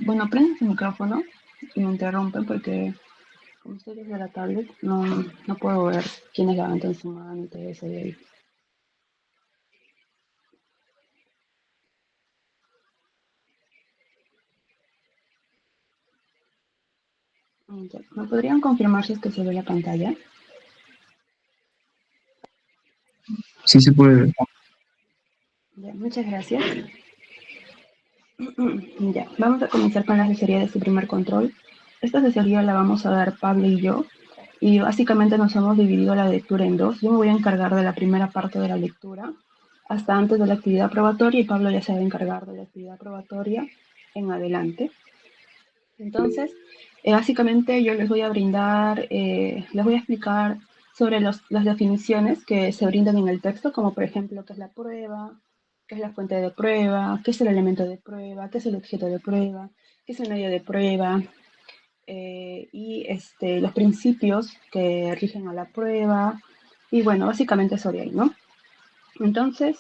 Bueno, prenden su micrófono y me interrumpen porque, como estoy desde la tablet, no puedo ver quiénes levantan su mano y todo eso de ahí. Ya. ¿Me podrían confirmar si es que se ve la pantalla? Sí se puede ver. Ya, muchas gracias. Ya, vamos a comenzar con la asesoría de su primer control. Esta asesoría la vamos a dar Pablo y yo, y básicamente nos hemos dividido la lectura en dos. Yo me voy a encargar de la primera parte de la lectura, hasta antes de la actividad probatoria, y Pablo ya se va a encargar de la actividad probatoria en adelante. Entonces, básicamente yo les voy a brindar, les voy a explicar sobre las definiciones que se brindan en el texto, como por ejemplo, qué es la prueba, qué es la fuente de prueba, qué es el elemento de prueba, qué es el objeto de prueba, qué es el medio de prueba, y los principios que rigen a la prueba, y bueno, básicamente eso de ahí, ¿no? Entonces,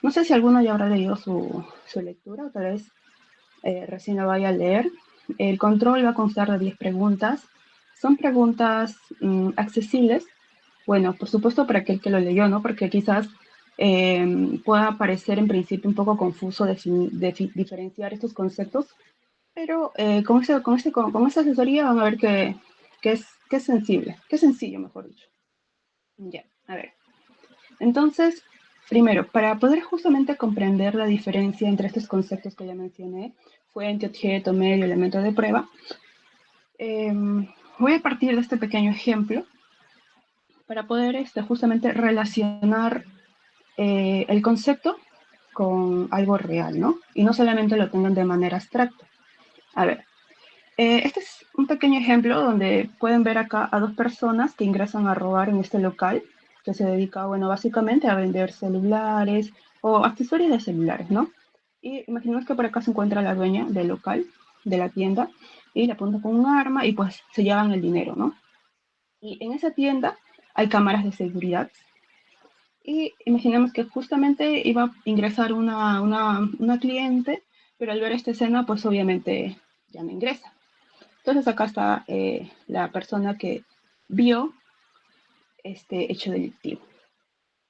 no sé si alguno ya habrá leído su lectura, o tal vez recién lo vaya a leer. El control va a constar de 10 preguntas. Son preguntas accesibles. Bueno, por supuesto para aquel que lo leyó, ¿no? Porque quizás pueda parecer en principio un poco confuso diferenciar estos conceptos, pero con esta asesoría van a ver que es sensible, que es sencillo, mejor dicho. Ya, a ver. Entonces, primero, para poder justamente comprender la diferencia entre estos conceptos que ya mencioné, fuente, objeto, medio, elemento de prueba, eh, voy a partir de este pequeño ejemplo para poder justamente relacionar el concepto con algo real, ¿no? Y no solamente lo tengan de manera abstracta. A ver, este es un pequeño ejemplo donde pueden ver acá a dos personas que ingresan a robar en este local que se dedica, bueno, básicamente a vender celulares o accesorios de celulares, ¿no? Y imaginemos que por acá se encuentra la dueña del local, de la tienda, y le apunta con un arma y pues se llevan el dinero, ¿no? Y en esa tienda hay cámaras de seguridad y imaginemos que justamente iba a ingresar una cliente, pero al ver esta escena pues obviamente ya no ingresa. Entonces acá está la persona que vio este hecho delictivo.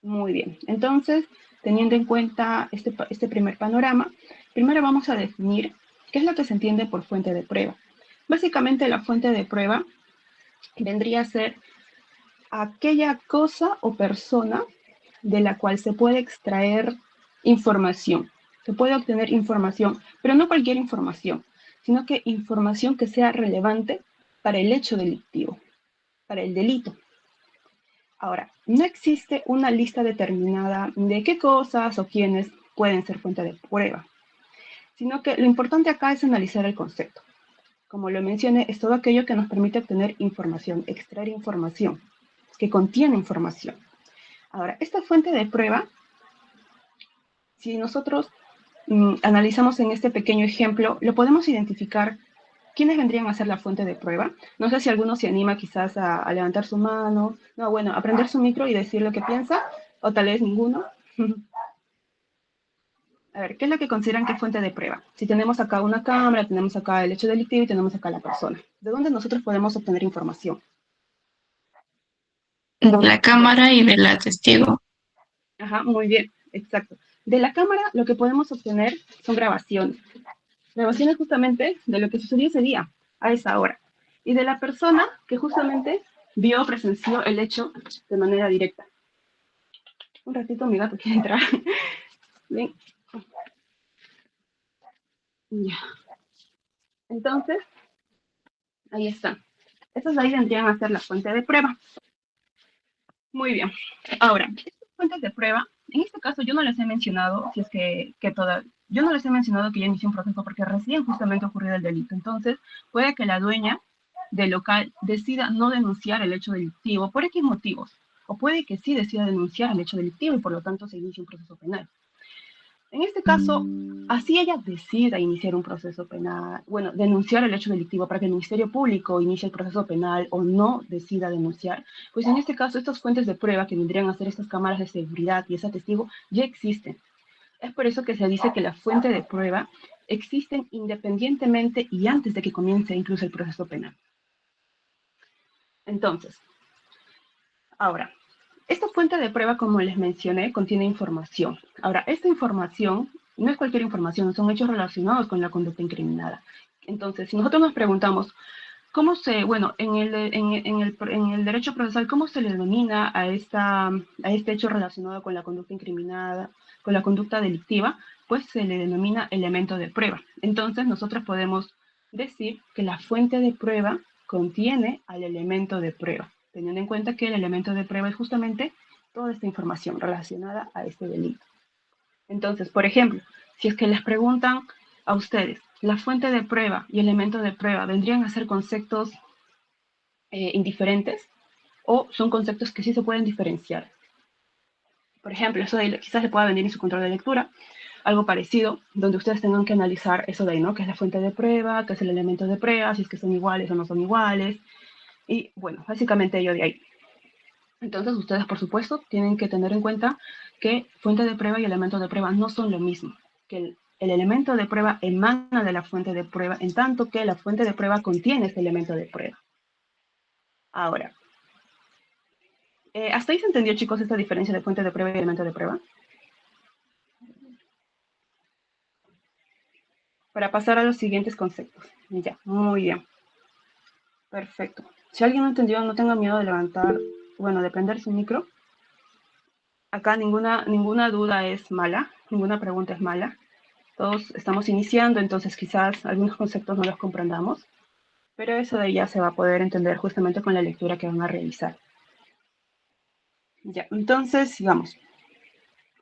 Muy bien. Entonces, teniendo en cuenta este primer panorama, primero vamos a definir qué es lo que se entiende por fuente de prueba. Básicamente, la fuente de prueba vendría a ser aquella cosa o persona de la cual se puede extraer información. Se puede obtener información, pero no cualquier información, sino que información que sea relevante para el hecho delictivo, para el delito. Ahora, no existe una lista determinada de qué cosas o quiénes pueden ser fuente de prueba, sino que lo importante acá es analizar el concepto. Como lo mencioné, es todo aquello que nos permite obtener información, extraer información, que contiene información. Ahora, esta fuente de prueba, si nosotros analizamos en este pequeño ejemplo, lo podemos identificar quiénes vendrían a ser la fuente de prueba. No sé si alguno se anima quizás a levantar su mano, no, bueno, a prender su micro y decir lo que piensa, o tal vez ninguno. A ver, ¿qué es lo que consideran que es fuente de prueba? Si tenemos acá una cámara, tenemos acá el hecho delictivo y tenemos acá la persona. ¿De dónde nosotros podemos obtener información? De la cámara y de la testigo. Ajá, muy bien, exacto. De la cámara lo que podemos obtener son grabaciones. Grabaciones justamente de lo que sucedió ese día, a esa hora. Y de la persona que justamente vio, presenció el hecho de manera directa. Un ratito mi gato quiere entrar. Ven. Ya. Entonces, ahí está. Estas ahí vendrían a ser la fuente de prueba. Muy bien. Ahora, estas fuentes de prueba, en este caso yo no les he mencionado, si es que toda, yo no les he mencionado que ya inició un proceso porque recién justamente ocurrió el delito. Entonces, puede que la dueña del local decida no denunciar el hecho delictivo por X motivos. O puede que sí decida denunciar el hecho delictivo y por lo tanto se inicie un proceso penal. En este caso, así ella decida iniciar un proceso penal, bueno, denunciar el hecho delictivo para que el Ministerio Público inicie el proceso penal o no decida denunciar, pues en este caso estas fuentes de prueba que vendrían a ser estas cámaras de seguridad y ese testigo ya existen. Es por eso que se dice que la fuente de prueba existen independientemente y antes de que comience incluso el proceso penal. Entonces, ahora, esta fuente de prueba, como les mencioné, contiene información. Ahora, esta información no es cualquier información, son hechos relacionados con la conducta incriminada. Entonces, si nosotros nos preguntamos, ¿cómo se, bueno, en el derecho procesal, cómo se le denomina a este hecho relacionado con la conducta incriminada, con la conducta delictiva? Pues se le denomina elemento de prueba. Entonces, nosotros podemos decir que la fuente de prueba contiene al elemento de prueba, teniendo en cuenta que el elemento de prueba es justamente toda esta información relacionada a este delito. Entonces, por ejemplo, si es que les preguntan a ustedes, la fuente de prueba y elemento de prueba vendrían a ser conceptos indiferentes o son conceptos que sí se pueden diferenciar. Por ejemplo, eso de, quizás le pueda venir en su control de lectura, algo parecido, donde ustedes tengan que analizar eso de ahí, ¿no? ¿Qué es la fuente de prueba? ¿Qué es el elemento de prueba? Si es que son iguales o no son iguales. Y bueno, básicamente ello de ahí. Entonces, ustedes, por supuesto, tienen que tener en cuenta que fuente de prueba y elemento de prueba no son lo mismo, que el elemento de prueba emana de la fuente de prueba, en tanto que la fuente de prueba contiene este elemento de prueba. Ahora, ¿hasta ahí se entendió, chicos, esta diferencia de fuente de prueba y elemento de prueba? Para pasar a los siguientes conceptos. Ya, muy bien. Perfecto. Si alguien no entendió, no tenga miedo de levantar, bueno, de prender su micro. Acá ninguna duda es mala, ninguna pregunta es mala. Todos estamos iniciando, entonces quizás algunos conceptos no los comprendamos, pero eso de ahí ya se va a poder entender justamente con la lectura que van a realizar. Ya, entonces, sigamos.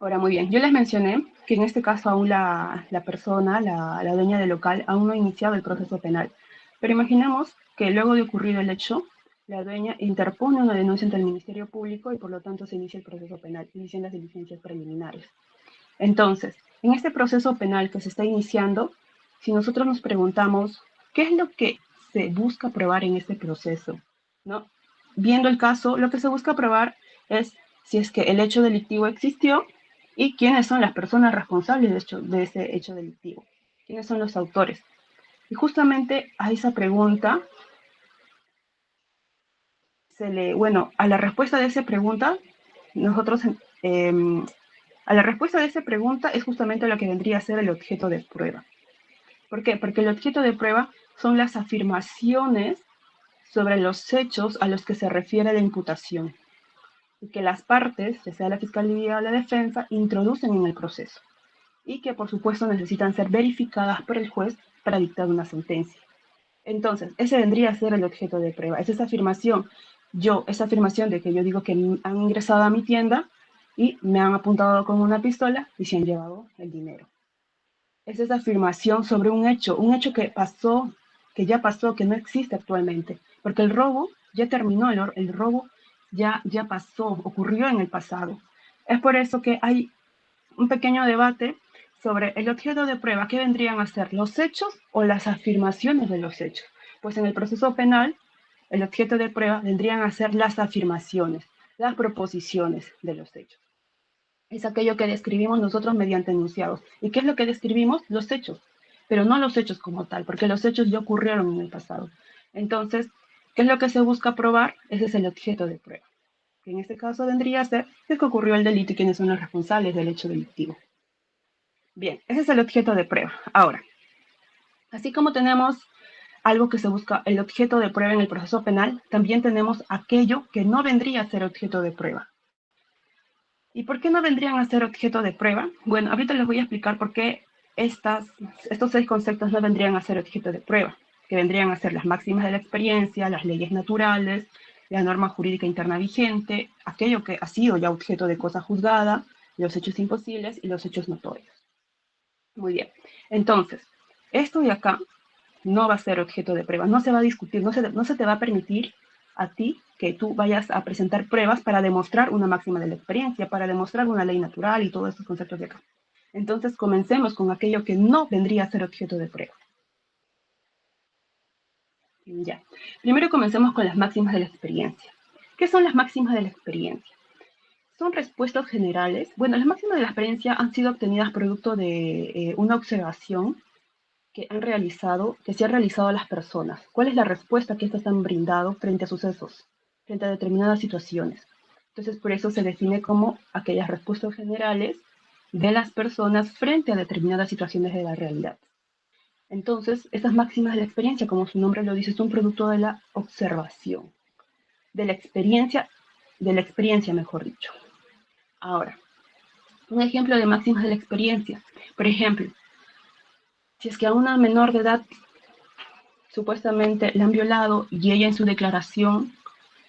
Ahora, muy bien, yo les mencioné que en este caso aún la persona, la dueña del local, aún no ha iniciado el proceso penal. Pero imaginemos que luego de ocurrido el hecho, la dueña interpone una denuncia ante el Ministerio Público y por lo tanto se inicia el proceso penal, inician las diligencias preliminares. Entonces, en este proceso penal que se está iniciando, si nosotros nos preguntamos, ¿qué es lo que se busca probar en este proceso? ¿No? Viendo el caso, lo que se busca probar es si es que el hecho delictivo existió y quiénes son las personas responsables de ese hecho delictivo, quiénes son los autores. Y justamente a esa pregunta a la respuesta de esa pregunta, nosotros a la respuesta de esa pregunta es justamente lo que vendría a ser el objeto de prueba. ¿Por qué? Porque el objeto de prueba son las afirmaciones sobre los hechos a los que se refiere la imputación y que las partes, ya sea la fiscalía o la defensa, introducen en el proceso y que por supuesto necesitan ser verificadas por el juez para dictar una sentencia. Entonces, ese vendría a ser el objeto de prueba. Es esa afirmación de que yo digo que han ingresado a mi tienda y me han apuntado con una pistola y se han llevado el dinero. Es esa afirmación sobre un hecho que pasó, que ya pasó, que no existe actualmente, porque el robo ya terminó, el robo ya pasó, ocurrió en el pasado. Es por eso que hay un pequeño debate sobre el objeto de prueba, ¿qué vendrían a ser los hechos o las afirmaciones de los hechos? Pues en el proceso penal, el objeto de prueba vendrían a ser las afirmaciones, las proposiciones de los hechos. Es aquello que describimos nosotros mediante enunciados. ¿Y qué es lo que describimos? Los hechos, pero no los hechos como tal, porque los hechos ya ocurrieron en el pasado. Entonces, ¿qué es lo que se busca probar? Ese es el objeto de prueba, que en este caso vendría a ser que ocurrió el delito y quiénes son los responsables del hecho delictivo. Bien, ese es el objeto de prueba. Ahora, así como tenemos algo que se busca, el objeto de prueba en el proceso penal, también tenemos aquello que no vendría a ser objeto de prueba. ¿Y por qué no vendrían a ser objeto de prueba? Bueno, ahorita les voy a explicar por qué estos 6 conceptos no vendrían a ser objeto de prueba, que vendrían a ser las máximas de la experiencia, las leyes naturales, la norma jurídica interna vigente, aquello que ha sido ya objeto de cosa juzgada, los hechos imposibles y los hechos notorios. Muy bien. Entonces, esto de acá no va a ser objeto de prueba, no se va a discutir, no se te va a permitir a ti que tú vayas a presentar pruebas para demostrar una máxima de la experiencia, para demostrar una ley natural y todos estos conceptos de acá. Entonces, comencemos con aquello que no vendría a ser objeto de prueba. Ya. Primero comencemos con las máximas de la experiencia. ¿Qué son las máximas de la experiencia? Son respuestas generales. Bueno, las máximas de la experiencia han sido obtenidas producto de una observación que se ha realizado a las personas. ¿Cuál es la respuesta que éstas han brindado frente a sucesos, frente a determinadas situaciones? Entonces, por eso se define como aquellas respuestas generales de las personas frente a determinadas situaciones de la realidad. Entonces, estas máximas de la experiencia, como su nombre lo dice, son producto de la observación, de la experiencia, mejor dicho. Ahora, un ejemplo de máximas de la experiencia. Por ejemplo, si es que a una menor de edad supuestamente la han violado y ella en su declaración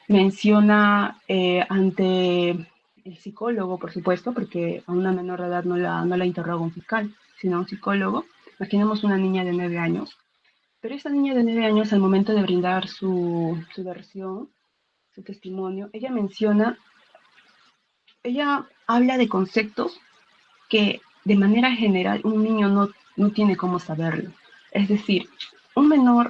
menciona ante el psicólogo, por supuesto, porque a una menor de edad no la interroga un fiscal, sino a un psicólogo. Imaginemos una niña de 9 años, pero esa niña de 9 años al momento de brindar su versión, su testimonio, ella habla de conceptos que de manera general un niño no tiene cómo saberlo. Es decir, un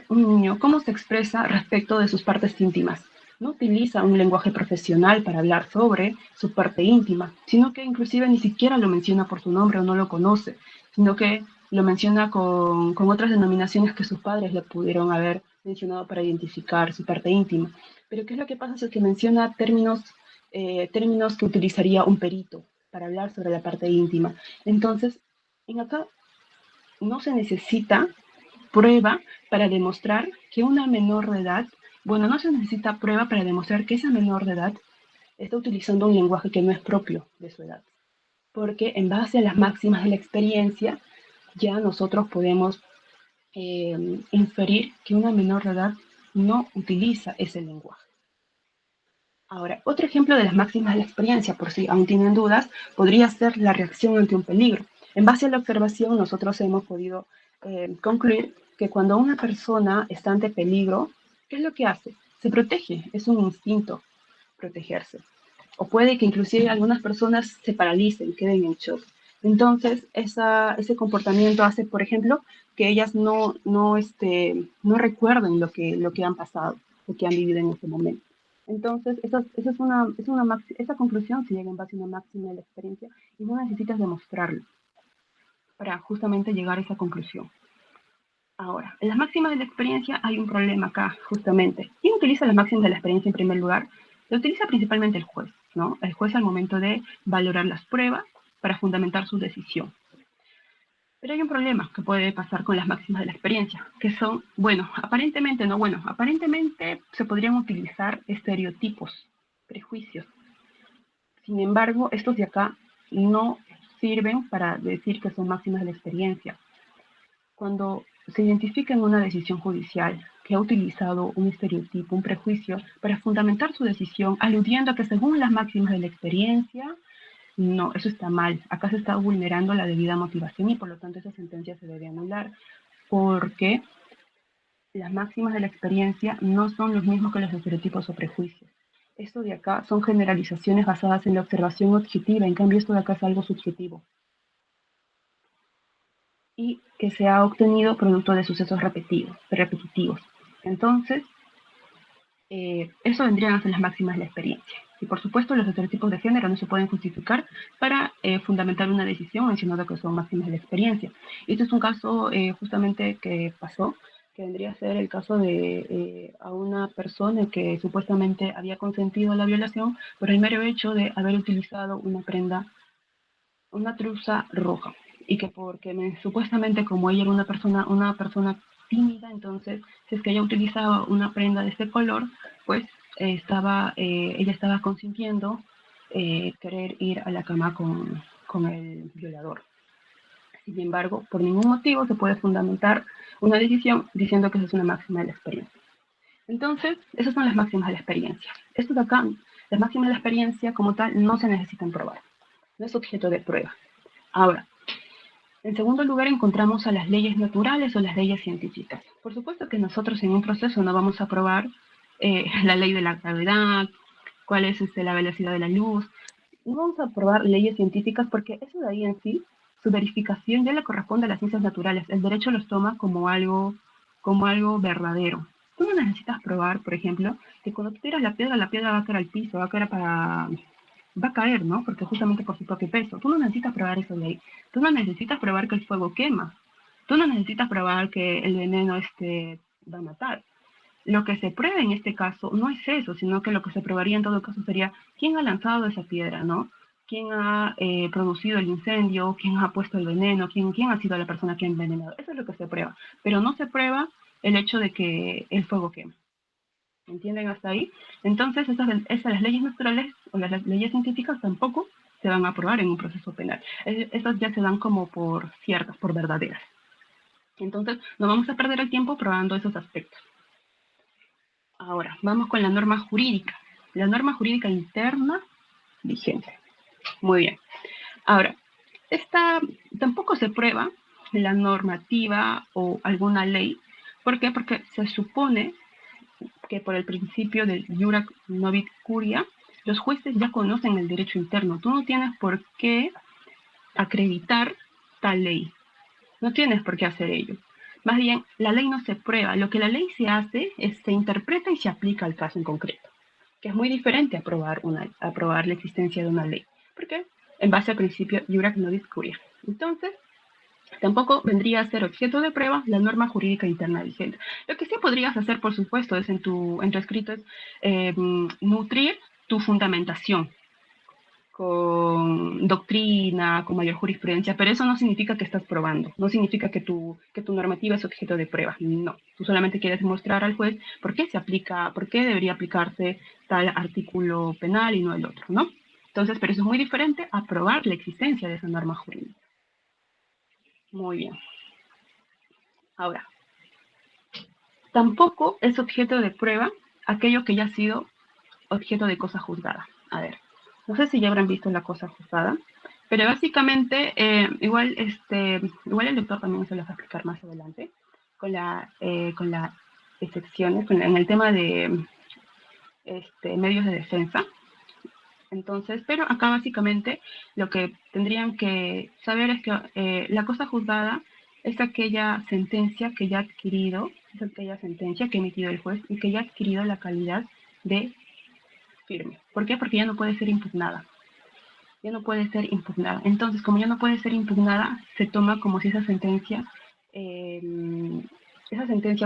niño, ¿cómo se expresa respecto de sus partes íntimas? No utiliza un lenguaje profesional para hablar sobre su parte íntima, sino que inclusive ni siquiera lo menciona por su nombre o no lo conoce, sino que lo menciona con otras denominaciones que sus padres le pudieron haber mencionado para identificar su parte íntima. Pero ¿qué es lo que pasa si es que menciona términos que utilizaría un perito para hablar sobre la parte íntima? Entonces, en acá no se necesita prueba para demostrar que una menor de edad, no se necesita prueba para demostrar que esa menor de edad está utilizando un lenguaje que no es propio de su edad. Porque en base a las máximas de la experiencia, ya nosotros podemos inferir que una menor de edad no utiliza ese lenguaje. Ahora, otro ejemplo de las máximas de la experiencia, por si aún tienen dudas, podría ser la reacción ante un peligro. En base a la observación, nosotros hemos podido concluir que cuando una persona está ante peligro, ¿qué es lo que hace? Se protege, es un instinto protegerse. O puede que inclusive algunas personas se paralicen, queden en shock. Entonces, ese comportamiento hace, por ejemplo, que ellas no recuerden lo que han pasado, lo que han vivido en ese momento. Entonces, esa conclusión se llega en base a una máxima de la experiencia y no necesitas demostrarlo para justamente llegar a esa conclusión. Ahora, en las máximas de la experiencia hay un problema acá, justamente. ¿Quién utiliza las máximas de la experiencia en primer lugar? Lo utiliza principalmente el juez, ¿no? El juez al momento de valorar las pruebas para fundamentar su decisión. Pero hay un problema que puede pasar con las máximas de la experiencia, que son, aparentemente se podrían utilizar estereotipos, prejuicios. Sin embargo, estos de acá no sirven para decir que son máximas de la experiencia. Cuando se identifica en una decisión judicial que ha utilizado un estereotipo, un prejuicio, para fundamentar su decisión, aludiendo a que según las máximas de la experiencia, no, eso está mal. Acá se está vulnerando la debida motivación y por lo tanto esa sentencia se debe anular, porque las máximas de la experiencia no son los mismos que los estereotipos o prejuicios. Esto de acá son generalizaciones basadas en la observación objetiva, en cambio esto de acá es algo subjetivo y que se ha obtenido producto de sucesos repetitivos. Entonces, eso vendrían a ser las máximas de la experiencia. Y por supuesto, los estereotipos de género no se pueden justificar para fundamentar una decisión mencionando que son máximas de la experiencia. Este es un caso justamente que pasó, que vendría a ser el caso de a una persona que supuestamente había consentido la violación por el mero hecho de haber utilizado una truza roja. Y que porque supuestamente como ella era una persona tímida, entonces si es que ella utilizaba una prenda de este color, pues ella estaba consintiendo querer ir a la cama con el violador. Sin embargo, por ningún motivo se puede fundamentar una decisión diciendo que esa es una máxima de la experiencia. Entonces, esas son las máximas de la experiencia. Esto de acá, las máximas de la experiencia como tal no se necesitan probar. No es objeto de prueba. Ahora, en segundo lugar, encontramos a las leyes naturales o las leyes científicas. Por supuesto que nosotros en un proceso no vamos a probar la ley de la gravedad, cuál es la velocidad de la luz. No vamos a probar leyes científicas porque eso de ahí en sí, su verificación ya le corresponde a las ciencias naturales. El derecho los toma como algo verdadero. Tú no necesitas probar, por ejemplo, que cuando tú tiras la piedra va a caer al piso, va a caer, ¿no? Porque justamente por su propio peso. Tú no necesitas probar eso de ahí. Tú no necesitas probar que el fuego quema. Tú no necesitas probar que el veneno va a matar. Lo que se prueba en este caso no es eso, sino que lo que se probaría en todo caso sería quién ha lanzado esa piedra, ¿no? ¿Quién ha producido el incendio? ¿Quién ha puesto el veneno? ¿Quién ha sido la persona que ha envenenado? Eso es lo que se prueba. Pero no se prueba el hecho de que el fuego quema. ¿Entienden hasta ahí? Entonces, las leyes naturales o las leyes científicas tampoco se van a probar en un proceso penal. Esas ya se dan como por ciertas, por verdaderas. Entonces, no vamos a perder el tiempo probando esos aspectos. Ahora, vamos con la norma jurídica. La norma jurídica interna vigente. Muy bien. Ahora, esta tampoco se prueba la normativa o alguna ley. ¿Por qué? Porque se supone que por el principio del iura novit curia, los jueces ya conocen el derecho interno. Tú no tienes por qué acreditar tal ley. No tienes por qué hacer ello. Más bien, la ley no se prueba. Lo que la ley se hace es se interpreta y se aplica al caso en concreto, que es muy diferente a probar la existencia de una ley. ¿Por qué? En base al principio iura novit curia. Entonces, tampoco vendría a ser objeto de prueba la norma jurídica interna vigente. Lo que sí podrías hacer, por supuesto, es en tu escrito es nutrir tu fundamentación con doctrina, con mayor jurisprudencia, pero eso no significa que estás probando, no significa que tu normativa es objeto de prueba, no. Tú solamente quieres mostrar al juez por qué se aplica, por qué debería aplicarse tal artículo penal y no el otro, ¿no? Entonces, pero eso es muy diferente a probar la existencia de esa norma jurídica. Muy bien. Ahora, tampoco es objeto de prueba aquello que ya ha sido objeto de cosa juzgada. A ver, no sé si ya habrán visto la cosa juzgada, pero básicamente, igual el doctor también se lo va a explicar más adelante, con las excepciones, en el tema de medios de defensa. Entonces, pero acá básicamente lo que tendrían que saber es que la cosa juzgada es aquella sentencia que ya ha adquirido, es aquella sentencia que ha emitido el juez y que ya ha adquirido la calidad de firme. ¿Por qué? Porque ya no puede ser impugnada. Ya no puede ser impugnada. Entonces, como ya no puede ser impugnada, se toma como si esa sentencia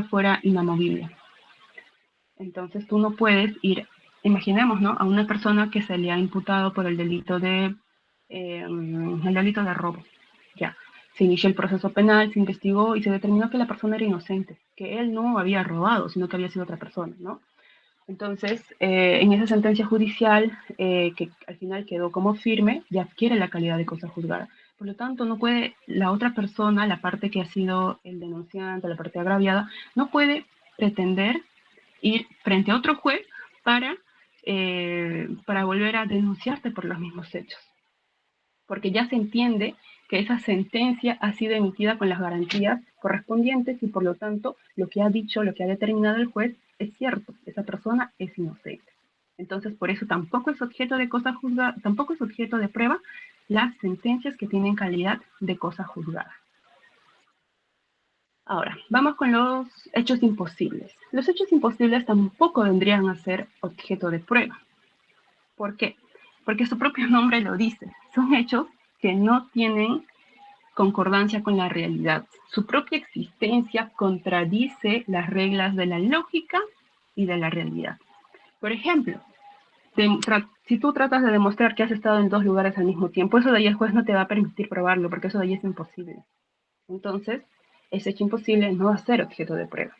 fuera inamovible. Entonces, tú no puedes ir, imaginemos, ¿no? A una persona que se le ha imputado por el delito de robo. Ya. Se inició el proceso penal, se investigó y se determinó que la persona era inocente, que él no había robado, sino que había sido otra persona, ¿no? Entonces, en esa sentencia judicial, que al final quedó como firme, ya adquiere la calidad de cosa juzgada. Por lo tanto, no puede la otra persona, la parte que ha sido el denunciante, la parte agraviada, no puede pretender ir frente a otro juez para volver a denunciarte por los mismos hechos. Porque ya se entiende que esa sentencia ha sido emitida con las garantías correspondientes y por lo tanto lo que ha dicho, lo que ha determinado el juez es cierto, esa persona es inocente. Entonces, por eso tampoco es objeto de cosa juzgada, tampoco es objeto de prueba las sentencias que tienen calidad de cosa juzgada. Ahora, vamos con los hechos imposibles. Los hechos imposibles tampoco vendrían a ser objeto de prueba. ¿Por qué? Porque su propio nombre lo dice. Son hechos que no tienen concordancia con la realidad. Su propia existencia contradice las reglas de la lógica y de la realidad. Por ejemplo, si tú tratas de demostrar que has estado en dos lugares al mismo tiempo, eso de ahí el juez no te va a permitir probarlo, porque eso de ahí es imposible. Entonces, ese hecho imposible no va a ser objeto de prueba.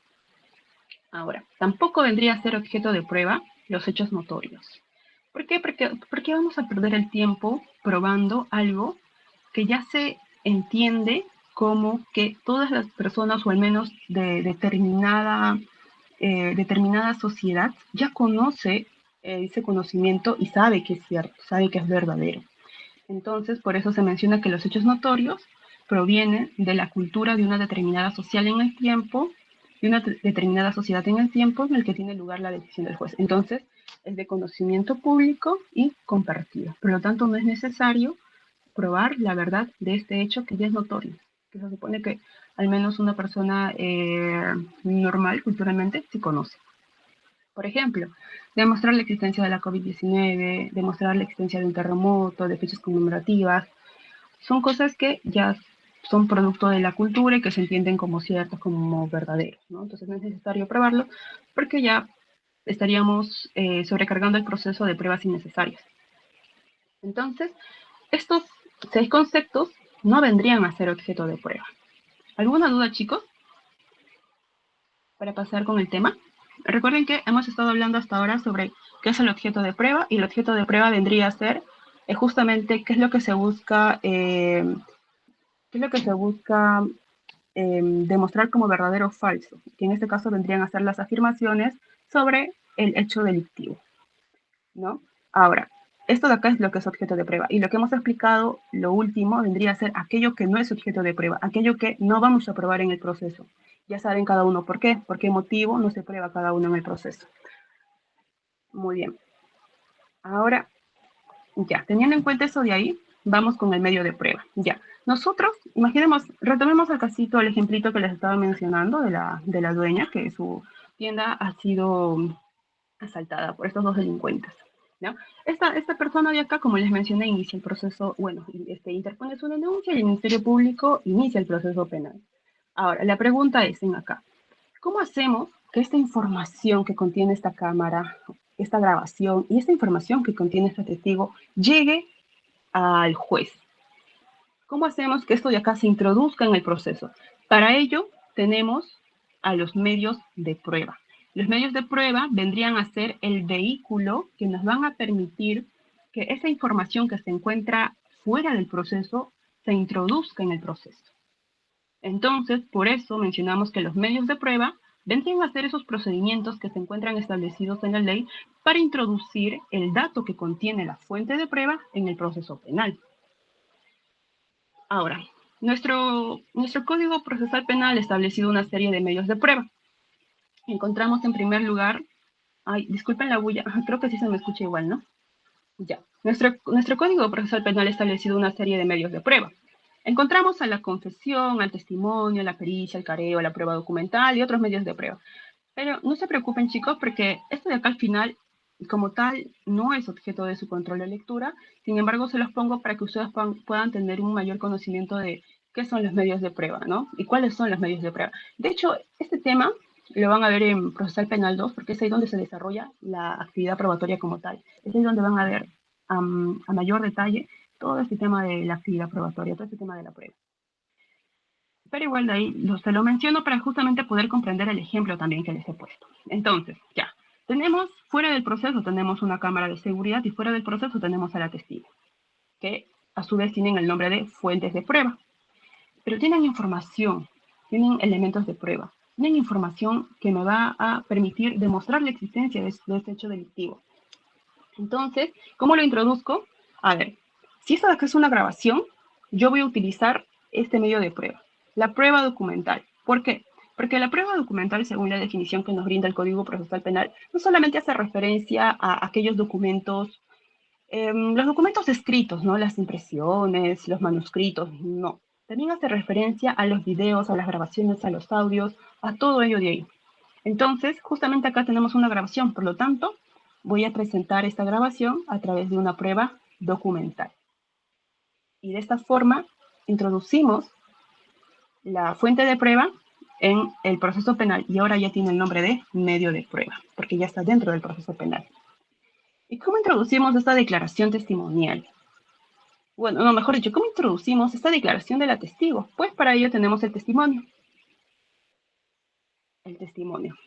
Ahora, tampoco vendría a ser objeto de prueba los hechos notorios. ¿Por qué? Porque vamos a perder el tiempo probando algo que ya se entiende como que todas las personas, o al menos de determinada sociedad, ya conoce ese conocimiento y sabe que es cierto, sabe que es verdadero. Entonces, por eso se menciona que los hechos notorios provienen de la cultura de una determinada social en el tiempo, de una determinada sociedad en el tiempo en el que tiene lugar la decisión del juez. Entonces, es de conocimiento público y compartido. Por lo tanto, no es necesario probar la verdad de este hecho que ya es notorio, que se supone que al menos una persona normal culturalmente sí conoce. Por ejemplo, demostrar la existencia de la COVID-19, demostrar la existencia de un terremoto, de fechas conmemorativas, son cosas que ya son producto de la cultura y que se entienden como ciertos, como verdaderos, ¿no? Entonces no es necesario probarlo porque ya estaríamos sobrecargando el proceso de pruebas innecesarias. Entonces, estos 6 conceptos no vendrían a ser objeto de prueba. ¿Alguna duda, chicos? Para pasar con el tema. Recuerden que hemos estado hablando hasta ahora sobre qué es el objeto de prueba, y el objeto de prueba vendría a ser justamente qué es lo que se busca, demostrar como verdadero o falso, que en este caso vendrían a ser las afirmaciones sobre el hecho delictivo, ¿no? Ahora, esto de acá es lo que es objeto de prueba, y lo que hemos explicado, lo último, vendría a ser aquello que no es objeto de prueba, aquello que no vamos a probar en el proceso. Ya saben cada uno por qué motivo no se prueba cada uno en el proceso. Muy bien. Ahora, ya, teniendo en cuenta eso de ahí, vamos con el medio de prueba. Ya, nosotros, imaginemos, retomemos el casito, el ejemplito que les estaba mencionando de la dueña, que su tienda ha sido asaltada por estos 2 delincuentes, ¿no? Esta persona de acá, como les mencioné, inicia el proceso, bueno, interpone su denuncia y el Ministerio Público inicia el proceso penal. Ahora, la pregunta es en acá, ¿cómo hacemos que esta información que contiene esta cámara, esta grabación y esta información que contiene este testigo llegue al juez? ¿Cómo hacemos que esto de acá se introduzca en el proceso? Para ello tenemos a los medios de prueba. Los medios de prueba vendrían a ser el vehículo que nos van a permitir que esa información que se encuentra fuera del proceso se introduzca en el proceso. Entonces, por eso mencionamos que los medios de prueba vendrían a ser esos procedimientos que se encuentran establecidos en la ley para introducir el dato que contiene la fuente de prueba en el proceso penal. Ahora, nuestro Código Procesal Penal ha establecido una serie de medios de prueba. Encontramos en primer lugar, disculpen la bulla, creo que sí se me escucha igual, ¿no? Ya, nuestro Código Procesal Penal ha establecido una serie de medios de prueba. Encontramos a la confesión, al testimonio, la pericia, el careo, la prueba documental y otros medios de prueba. Pero no se preocupen, chicos, porque esto de acá al final, como tal, no es objeto de su control de lectura. Sin embargo, se los pongo para que ustedes puedan tener un mayor conocimiento de qué son los medios de prueba, ¿no? Y cuáles son los medios de prueba. De hecho, este tema lo van a ver en Procesal Penal 2, porque es ahí donde se desarrolla la actividad probatoria como tal. Es ahí donde van a ver a mayor detalle todo este tema de la actividad probatoria, todo este tema de la prueba. Pero igual de ahí se lo menciono para justamente poder comprender el ejemplo también que les he puesto. Entonces, ya, tenemos fuera del proceso, tenemos una cámara de seguridad y fuera del proceso tenemos a la testigo, que a su vez tienen el nombre de fuentes de prueba. Pero tienen información, tienen elementos de prueba, tienen información que me va a permitir demostrar la existencia de este hecho delictivo. Entonces, ¿cómo lo introduzco? A ver, si esto de acá es una grabación, yo voy a utilizar este medio de prueba, la prueba documental. ¿Por qué? Porque la prueba documental, según la definición que nos brinda el Código Procesal Penal, no solamente hace referencia a aquellos documentos, los documentos escritos, ¿no? Las impresiones, los manuscritos, no. También hace referencia a los videos, a las grabaciones, a los audios, a todo ello de ahí. Entonces, justamente acá tenemos una grabación, por lo tanto, voy a presentar esta grabación a través de una prueba documental. Y de esta forma introducimos la fuente de prueba en el proceso penal y ahora ya tiene el nombre de medio de prueba, porque ya está dentro del proceso penal. ¿Y cómo introducimos esta declaración testimonial? Bueno, no, mejor dicho, ¿cómo introducimos esta declaración de la testigo? Pues para ello tenemos el testimonio.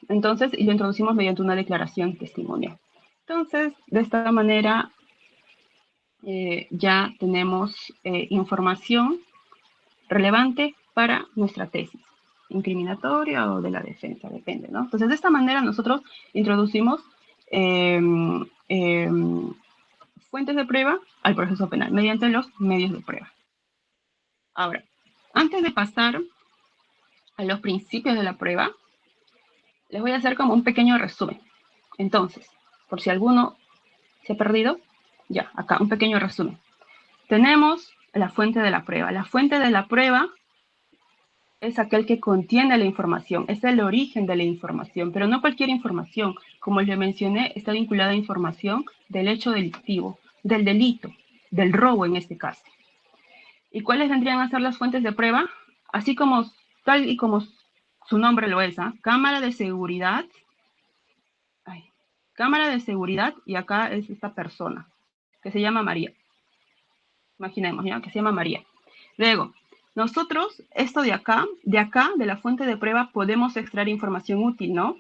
Entonces, y lo introducimos mediante una declaración testimonial. Entonces, de esta manera, ya tenemos información relevante para nuestra tesis, incriminatoria o de la defensa, depende, ¿no? Entonces, de esta manera nosotros introducimos fuentes de prueba al proceso penal mediante los medios de prueba. Ahora, antes de pasar a los principios de la prueba, les voy a hacer como un pequeño resumen. Entonces, por si alguno se ha perdido, ya, acá, un pequeño resumen. Tenemos la fuente de la prueba. La fuente de la prueba es aquel que contiene la información, es el origen de la información, pero no cualquier información. Como les mencioné, está vinculada a información del hecho delictivo, del delito, del robo en este caso. ¿Y cuáles vendrían a ser las fuentes de prueba? Así como, tal y como su nombre lo es, ¿ah? Cámara de seguridad. Ay, cámara de seguridad, y acá es esta persona, que se llama María. Imaginemos, ¿ya? Que se llama María. Luego, nosotros, esto de acá, de la fuente de prueba, podemos extraer información útil, ¿no?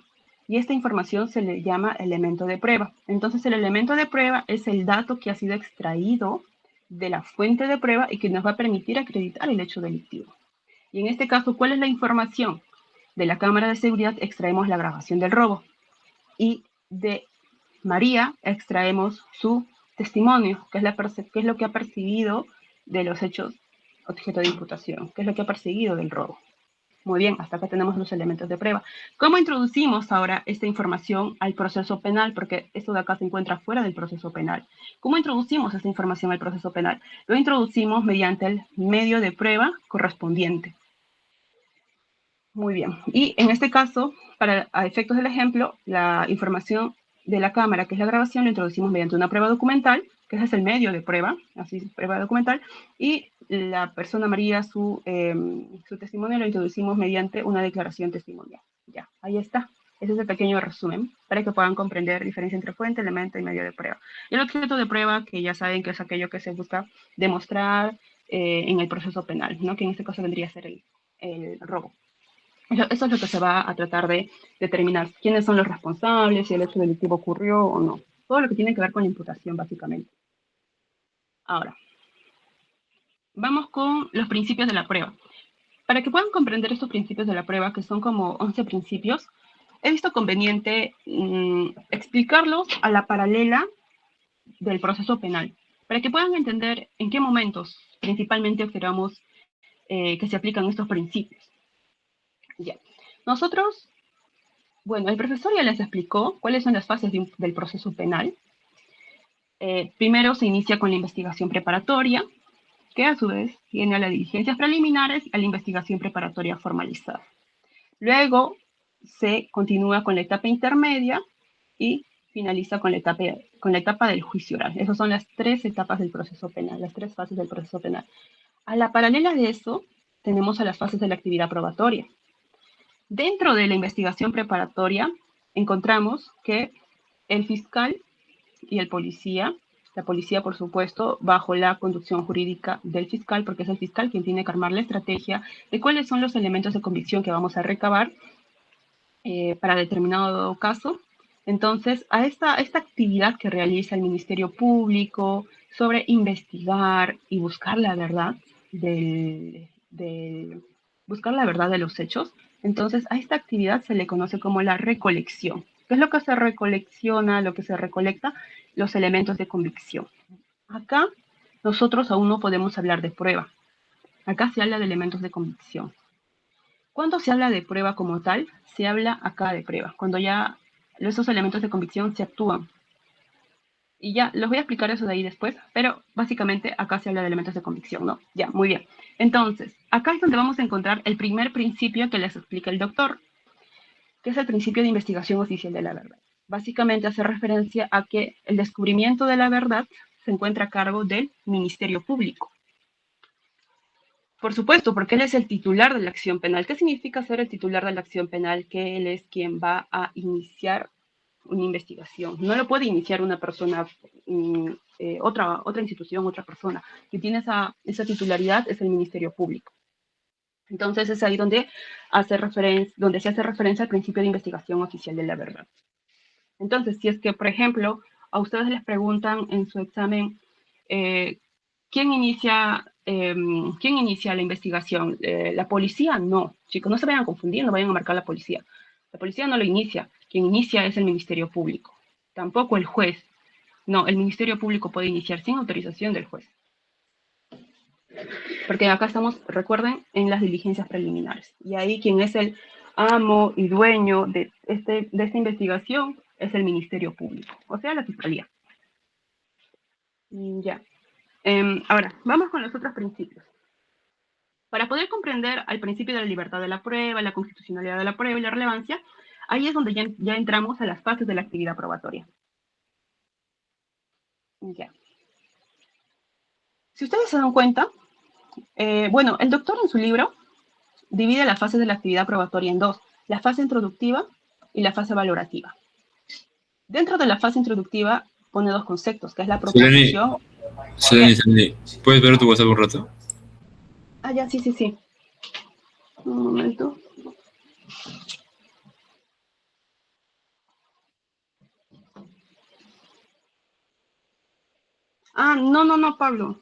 Y esta información se le llama elemento de prueba. Entonces, el elemento de prueba es el dato que ha sido extraído de la fuente de prueba y que nos va a permitir acreditar el hecho delictivo. Y en este caso, ¿cuál es la información? De la cámara de seguridad extraemos la grabación del robo. Y de María extraemos su testimonio, que es lo que ha percibido de los hechos objeto de imputación, que es lo que ha percibido del robo. Muy bien, hasta acá tenemos los elementos de prueba. ¿Cómo introducimos ahora esta información al proceso penal? Porque esto de acá se encuentra fuera del proceso penal. ¿Cómo introducimos esta información al proceso penal? Lo introducimos mediante el medio de prueba correspondiente. Muy bien. Y en este caso, para a efectos del ejemplo, la información de la cámara, que es la grabación, lo introducimos mediante una prueba documental, que ese es el medio de prueba, así prueba documental, y la persona María, su testimonio lo introducimos mediante una declaración testimonial. Ya, ahí está. Ese es el pequeño resumen para que puedan comprender diferencia entre fuente, elemento y medio de prueba. Y el objeto de prueba, que ya saben que es aquello que se busca demostrar en el proceso penal, ¿no? Que en este caso vendría a ser el robo. Eso es lo que se va a tratar de determinar quiénes son los responsables, si el hecho delictivo ocurrió o no. Todo lo que tiene que ver con la imputación, básicamente. Ahora, vamos con los principios de la prueba. Para que puedan comprender estos principios de la prueba, que son como 11 principios, he visto conveniente explicarlos a la paralela del proceso penal, para que puedan entender en qué momentos principalmente observamos que se aplican estos principios. Ya. Nosotros, bueno, el profesor ya les explicó cuáles son las fases del proceso penal. Primero se inicia con la investigación preparatoria, que a su vez tiene a las diligencias preliminares y a la investigación preparatoria formalizada. Luego se continúa con la etapa intermedia y finaliza con la etapa del juicio oral. Esas son las 3 etapas del proceso penal, las 3 fases del proceso penal. A la paralela de eso, tenemos a las fases de la actividad probatoria. Dentro de la investigación preparatoria, encontramos que el fiscal y el policía, la policía, por supuesto, bajo la conducción jurídica del fiscal, porque es el fiscal quien tiene que armar la estrategia de cuáles son los elementos de convicción que vamos a recabar para determinado caso. Entonces, a esta actividad que realiza el Ministerio Público sobre investigar y buscar la verdad buscar la verdad de los hechos, entonces a esta actividad se le conoce como la recolección. ¿Qué es lo que se recolecciona, lo que se recolecta? Los elementos de convicción. Acá nosotros aún no podemos hablar de prueba. Acá se habla de elementos de convicción. Cuando se habla de prueba como tal, se habla acá de prueba, cuando ya esos elementos de convicción se actúan. Y ya, los voy a explicar eso de ahí después, pero básicamente acá se habla de elementos de convicción, ¿no? Ya, muy bien. Entonces, acá es donde vamos a encontrar el primer principio que les explica el doctor, que es el principio de investigación oficial de la verdad. Básicamente hace referencia a que el descubrimiento de la verdad se encuentra a cargo del Ministerio Público. Por supuesto, porque él es el titular de la acción penal. ¿Qué significa ser el titular de la acción penal? Que él es quien va a iniciar una investigación. No lo puede iniciar una persona, otra institución, otra persona. Quien tiene esa titularidad es el Ministerio Público. Entonces es ahí donde se hace referencia al principio de investigación oficial de la verdad. Entonces, si es que, por ejemplo, a ustedes les preguntan en su examen, ¿quién inicia la investigación? ¿La policía? No. Chicos, no se vayan a confundir, no vayan a marcar la policía. La policía no lo inicia. Quien inicia es el Ministerio Público. Tampoco el juez. No, el Ministerio Público puede iniciar sin autorización del juez. Porque acá estamos, recuerden, en las diligencias preliminares. Y ahí quien es el amo y dueño de esta investigación es el Ministerio Público, o sea, la Fiscalía. Ya. Ahora, vamos con los otros principios. Para poder comprender al principio de la libertad de la prueba, la constitucionalidad de la prueba y la relevancia, ahí es donde ya entramos a las fases de la actividad probatoria. Ya. Si ustedes se dan cuenta, Bueno, el doctor en su libro divide las fases de la actividad probatoria en dos, la fase introductiva y la fase valorativa. Dentro de la fase introductiva pone dos conceptos, que es la Seleni, proposición. Seleni, ¿puedes ver tu WhatsApp un rato? Ah, ya, sí, sí, sí. Un momento. Ah, no, Pablo.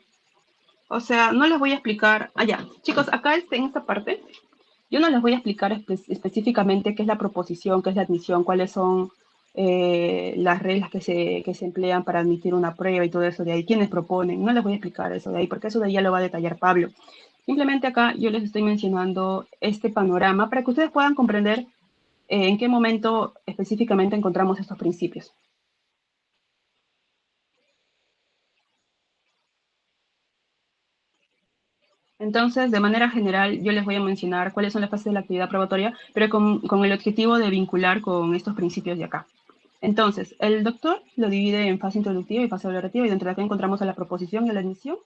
O sea, no les voy a explicar. Ah, ya. Chicos, acá en esta parte, yo no les voy a explicar específicamente qué es la proposición, qué es la admisión, cuáles son las reglas que se emplean para admitir una prueba y todo eso de ahí, quiénes proponen. No les voy a explicar eso de ahí, porque eso de ahí ya lo va a detallar Pablo. Simplemente acá yo les estoy mencionando este panorama para que ustedes puedan comprender en qué momento específicamente encontramos estos principios. Entonces, de manera general, yo les voy a mencionar cuáles son las fases de la actividad probatoria, pero con el objetivo de vincular con estos principios de acá. Entonces, el doctor lo divide en fase introductiva y fase valorativa, y dentro de acá encontramos a la proposición y a la admisión,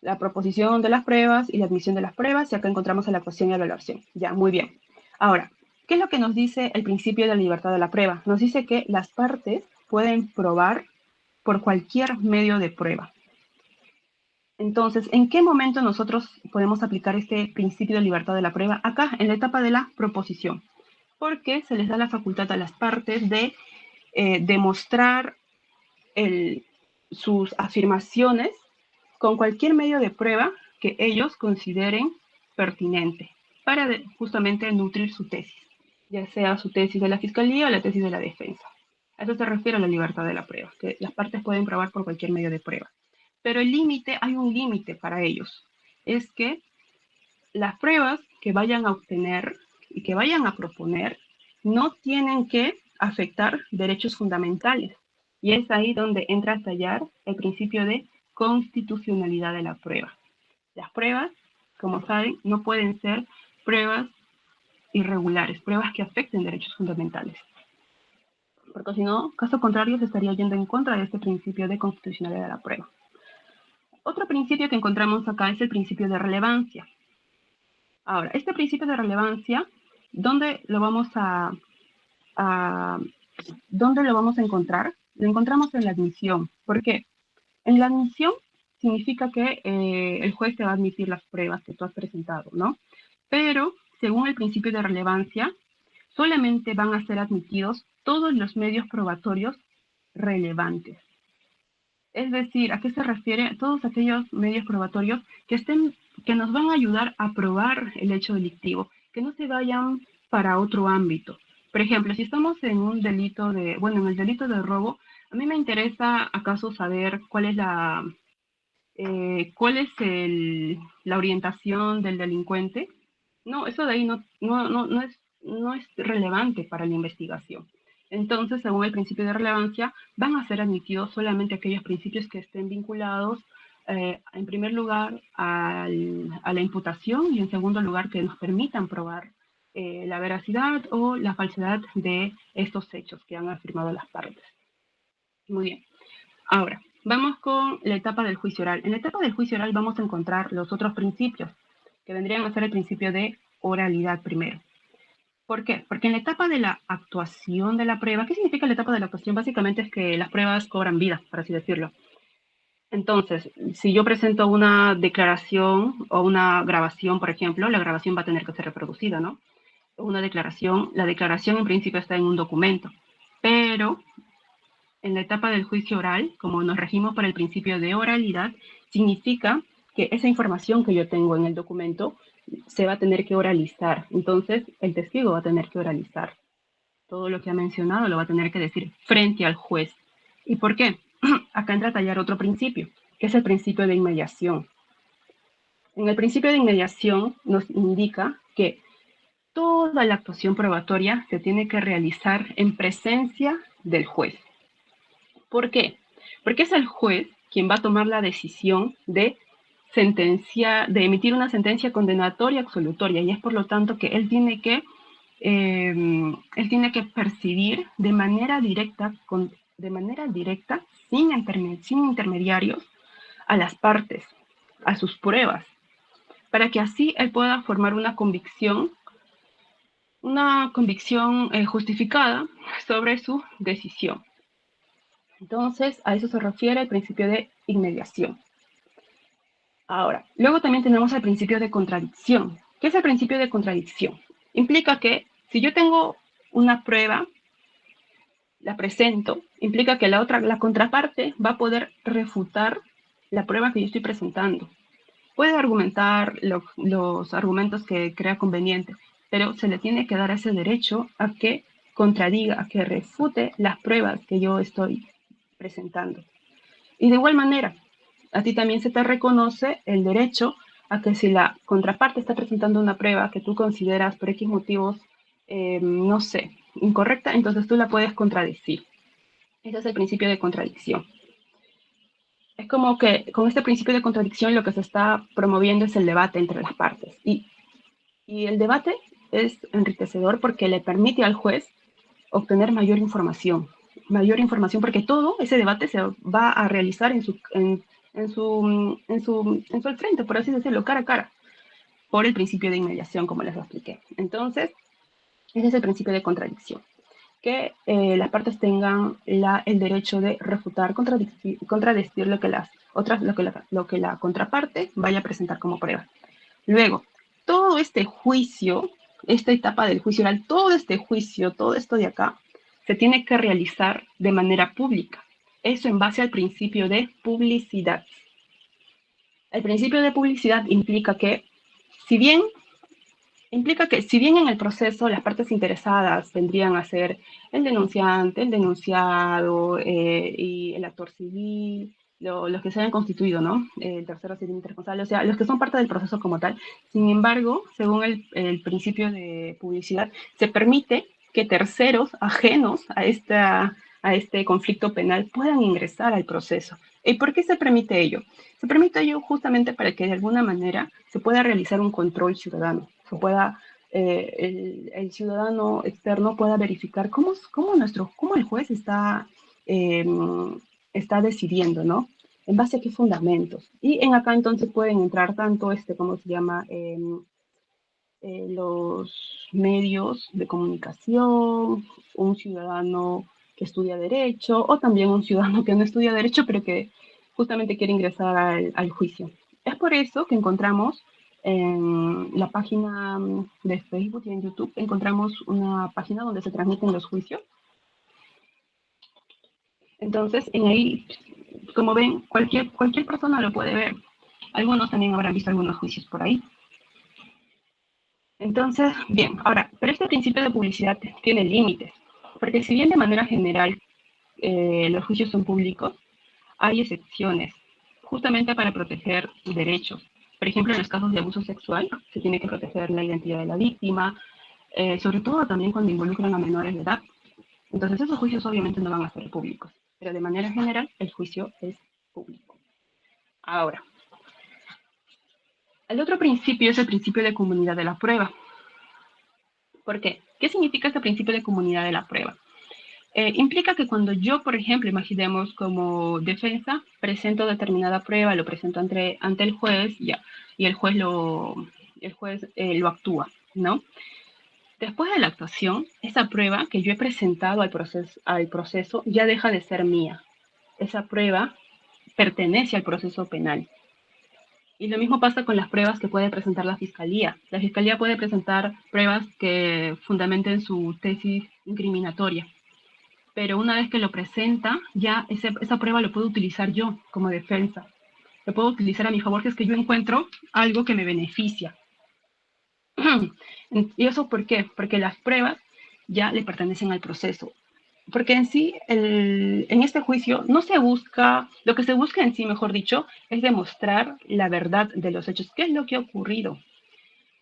la proposición de las pruebas y la admisión de las pruebas, y acá encontramos a la actuación y a la evaluación. Ya, muy bien. Ahora, ¿qué es lo que nos dice el principio de la libertad de la prueba? Nos dice que las partes pueden probar por cualquier medio de prueba. Entonces, ¿en qué momento nosotros podemos aplicar este principio de libertad de la prueba? Acá, en la etapa de la proposición, porque se les da la facultad a las partes de demostrar sus afirmaciones con cualquier medio de prueba que ellos consideren pertinente para justamente nutrir su tesis, ya sea su tesis de la fiscalía o la tesis de la defensa. A eso se refiere a la libertad de la prueba, que las partes pueden probar por cualquier medio de prueba. Pero el límite, hay un límite para ellos, es que las pruebas que vayan a obtener y que vayan a proponer no tienen que afectar derechos fundamentales. Y es ahí donde entra a tallar el principio de constitucionalidad de la prueba. Las pruebas, como saben, no pueden ser pruebas irregulares, pruebas que afecten derechos fundamentales. Porque si no, caso contrario, se estaría yendo en contra de este principio de constitucionalidad de la prueba. Otro principio que encontramos acá es el principio de relevancia. Ahora, este principio de relevancia, ¿dónde lo vamos a ¿dónde lo vamos a encontrar? Lo encontramos en la admisión. ¿Por qué? En la admisión significa que el juez te va a admitir las pruebas que tú has presentado, ¿no? Pero, según el principio de relevancia, solamente van a ser admitidos todos los medios probatorios relevantes. Es decir, ¿a qué se refiere? Todos aquellos medios probatorios que nos van a ayudar a probar el hecho delictivo, que no se vayan para otro ámbito. Por ejemplo, si estamos en un delito en el delito de robo, a mí me interesa acaso saber cuál es la orientación del delincuente. No, eso de ahí no es relevante para la investigación. Entonces, según el principio de relevancia, van a ser admitidos solamente aquellos principios que estén vinculados, en primer lugar, a la imputación y en segundo lugar, que nos permitan probar la veracidad o la falsedad de estos hechos que han afirmado las partes. Muy bien. Ahora, vamos con la etapa del juicio oral. En la etapa del juicio oral vamos a encontrar los otros principios, que vendrían a ser el principio de oralidad primero. ¿Por qué? Porque en la etapa de la actuación de la prueba, ¿qué significa la etapa de la actuación? Básicamente es que las pruebas cobran vida, por así decirlo. Entonces, si yo presento una declaración o una grabación, por ejemplo, la grabación va a tener que ser reproducida, ¿no? La declaración en principio está en un documento, pero en la etapa del juicio oral, como nos regimos por el principio de oralidad, significa que esa información que yo tengo en el documento se va a tener que oralizar. Entonces, el testigo va a tener que oralizar. Todo lo que ha mencionado lo va a tener que decir frente al juez. ¿Y por qué? Acá entra a tallar otro principio, que es el principio de inmediación. En el principio de inmediación nos indica que toda la actuación probatoria se tiene que realizar en presencia del juez. ¿Por qué? Porque es el juez quien va a tomar la decisión de emitir una sentencia condenatoria absolutoria, y es por lo tanto que él tiene que percibir de manera directa, sin intermediarios, a las partes, a sus pruebas. para que así él pueda formar una convicción justificada sobre su decisión. Entonces, a eso se refiere el principio de inmediación. Ahora, luego también tenemos el principio de contradicción. ¿Qué es el principio de contradicción? Implica que si yo tengo una prueba, la presento, implica que la contraparte va a poder refutar la prueba que yo estoy presentando. Puede argumentar los argumentos que crea conveniente, pero se le tiene que dar ese derecho a que contradiga, a que refute las pruebas que yo estoy presentando. Y de igual manera, a ti también se te reconoce el derecho a que si la contraparte está presentando una prueba que tú consideras por X motivos, no sé, incorrecta, entonces tú la puedes contradecir. Ese es el principio de contradicción. Es como que con este principio de contradicción lo que se está promoviendo es el debate entre las partes. Y el debate es enriquecedor porque le permite al juez obtener mayor información porque todo ese debate se va a realizar en su al frente, por así decirlo, cara a cara, por el principio de inmediación, como les expliqué. Entonces, ese es el principio de contradicción, que las partes tengan el derecho de refutar, contradecir lo que la contraparte vaya a presentar como prueba. Luego, todo este juicio, esta etapa del juicio oral, todo este juicio, todo esto de acá, se tiene que realizar de manera pública. Eso en base al principio de publicidad. El principio de publicidad implica que, si bien en el proceso las partes interesadas vendrían a ser el denunciante, el denunciado y el actor civil, los que se hayan constituido, ¿no? El tercero civil interresponsable, o sea, los que son parte del proceso como tal. Sin embargo, según el principio de publicidad, se permite que terceros ajenos a este conflicto penal puedan ingresar al proceso. ¿Y por qué se permite ello? Se permite ello justamente para que de alguna manera se pueda realizar un control ciudadano, se pueda el ciudadano externo pueda verificar cómo el juez está decidiendo, ¿no? En base a qué fundamentos. Y en acá entonces pueden entrar tanto ¿cómo se llama? Los medios de comunicación, un ciudadano que estudia derecho o también un ciudadano que no estudia derecho pero que justamente quiere ingresar al juicio. Es por eso que encontramos en la página de Facebook y en YouTube, encontramos una página donde se transmiten los juicios. Entonces, en ahí, como ven, cualquier persona lo puede ver. Algunos también habrán visto algunos juicios por ahí. Entonces, bien, ahora, pero este principio de publicidad tiene límites, porque si bien de manera general los juicios son públicos, hay excepciones, justamente para proteger derechos. Por ejemplo, en los casos de abuso sexual, se tiene que proteger la identidad de la víctima, sobre todo también cuando involucran a menores de edad. Entonces, esos juicios obviamente no van a ser públicos, pero de manera general el juicio es público. Ahora, el otro principio es el principio de comunidad de la prueba. ¿Por qué? ¿Qué significa este principio de comunidad de la prueba? Implica que cuando yo, por ejemplo, imaginemos como defensa, presento determinada prueba, lo presento ante el juez, ya, y el juez lo actúa, ¿no? Después de la actuación, esa prueba que yo he presentado al proceso ya deja de ser mía. Esa prueba pertenece al proceso penal. Y lo mismo pasa con las pruebas que puede presentar la fiscalía. La fiscalía puede presentar pruebas que fundamenten su tesis incriminatoria. Pero una vez que lo presenta, ya esa prueba lo puedo utilizar yo como defensa. Lo puedo utilizar a mi favor si es que yo encuentro algo que me beneficia. ¿Y eso por qué? Porque las pruebas ya le pertenecen al proceso. Porque en sí, en este juicio no se busca, lo que se busca en sí, mejor dicho, es demostrar la verdad de los hechos. ¿Qué es lo que ha ocurrido?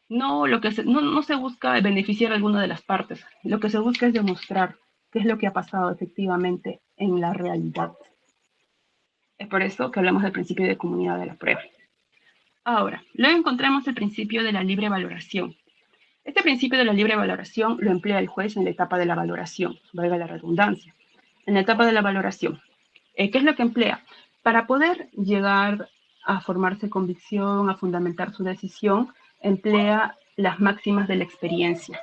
No, no se busca beneficiar a alguna de las partes. Lo que se busca es demostrar qué es lo que ha pasado efectivamente en la realidad. Es por eso que hablamos del principio de comunidad de la prueba. Ahora, luego encontramos el principio de la libre valoración. Este principio de la libre valoración lo emplea el juez en la etapa de la valoración, valga la redundancia. En la etapa de la valoración, ¿qué es lo que emplea? Para poder llegar a formarse convicción, a fundamentar su decisión, emplea las máximas de la experiencia.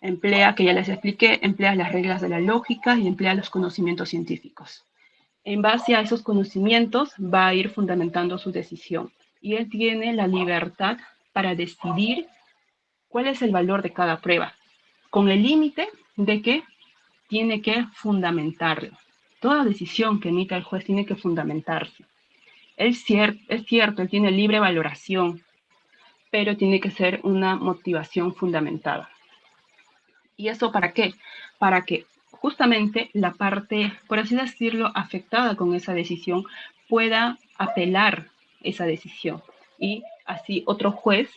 Emplea, que ya les expliqué, emplea las reglas de la lógica y emplea los conocimientos científicos. En base a esos conocimientos va a ir fundamentando su decisión. Y él tiene la libertad para decidir cuál es el valor de cada prueba, con el límite de que tiene que fundamentarlo. Toda decisión que emita el juez tiene que fundamentarse. Es cierto, él tiene libre valoración, pero tiene que ser una motivación fundamentada. ¿Y eso para qué? Para que justamente la parte, por así decirlo, afectada con esa decisión pueda apelar esa decisión y así otro juez,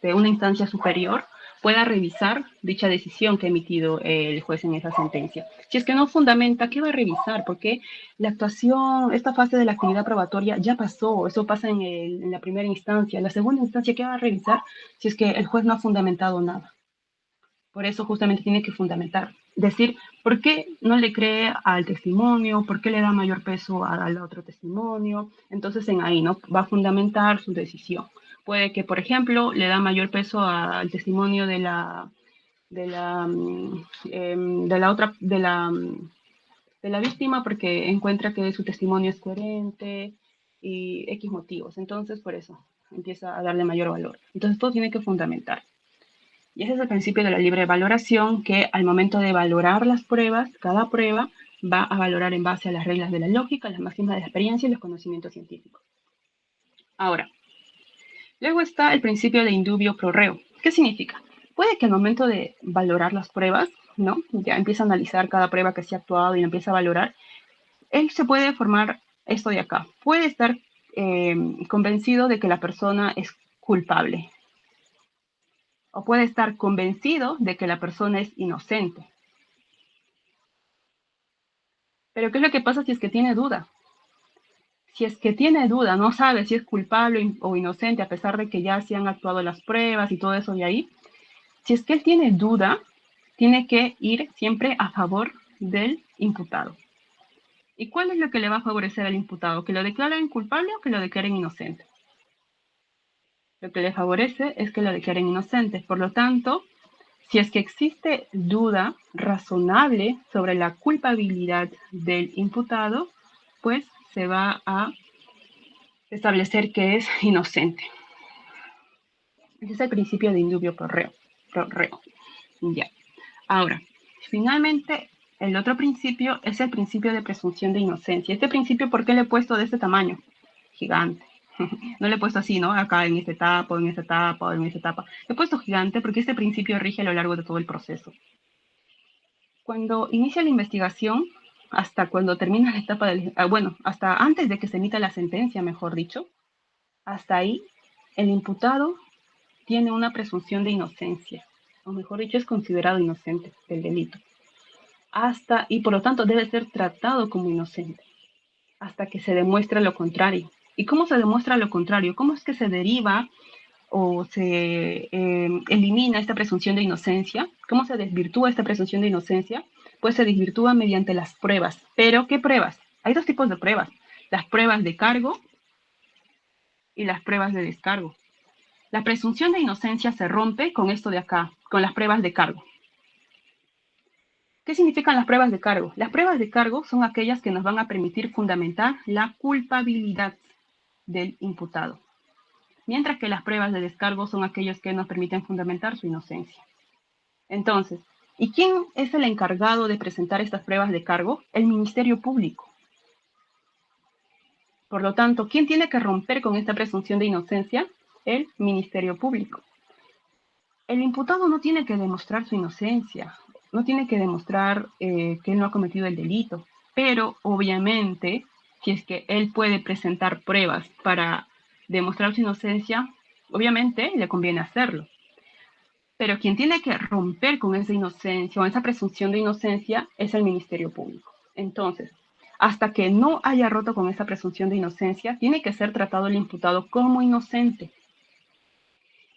una instancia superior, pueda revisar dicha decisión que ha emitido el juez en esa sentencia. Si es que no fundamenta, ¿qué va a revisar? Porque la actuación, esta fase de la actividad probatoria ya pasó, eso pasa en la primera instancia. La segunda instancia, ¿qué va a revisar si es que el juez no ha fundamentado nada? Por eso justamente tiene que fundamentar. Decir, ¿por qué no le cree al testimonio? ¿Por qué le da mayor peso al otro testimonio? Entonces en ahí, ¿no? Va a fundamentar su decisión. Puede que, por ejemplo, le da mayor peso al testimonio de la víctima porque encuentra que su testimonio es coherente y X motivos. Entonces, por eso empieza a darle mayor valor. Entonces, todo tiene que fundamentar. Y ese es el principio de la libre valoración, que al momento de valorar las pruebas, cada prueba va a valorar en base a las reglas de la lógica, las máximas de la experiencia y los conocimientos científicos. Ahora, luego está el principio de indubio pro reo. ¿Qué significa? Puede que al momento de valorar las pruebas, ¿no? Ya empieza a analizar cada prueba que se ha actuado y empieza a valorar, él se puede formar esto de acá. Puede estar convencido de que la persona es culpable, o puede estar convencido de que la persona es inocente. Pero ¿qué es lo que pasa si es que tiene duda? Si es que tiene duda, no sabe si es culpable o inocente, a pesar de que ya se han actuado las pruebas y todo eso de ahí. Si es que él tiene duda, tiene que ir siempre a favor del imputado. ¿Y cuál es lo que le va a favorecer al imputado? ¿Que lo declaren culpable o que lo declaren inocente? Lo que le favorece es que lo declaren inocente. Por lo tanto, si es que existe duda razonable sobre la culpabilidad del imputado, pues se va a establecer que es inocente. Ese es el principio de indubio pro reo. Ya. Ahora, finalmente, el otro principio es el principio de presunción de inocencia. Este principio, ¿por qué le he puesto de este tamaño? Gigante. No le he puesto así, ¿no? Acá en esta etapa, o en esta etapa, o en esta etapa. Le he puesto gigante porque este principio rige a lo largo de todo el proceso. Cuando inicia la investigación, hasta cuando termina la etapa del... bueno, hasta antes de que se emita la sentencia, mejor dicho, hasta ahí, el imputado tiene una presunción de inocencia, o mejor dicho, es considerado inocente del delito. Y por lo tanto debe ser tratado como inocente, hasta que se demuestre lo contrario. ¿Y cómo se demuestra lo contrario? ¿Cómo es que se deriva o se elimina esta presunción de inocencia? ¿Cómo se desvirtúa esta presunción de inocencia? Pues se desvirtúa mediante las pruebas. ¿Pero qué pruebas? Hay dos tipos de pruebas. Las pruebas de cargo y las pruebas de descargo. La presunción de inocencia se rompe con esto de acá, con las pruebas de cargo. ¿Qué significan las pruebas de cargo? Las pruebas de cargo son aquellas que nos van a permitir fundamentar la culpabilidad del imputado, mientras que las pruebas de descargo son aquellas que nos permiten fundamentar su inocencia. Entonces, ¿y quién es el encargado de presentar estas pruebas de cargo? El Ministerio Público. Por lo tanto, ¿quién tiene que romper con esta presunción de inocencia? El Ministerio Público. El imputado no tiene que demostrar su inocencia, no tiene que demostrar que él no ha cometido el delito, pero obviamente, si es que él puede presentar pruebas para demostrar su inocencia, obviamente le conviene hacerlo. Pero quien tiene que romper con esa inocencia o esa presunción de inocencia es el Ministerio Público. Entonces, hasta que no haya roto con esa presunción de inocencia, tiene que ser tratado el imputado como inocente.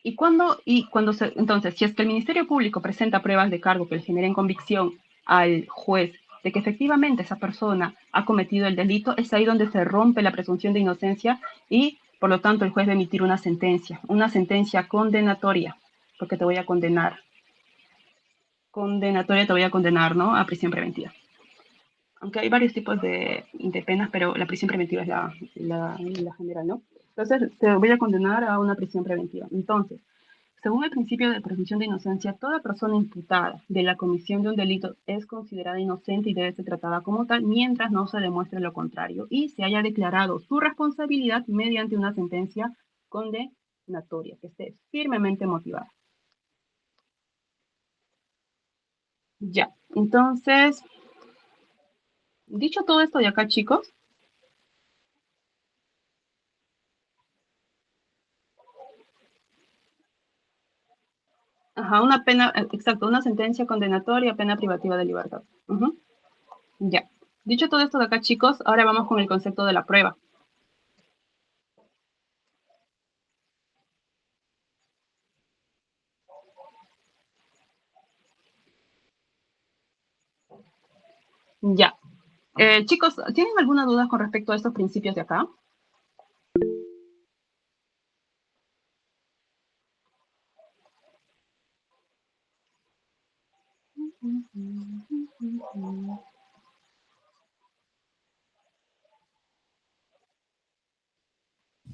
Entonces, si es que el Ministerio Público presenta pruebas de cargo que le generen convicción al juez de que efectivamente esa persona ha cometido el delito, es ahí donde se rompe la presunción de inocencia y, por lo tanto, el juez va a emitir una sentencia condenatoria, porque te voy a condenar. Condenatoria te voy a condenar, ¿no? A prisión preventiva. Aunque hay varios tipos de penas, pero la prisión preventiva es la general, ¿no? Entonces, te voy a condenar a una prisión preventiva. Entonces, según el principio de presunción de inocencia, toda persona imputada de la comisión de un delito es considerada inocente y debe ser tratada como tal mientras no se demuestre lo contrario y se haya declarado su responsabilidad mediante una sentencia condenatoria que esté firmemente motivada. Ya, entonces, dicho todo esto de acá, chicos, ajá, una pena, exacto, una sentencia condenatoria, pena privativa de libertad. Ya. Dicho todo esto de acá, chicos, ahora vamos con el concepto de la prueba. Ya. Chicos, ¿tienen alguna duda con respecto a estos principios de acá?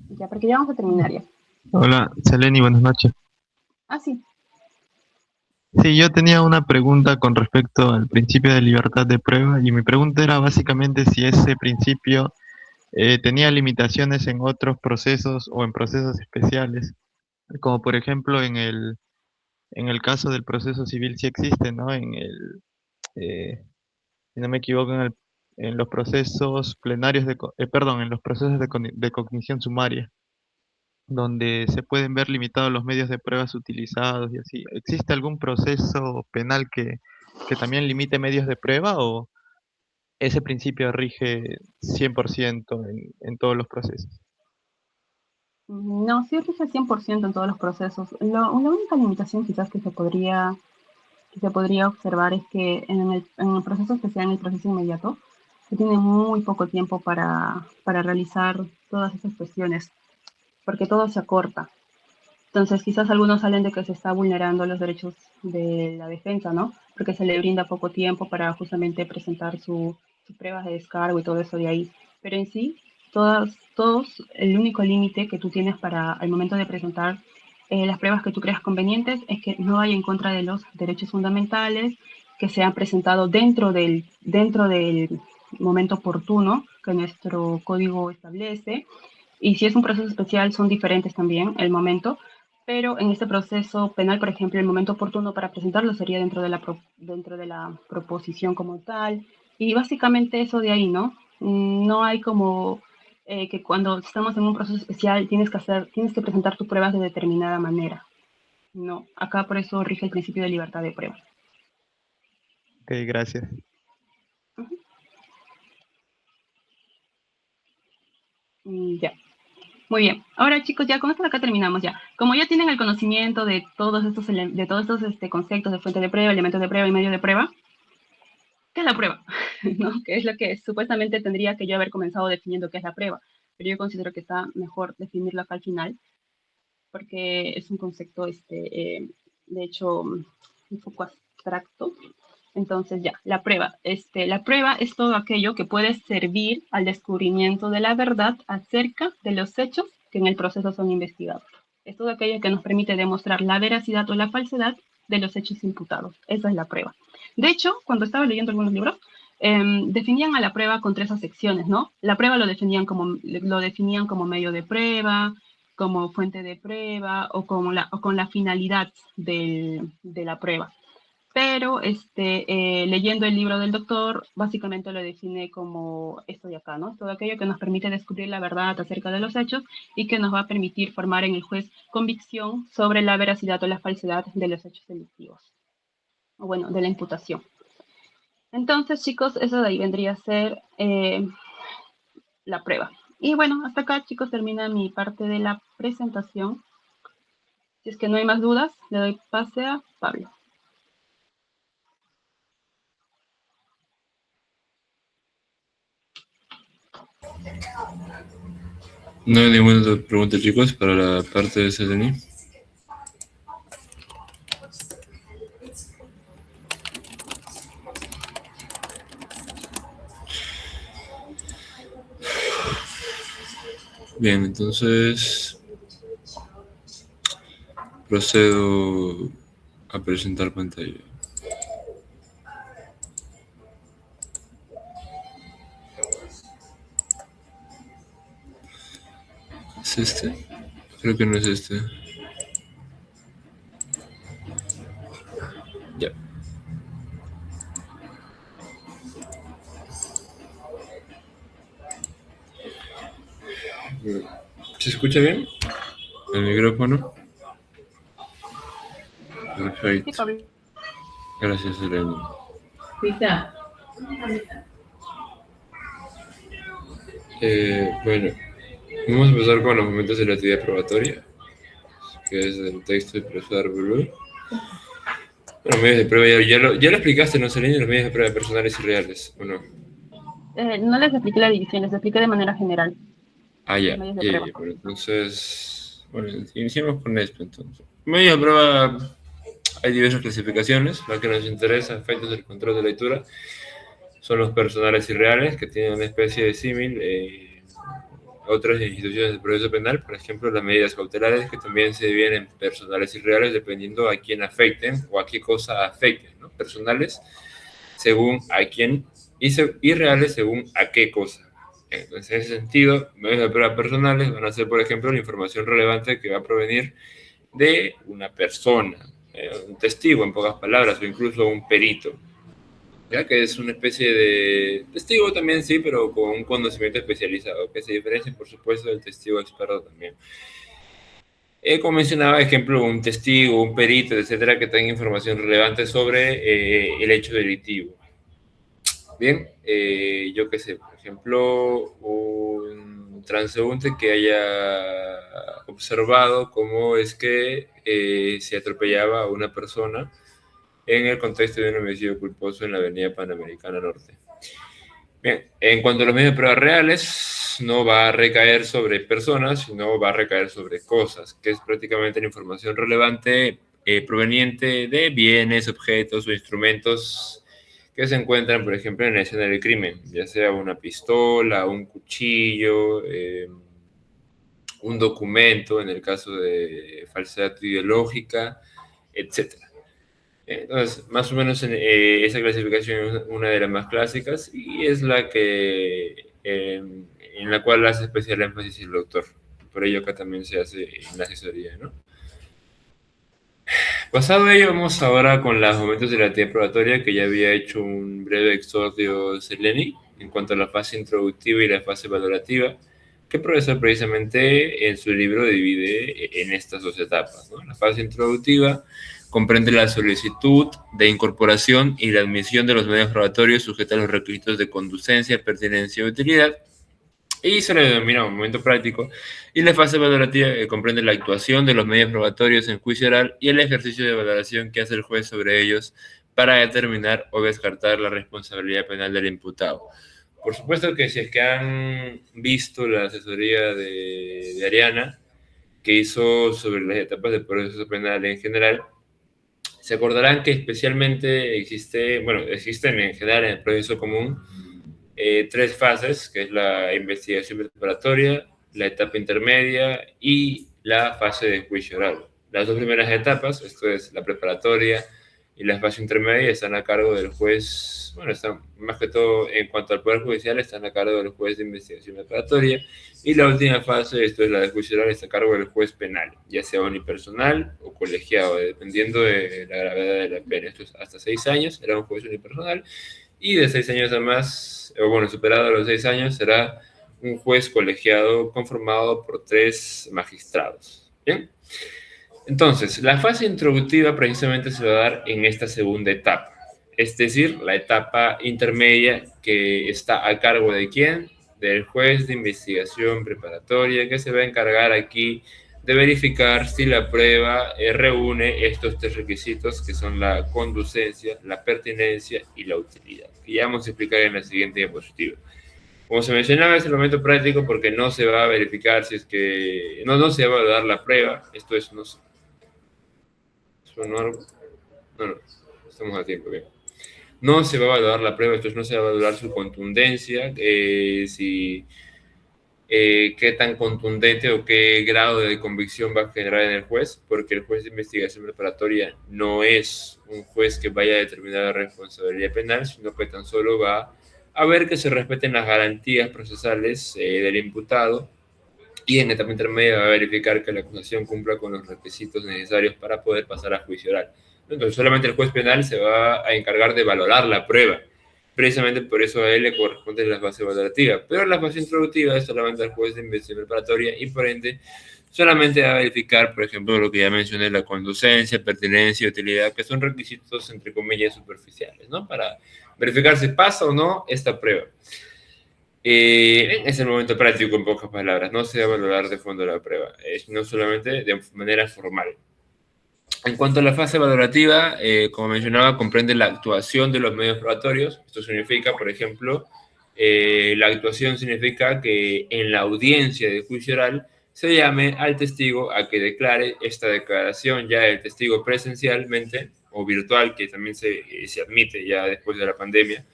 Ya, porque ya vamos a terminar ya. Hola, Seleni, buenas noches. Ah, sí. Sí, yo tenía una pregunta con respecto al principio de libertad de prueba y mi pregunta era básicamente si ese principio tenía limitaciones en otros procesos o en procesos especiales, como por ejemplo en el caso del proceso civil sí existe, ¿no? Si no me equivoco, en los procesos plenarios perdón, en los procesos de cognición sumaria, donde se pueden ver limitados los medios de pruebas utilizados y así. ¿Existe algún proceso penal que también limite medios de prueba o ese principio rige 100% en todos los procesos? No, sí rige 100% en todos los procesos. La única limitación quizás que se podría observar es que en el proceso especial, en el proceso inmediato, se tiene muy poco tiempo para realizar todas estas cuestiones, porque todo se acorta. Entonces, quizás algunos salen de que se está vulnerando los derechos de la defensa, ¿no? Porque se le brinda poco tiempo para justamente presentar sus pruebas de descargo y todo eso de ahí. Pero en sí, el único límite que tú tienes para al momento de presentar las pruebas que tú creas convenientes es que no vaya en contra de los derechos fundamentales, que sean presentados dentro del momento oportuno que nuestro código establece. Y si es un proceso especial, son diferentes también el momento, pero en este proceso penal, por ejemplo, el momento oportuno para presentarlo sería dentro de la proposición como tal, y básicamente eso de ahí, ¿no? No hay como que cuando estamos en un proceso especial tienes que presentar tus pruebas de determinada manera. No, acá por eso rige el principio de libertad de prueba. Ok, gracias. Ya. Muy bien. Ahora, chicos, ya con esto de acá terminamos ya. Como ya tienen el conocimiento de todos estos conceptos de fuente de prueba, elementos de prueba y medio de prueba, ¿qué es la prueba? ¿No? ¿Qué es lo que supuestamente tendría que yo haber comenzado definiendo qué es la prueba? Pero yo considero que está mejor definirlo acá al final, porque es un concepto, de hecho, un poco abstracto. Entonces, ya, la prueba. La prueba es todo aquello que puede servir al descubrimiento de la verdad acerca de los hechos que en el proceso son investigados. Es todo aquello que nos permite demostrar la veracidad o la falsedad de los hechos imputados. Esa es la prueba. De hecho, cuando estaba leyendo algunos libros, definían a la prueba con tres acepciones, ¿no? La prueba lo definían como medio de prueba, como fuente de prueba o con la finalidad de la prueba. Pero leyendo el libro del doctor, básicamente lo define como esto de acá, ¿no? Todo aquello que nos permite descubrir la verdad acerca de los hechos y que nos va a permitir formar en el juez convicción sobre la veracidad o la falsedad de los hechos delictivos, o bueno, de la imputación. Entonces, chicos, eso de ahí vendría a ser la prueba. Y bueno, hasta acá, chicos, termina mi parte de la presentación. Si es que no hay más dudas, le doy pase a Pablo. No hay ninguna otra pregunta, chicos, para la parte de Seleni. Bien, entonces procedo a presentar pantalla. ¿Es este? Creo que no es este. Ya. ¿Se escucha bien? ¿El micrófono? Perfecto. Gracias, Elena. Bueno, vamos a empezar con los momentos de la actividad probatoria, que es el texto de profesor Blue. Los medios de prueba, ya lo explicaste, ¿no, Selene? Los medios de prueba personales y reales, ¿o no? No les expliqué la división, les expliqué de manera general. Ah, ya, Medios de ya, prueba. ya, pero entonces, bueno, iniciemos con esto, entonces. Medios de prueba, hay diversas clasificaciones. La que nos interesa, efectos del control de lectura, son los personales y reales, que tienen una especie de símil a otras instituciones del proceso penal, por ejemplo, las medidas cautelares, que también se dividen en personales y reales, dependiendo a quién afecten o a qué cosa afecten, ¿no? Personales, según a quién, y reales, según a qué cosa. Entonces, en ese sentido, medios de prueba personales van a ser, por ejemplo, la información relevante que va a provenir de una persona, un testigo, en pocas palabras, o incluso un perito, ya que es una especie de testigo también, sí, pero con un conocimiento especializado, que se diferencia, por supuesto, del testigo experto también. Como mencionaba, ejemplo, un testigo, un perito, etcétera, que tenga información relevante sobre el hecho delictivo. Bien, yo qué sé, por ejemplo, un transeúnte que haya observado cómo es que se atropellaba a una persona en el contexto de un homicidio culposo en la avenida Panamericana Norte. Bien, en cuanto a los medios de prueba reales, no va a recaer sobre personas, sino va a recaer sobre cosas, que es prácticamente la información relevante proveniente de bienes, objetos o instrumentos que se encuentran, por ejemplo, en la escena del crimen, ya sea una pistola, un cuchillo, un documento, en el caso de falsedad ideológica, etc. Entonces, más o menos esa clasificación es una de las más clásicas y es la que en la cual hace especial énfasis el doctor. Por ello acá también se hace en la asesoría, ¿no? Pasado ello, vamos ahora con los momentos de la actividad probatoria, que ya había hecho un breve exordio Seleni en cuanto a la fase introductiva y la fase valorativa, que el profesor precisamente en su libro divide en estas dos etapas, ¿no? La fase introductiva comprende la solicitud de incorporación y la admisión de los medios probatorios sujeta a los requisitos de conducencia, pertinencia y utilidad, y se le denomina un momento práctico, y la fase valorativa comprende la actuación de los medios probatorios en juicio oral y el ejercicio de valoración que hace el juez sobre ellos para determinar o descartar la responsabilidad penal del imputado. Por supuesto que si es que han visto la asesoría de Ariana, que hizo sobre las etapas del proceso penal en general, se acordarán que especialmente existen en general en el proceso común tres fases, que es la investigación preparatoria, la etapa intermedia y la fase de juicio oral. Las dos primeras etapas, esto es la preparatoria y la fase intermedia, están a cargo del juez, bueno, están más que todo en cuanto al Poder Judicial, están a cargo del juez de investigación preparatoria, y la última fase, esto es la de juicio oral, está a cargo del juez penal, ya sea unipersonal o colegiado, dependiendo de la gravedad de la pena. Esto es hasta 6 años, será un juez unipersonal, y de 6 años a más, o bueno, superado los 6 años, será un juez colegiado conformado por 3 magistrados. ¿Bien? Entonces, la fase introductiva precisamente se va a dar en esta segunda etapa, es decir, la etapa intermedia, que está a cargo de ¿quién? Del juez de investigación preparatoria, que se va a encargar aquí de verificar si la prueba reúne estos 3 requisitos, que son la conducencia, la pertinencia y la utilidad, que ya vamos a explicar en la siguiente diapositiva. Como se mencionaba, es el momento práctico porque no se va a verificar si es que... No se va a dar la prueba. Esto es... No, no, estamos a tiempo, bien. No se va a evaluar la prueba, entonces no se va a evaluar su contundencia, qué tan contundente o qué grado de convicción va a generar en el juez, porque el juez de investigación preparatoria no es un juez que vaya a determinar la responsabilidad penal, sino que tan solo va a ver que se respeten las garantías procesales del imputado, y en etapa intermedia va a verificar que la acusación cumpla con los requisitos necesarios para poder pasar a juicio oral. Entonces, solamente el juez penal se va a encargar de valorar la prueba. Precisamente por eso a él le corresponde la fase valorativa. Pero la fase introductiva es solamente al juez de investigación preparatoria y, por ende, solamente va a verificar, por ejemplo, lo que ya mencioné, la conducencia, pertinencia y utilidad, que son requisitos, entre comillas, superficiales, ¿no? Para verificar si pasa o no esta prueba. Es el momento práctico, en pocas palabras. No se va a valorar de fondo la prueba, sino solamente de manera formal. En cuanto a la fase valorativa, como mencionaba, comprende la actuación de los medios probatorios. Esto significa, por ejemplo, la actuación significa que en la audiencia de juicio oral se llame al testigo a que declare esta declaración ya el testigo presencialmente o virtual, que también se admite ya después de la pandemia,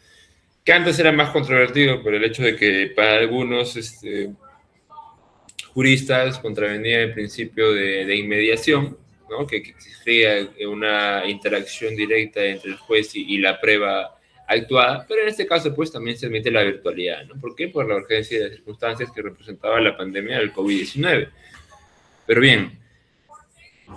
que antes era más controvertido por el hecho de que para algunos juristas contravenía el principio de inmediación, ¿no? Que exigía una interacción directa entre el juez y la prueba actuada, pero en este caso pues también se admite la virtualidad, ¿no? ¿Por qué? Por la urgencia de las circunstancias que representaba la pandemia del COVID-19. Pero bien,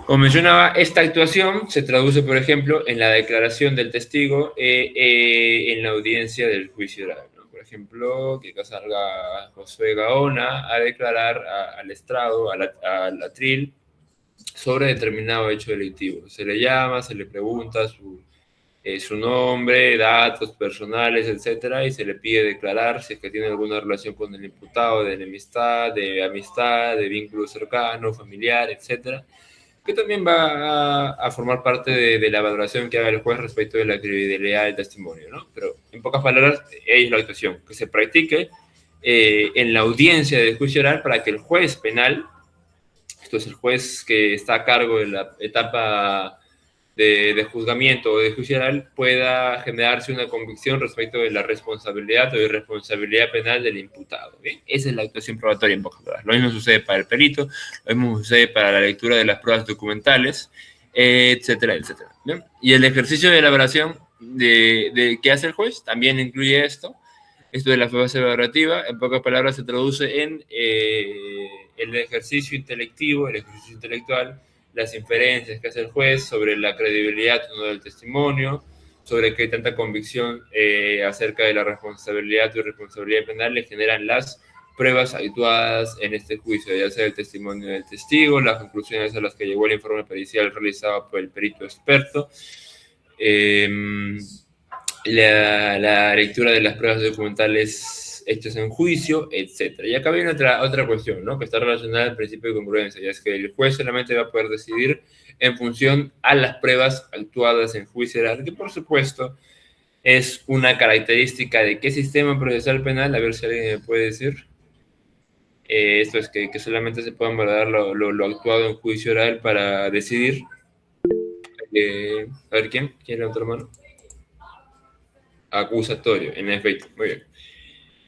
como mencionaba, esta actuación se traduce, por ejemplo, en la declaración del testigo en la audiencia del juicio oral, ¿no? Por ejemplo, que salga Josué Gaona a declarar al estrado, al atril, sobre determinado hecho delictivo. Se le llama, se le pregunta su nombre, datos personales, etcétera, y se le pide declarar si es que tiene alguna relación con el imputado, de enemistad, de amistad, de vínculo cercano, familiar, etcétera, que también va a formar parte de la valoración que haga el juez respecto de la credibilidad del testimonio, ¿no? Pero, en pocas palabras, es la actuación, que se practique en la audiencia de juicio oral para que el juez penal, esto es el juez que está a cargo de la etapa de juzgamiento o de juicio oral, pueda generarse una convicción respecto de la responsabilidad o irresponsabilidad penal del imputado. ¿Bien? Esa es la actuación probatoria en pocas palabras. Lo mismo sucede para el perito, lo mismo sucede para la lectura de las pruebas documentales, etcétera, etcétera. ¿Bien? Y el ejercicio de elaboración que hace el juez también incluye esto. Esto de la fase valorativa, en pocas palabras, se traduce en el ejercicio intelectivo, el ejercicio intelectual, las inferencias que hace el juez sobre la credibilidad o no del testimonio, sobre qué tanta convicción acerca de la responsabilidad o irresponsabilidad penal le generan las pruebas habituadas en este juicio, ya sea el testimonio del testigo, las conclusiones a las que llegó el informe pericial realizado por el perito experto, la lectura de las pruebas documentales hechas en juicio, etc. Y acá viene otra cuestión, ¿no? Que está relacionada al principio de congruencia, y es que el juez solamente va a poder decidir en función a las pruebas actuadas en juicio oral, que por supuesto es una característica de qué sistema procesal penal, a ver si alguien me puede decir. Esto es que solamente se puedan valorar lo actuado en juicio oral para decidir. A ver, ¿quién levanta la mano? Acusatorio, en efecto, muy bien.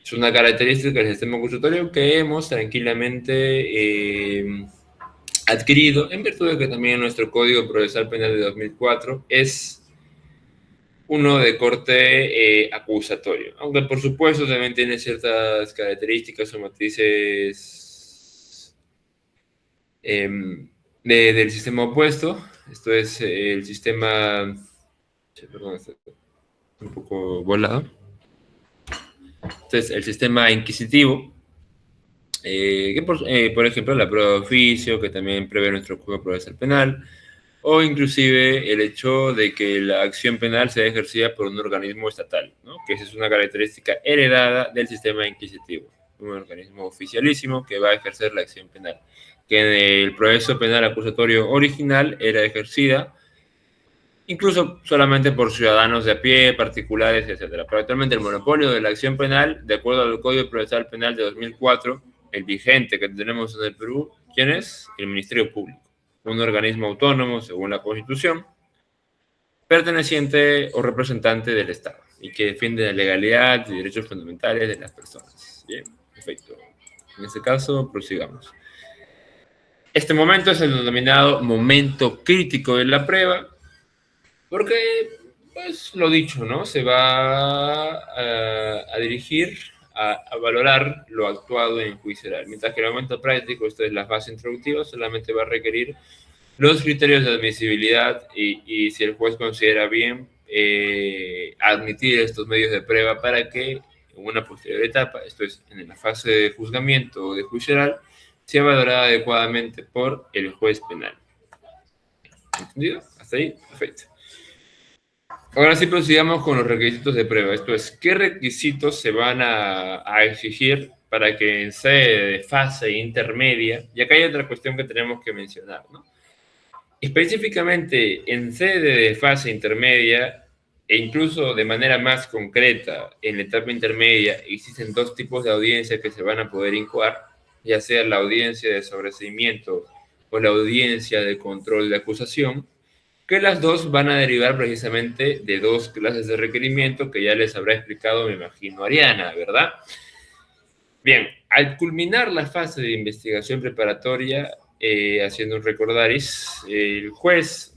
Es una característica del sistema acusatorio que hemos tranquilamente adquirido en virtud de que también nuestro Código Procesal Penal de 2004 es uno de corte acusatorio, aunque por supuesto también tiene ciertas características o matices del sistema opuesto. Esto es el sistema... Perdón, está un poco volado. Entonces, el sistema inquisitivo, que por ejemplo, la prueba de oficio, que también prevé nuestro Código Procesal Penal, o inclusive el hecho de que la acción penal sea ejercida por un organismo estatal, ¿no? Que esa es una característica heredada del sistema inquisitivo, un organismo oficialísimo que va a ejercer la acción penal, que en el proceso penal acusatorio original era ejercida incluso solamente por ciudadanos de a pie, particulares, etc. Pero actualmente el monopolio de la acción penal, de acuerdo al Código Procesal Penal de 2004, el vigente que tenemos en el Perú, ¿quién es? El Ministerio Público, un organismo autónomo según la Constitución, perteneciente o representante del Estado y que defiende la legalidad y derechos fundamentales de las personas. Bien, perfecto. En este caso, prosigamos. Este momento es el denominado momento crítico de la prueba, porque, pues, lo dicho, ¿no? Se va a dirigir a valorar lo actuado en juicio oral, mientras que el momento práctico, esto es la fase introductiva, solamente va a requerir los criterios de admisibilidad y si el juez considera bien admitir estos medios de prueba para que en una posterior etapa, esto es en la fase de juzgamiento o de juicio oral, sea valorada adecuadamente por el juez penal. ¿Entendido? ¿Hasta ahí? Perfecto. Ahora sí prosigamos con los requisitos de prueba. Esto es, ¿qué requisitos se van a exigir para que en sede de fase intermedia, y acá hay otra cuestión que tenemos que mencionar, ¿no? Específicamente en sede de fase intermedia e incluso de manera más concreta en la etapa intermedia existen dos tipos de audiencia que se van a poder incoar, ya sea la audiencia de sobreseimiento o la audiencia de control de acusación, que las dos van a derivar precisamente de dos clases de requerimiento que ya les habrá explicado, me imagino, Ariana, ¿verdad? Bien, al culminar la fase de investigación preparatoria, haciendo un recordaris, el juez,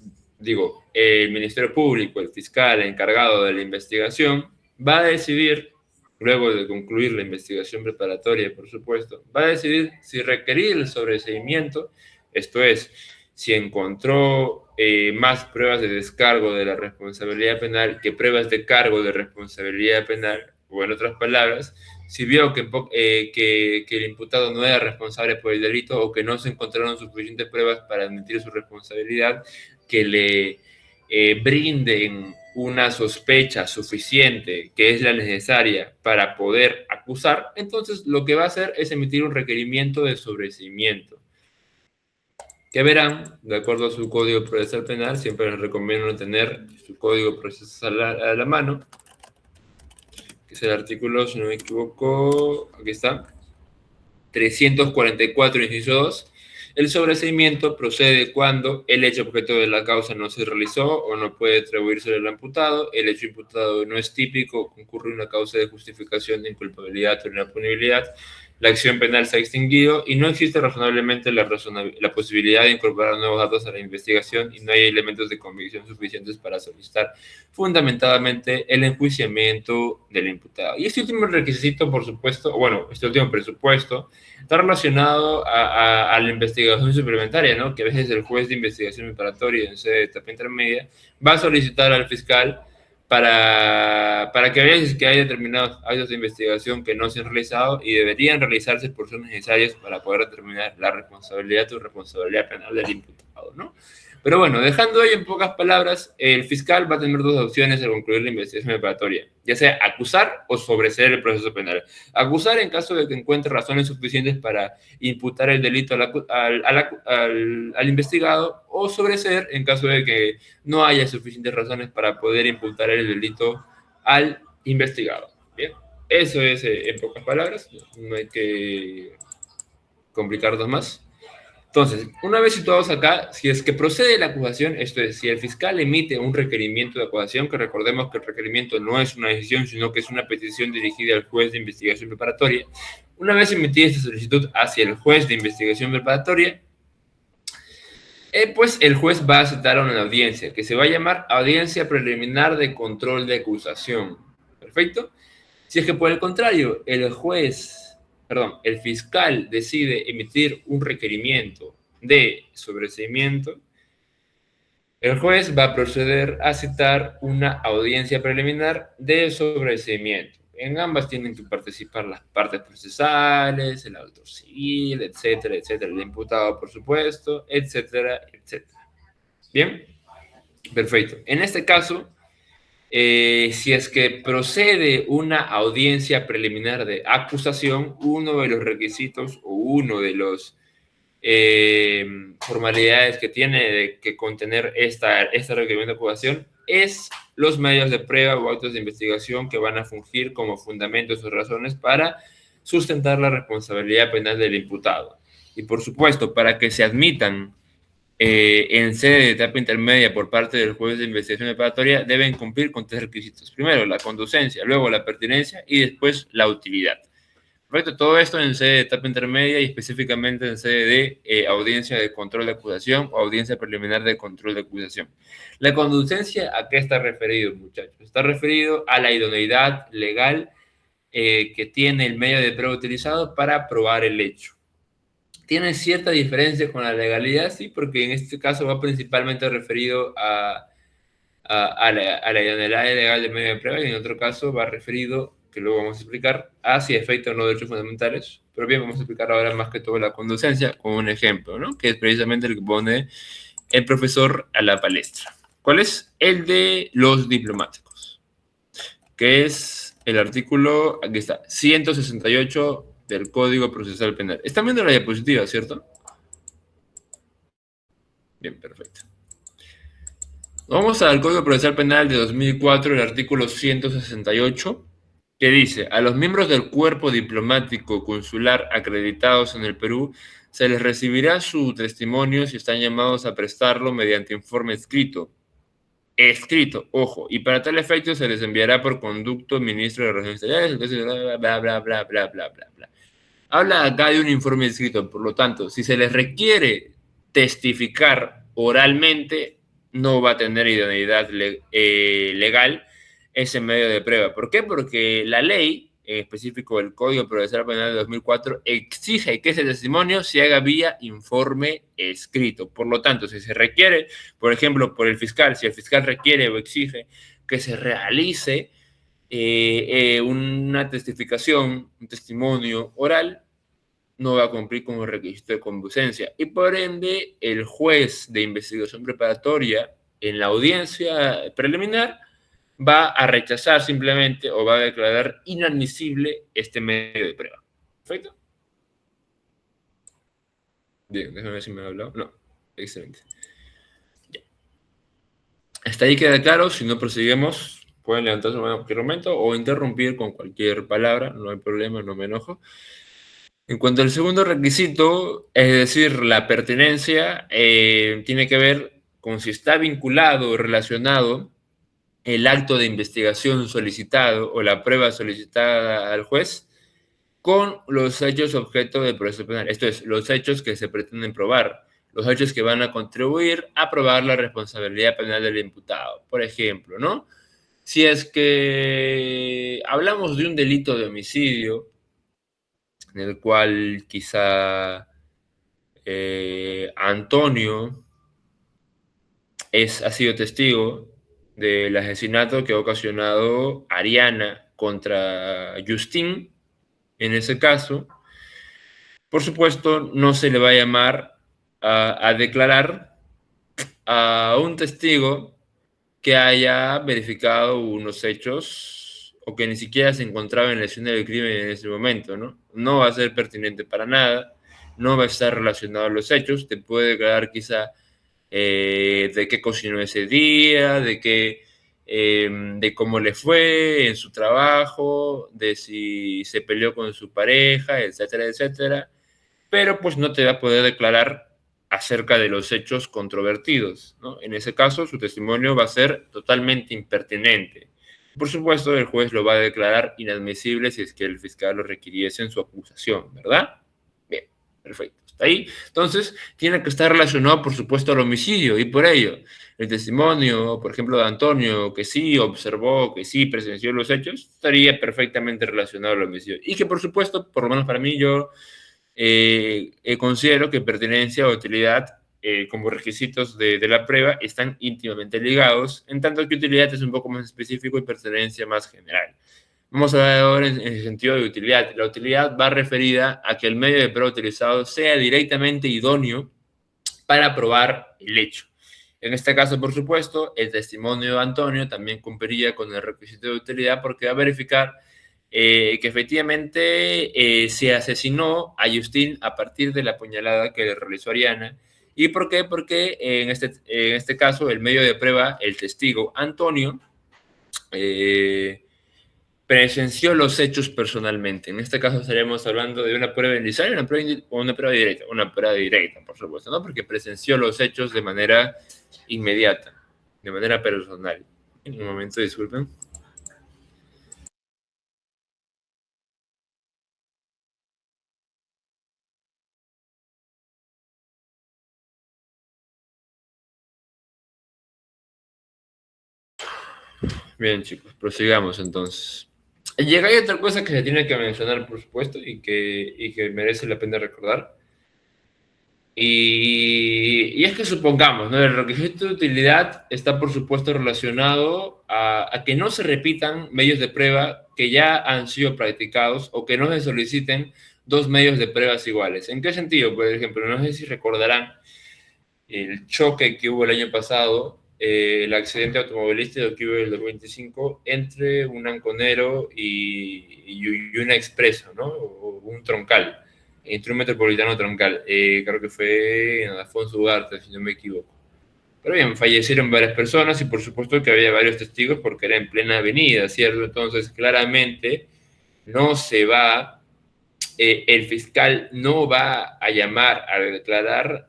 el Ministerio Público, el fiscal encargado de la investigación, va a decidir, luego de concluir la investigación preparatoria, por supuesto, va a decidir si requerir el sobreseimiento, esto es, si encontró más pruebas de descargo de la responsabilidad penal que pruebas de cargo de responsabilidad penal, o en otras palabras, si vio que el imputado no era responsable por el delito o que no se encontraron suficientes pruebas para admitir su responsabilidad, que le brinden una sospecha suficiente, que es la necesaria para poder acusar, entonces lo que va a hacer es emitir un requerimiento de sobreseimiento, que verán, de acuerdo a su Código Procesal Penal, siempre les recomiendo tener su Código Procesal a la mano, que es el artículo, si no me equivoco, aquí está, 344, inciso 2. El sobreseimiento procede cuando el hecho objeto de la causa no se realizó o no puede atribuirse al imputado, el hecho imputado no es típico, concurre una causa de justificación de inculpabilidad o impunibilidad, la acción penal se ha extinguido y no existe razonablemente la posibilidad de incorporar nuevos datos a la investigación y no hay elementos de convicción suficientes para solicitar fundamentadamente el enjuiciamiento del imputado. Y este último requisito, por supuesto, este último presupuesto, está relacionado a la investigación suplementaria, ¿no? Que a veces el juez de investigación preparatoria en sede de etapa intermedia va a solicitar al fiscal para que vean que hay determinados actos de investigación que no se han realizado y deberían realizarse por ser necesarios para poder determinar la responsabilidad o responsabilidad penal del imputado, ¿no? Pero bueno, dejando ahí en pocas palabras, el fiscal va a tener dos opciones al concluir la investigación preparatoria, ya sea acusar o sobreseer el proceso penal. Acusar en caso de que encuentre razones suficientes para imputar el delito al investigado, o sobreseer en caso de que no haya suficientes razones para poder imputar el delito al investigado. Bien, eso es en pocas palabras, no hay que complicarnos más. Entonces, una vez situados acá, si es que procede la acusación, esto es, si el fiscal emite un requerimiento de acusación, que recordemos que el requerimiento no es una decisión, sino que es una petición dirigida al juez de investigación preparatoria, una vez emitida esta solicitud hacia el juez de investigación preparatoria, pues el juez va a citar a una audiencia, que se va a llamar audiencia preliminar de control de acusación. ¿Perfecto? Si es que por el contrario, el fiscal decide emitir un requerimiento de sobreseimiento, el juez va a proceder a citar una audiencia preliminar de sobreseimiento. En ambas tienen que participar las partes procesales, el autor civil, etcétera, etcétera, el imputado, por supuesto, etcétera, etcétera. ¿Bien? Perfecto. En este caso, si es que procede una audiencia preliminar de acusación, uno de los requisitos o uno de los formalidades que tiene que contener este requerimiento de acusación es los medios de prueba o actos de investigación que van a fungir como fundamentos o razones para sustentar la responsabilidad penal del imputado. Y por supuesto, para que se admitan en sede de etapa intermedia por parte del juez de investigación preparatoria, deben cumplir con 3 requisitos. Primero, la conducencia, luego la pertinencia y después la utilidad. Perfecto, todo esto en sede de etapa intermedia y específicamente en sede de audiencia de control de acusación o audiencia preliminar de control de acusación. La conducencia, ¿a qué está referido, muchachos? Está referido a la idoneidad legal que tiene el medio de prueba utilizado para probar el hecho. Tiene cierta diferencia con la legalidad, sí, porque en este caso va principalmente referido a la idoneidad legal del medio de prueba y en otro caso va referido, que luego vamos a explicar, a si afecta o no derechos fundamentales. Pero bien, vamos a explicar ahora más que todo la conducencia con un ejemplo, ¿no? Que es precisamente el que pone el profesor a la palestra. ¿Cuál es? El de los diplomáticos, que es el artículo, aquí está, 168 del Código Procesal Penal. Están viendo la diapositiva, ¿cierto? Bien, perfecto. Vamos al Código Procesal Penal de 2004, el artículo 168, que dice: a los miembros del cuerpo diplomático consular acreditados en el Perú se les recibirá su testimonio si están llamados a prestarlo mediante informe escrito. Escrito, ojo, y para tal efecto se les enviará por conducto ministro de Relaciones Exteriores, entonces bla, bla, bla, bla, bla, bla, bla. Habla acá de un informe escrito, por lo tanto, si se les requiere testificar oralmente, no va a tener idoneidad legal ese medio de prueba. ¿Por qué? Porque la ley, en específico el Código Procesal Penal de 2004, exige que ese testimonio se haga vía informe escrito. Por lo tanto, si se requiere, por ejemplo, por el fiscal, si el fiscal requiere o exige que se realice una testificación, un testimonio oral, no va a cumplir con el requisito de conducencia. Y por ende, el juez de investigación preparatoria en la audiencia preliminar va a rechazar simplemente o va a declarar inadmisible este medio de prueba. ¿Perfecto? Bien, déjame ver si me ha hablado. No, excelente. Ya. Hasta ahí queda claro. Si no proseguimos, pueden levantar su mano en cualquier momento o interrumpir con cualquier palabra. No hay problema, no me enojo. En cuanto al segundo requisito, es decir, la pertinencia, tiene que ver con si está vinculado o relacionado el acto de investigación solicitado o la prueba solicitada al juez con los hechos objeto del proceso penal. Esto es, los hechos que se pretenden probar, los hechos que van a contribuir a probar la responsabilidad penal del imputado. Por ejemplo, ¿no? Si es que hablamos de un delito de homicidio, en el cual quizá Antonio ha sido testigo del asesinato que ha ocasionado Ariana contra Justin, en ese caso, por supuesto, no se le va a llamar a declarar a un testigo que haya verificado unos hechos o que ni siquiera se encontraba en la escena del crimen en ese momento, ¿no? No va a ser pertinente para nada, no va a estar relacionado a los hechos, te puede declarar quizá de qué cocinó ese día, de cómo le fue en su trabajo, de si se peleó con su pareja, etcétera, etcétera, pero pues no te va a poder declarar acerca de los hechos controvertidos, ¿no? En ese caso, su testimonio va a ser totalmente impertinente. Por supuesto, el juez lo va a declarar inadmisible si es que el fiscal lo requiriese en su acusación, ¿verdad? Bien, perfecto. Hasta ahí. Entonces, tiene que estar relacionado, por supuesto, al homicidio, y por ello, el testimonio, por ejemplo, de Antonio, que sí observó, que sí presenció los hechos, estaría perfectamente relacionado al homicidio. Y que, por supuesto, por lo menos para mí, yo considero que pertinencia o utilidad como requisitos de la prueba están íntimamente ligados, en tanto que utilidad es un poco más específico y pertenencia más general. Vamos a ver ahora en el sentido de utilidad. La utilidad va referida a que el medio de prueba utilizado sea directamente idóneo para probar el hecho. En este caso, por supuesto, el testimonio de Antonio también cumpliría con el requisito de utilidad porque va a verificar que efectivamente se asesinó a Justin a partir de la puñalada que le realizó Ariana. ¿Y por qué? Porque en este caso, el medio de prueba, el testigo Antonio, presenció los hechos personalmente. En este caso estaríamos hablando de una prueba inicial o una prueba directa. Una prueba directa, por supuesto, ¿no? Porque presenció los hechos de manera inmediata, de manera personal. Un momento, disculpen. Bien, chicos, prosigamos entonces. Llega hay otra cosa que se tiene que mencionar, por supuesto, y que merece la pena recordar. Y es que supongamos, ¿no? El requisito de utilidad está, por supuesto, relacionado a que no se repitan medios de prueba que ya han sido practicados o que no se soliciten dos medios de pruebas iguales. ¿En qué sentido? Por ejemplo, no sé si recordarán el choque que hubo el año pasado, el accidente automovilístico que hubo en el 2025 entre un Anconero y una Expreso, ¿no? O un troncal, entre un metropolitano troncal. Creo que fue en Alfonso Ugarte, si no me equivoco. Pero bien, fallecieron varias personas y por supuesto que había varios testigos porque era en plena avenida, ¿cierto? Entonces, claramente, no se va, el fiscal no va a llamar a declarar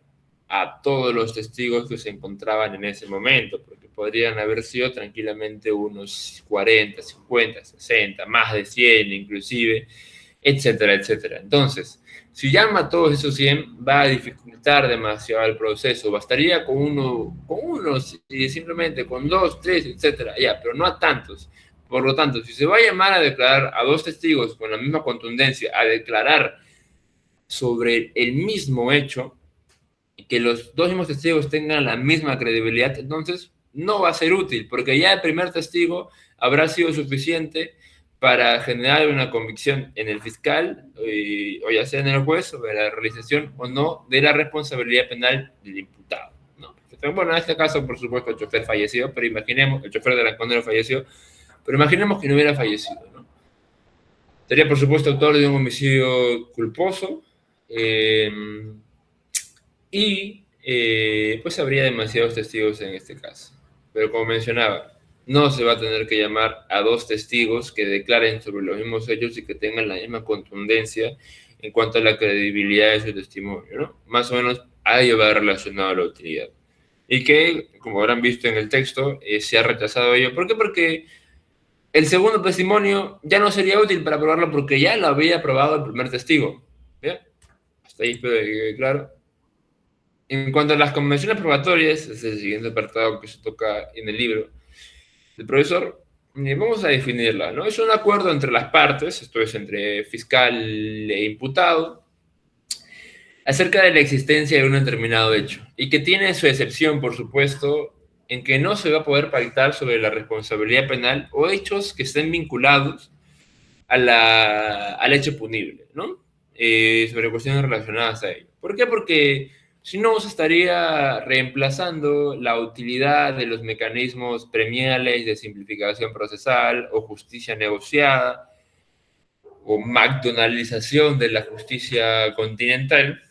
a todos los testigos que se encontraban en ese momento, porque podrían haber sido tranquilamente unos 40, 50, 60, más de 100 inclusive, etcétera, etcétera. Entonces, si llama a todos esos 100, va a dificultar demasiado el proceso. Bastaría con unos y simplemente con 2, 3, etcétera, ya, pero no a tantos. Por lo tanto, si se va a llamar a declarar a dos testigos con la misma contundencia, a declarar sobre el mismo hecho, que los dos mismos testigos tengan la misma credibilidad, entonces no va a ser útil, porque ya el primer testigo habrá sido suficiente para generar una convicción en el fiscal, o ya sea en el juez, sobre la realización o no de la responsabilidad penal del imputado, ¿no? Bueno, en este caso, por supuesto, el chofer falleció, pero imaginemos, el chofer del Anconero falleció, pero imaginemos que no hubiera fallecido, ¿no? Sería, por supuesto, autor de un homicidio culposo, pues habría demasiados testigos en este caso. Pero como mencionaba, no se va a tener que llamar a dos testigos que declaren sobre los mismos hechos y que tengan la misma contundencia en cuanto a la credibilidad de su testimonio, ¿no? Más o menos a ello va relacionado a la utilidad. Y que, como habrán visto en el texto, se ha rechazado ello. ¿Por qué? Porque el segundo testimonio ya no sería útil para probarlo porque ya lo había probado el primer testigo. ¿Bien? Hasta ahí quede claro. En cuanto a las convenciones probatorias, es el siguiente apartado que se toca en el libro del profesor, vamos a definirla, ¿no? Es un acuerdo entre las partes, esto es entre fiscal e imputado, acerca de la existencia de un determinado hecho, y que tiene su excepción, por supuesto, en que no se va a poder pactar sobre la responsabilidad penal o hechos que estén vinculados al hecho punible, ¿no? Sobre cuestiones relacionadas a ello. ¿Por qué? Porque si no, se estaría reemplazando la utilidad de los mecanismos premiales de simplificación procesal o justicia negociada o McDonaldización de la justicia continental,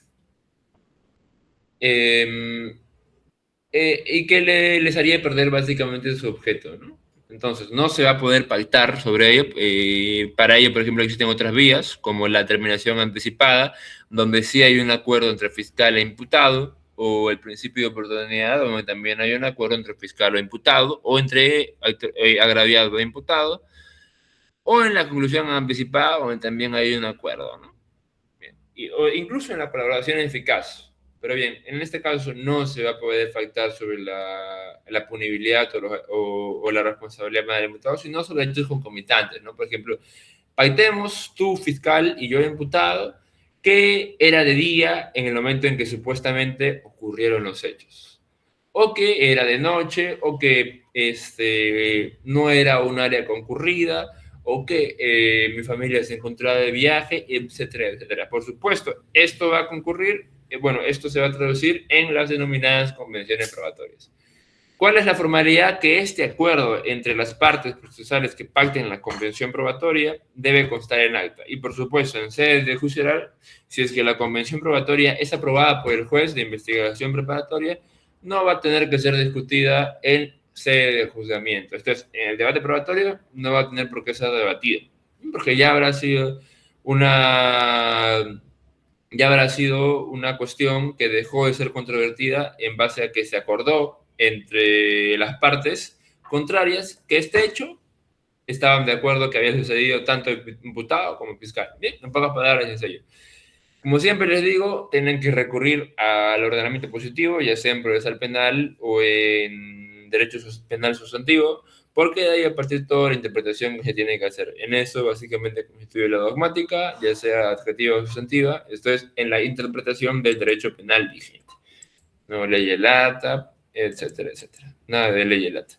y que les haría perder básicamente su objeto, ¿no? Entonces, no se va a poder pactar sobre ello. Para ello, por ejemplo, existen otras vías, como la terminación anticipada, donde sí hay un acuerdo entre fiscal e imputado, o el principio de oportunidad, donde también hay un acuerdo entre fiscal o imputado, o entre agraviado e imputado, o en la conclusión anticipada, donde también hay un acuerdo, ¿no? Bien. O incluso en la colaboración eficaz. Pero bien, en este caso no se va a poder pactar sobre la punibilidad o la responsabilidad penal del imputado, sino sobre hechos concomitantes, ¿no? Por ejemplo, pactemos tú, fiscal, y yo, imputado, que era de día en el momento en que supuestamente ocurrieron los hechos, o que era de noche, o que no era un área concurrida, o que mi familia se encontraba de viaje, etcétera, etcétera. Por supuesto, esto va a concurrir, esto se va a traducir en las denominadas convenciones probatorias. ¿Cuál es la formalidad? Que este acuerdo entre las partes procesales que pacten la convención probatoria debe constar en acta. Y por supuesto, en sede de juicio oral, si es que la convención probatoria es aprobada por el juez de investigación preparatoria, no va a tener que ser discutida en sede de juzgamiento. Entonces, en el debate probatorio no va a tener por qué ser debatida, porque ya habrá sido una cuestión que dejó de ser controvertida en base a que se acordó entre las partes contrarias que este hecho estaban de acuerdo que había sucedido tanto el imputado como el fiscal. Bien, en pocas palabras es ello. Como siempre les digo, tienen que recurrir al ordenamiento positivo, ya sea en procesal penal o en derecho penal sustantivo, porque de ahí a partir de toda la interpretación que se tiene que hacer. En eso básicamente constituye la dogmática, ya sea adjetiva o sustantiva, esto es en la interpretación del derecho penal vigente. No ley lata, etcétera, etcétera. Nada de ley lata.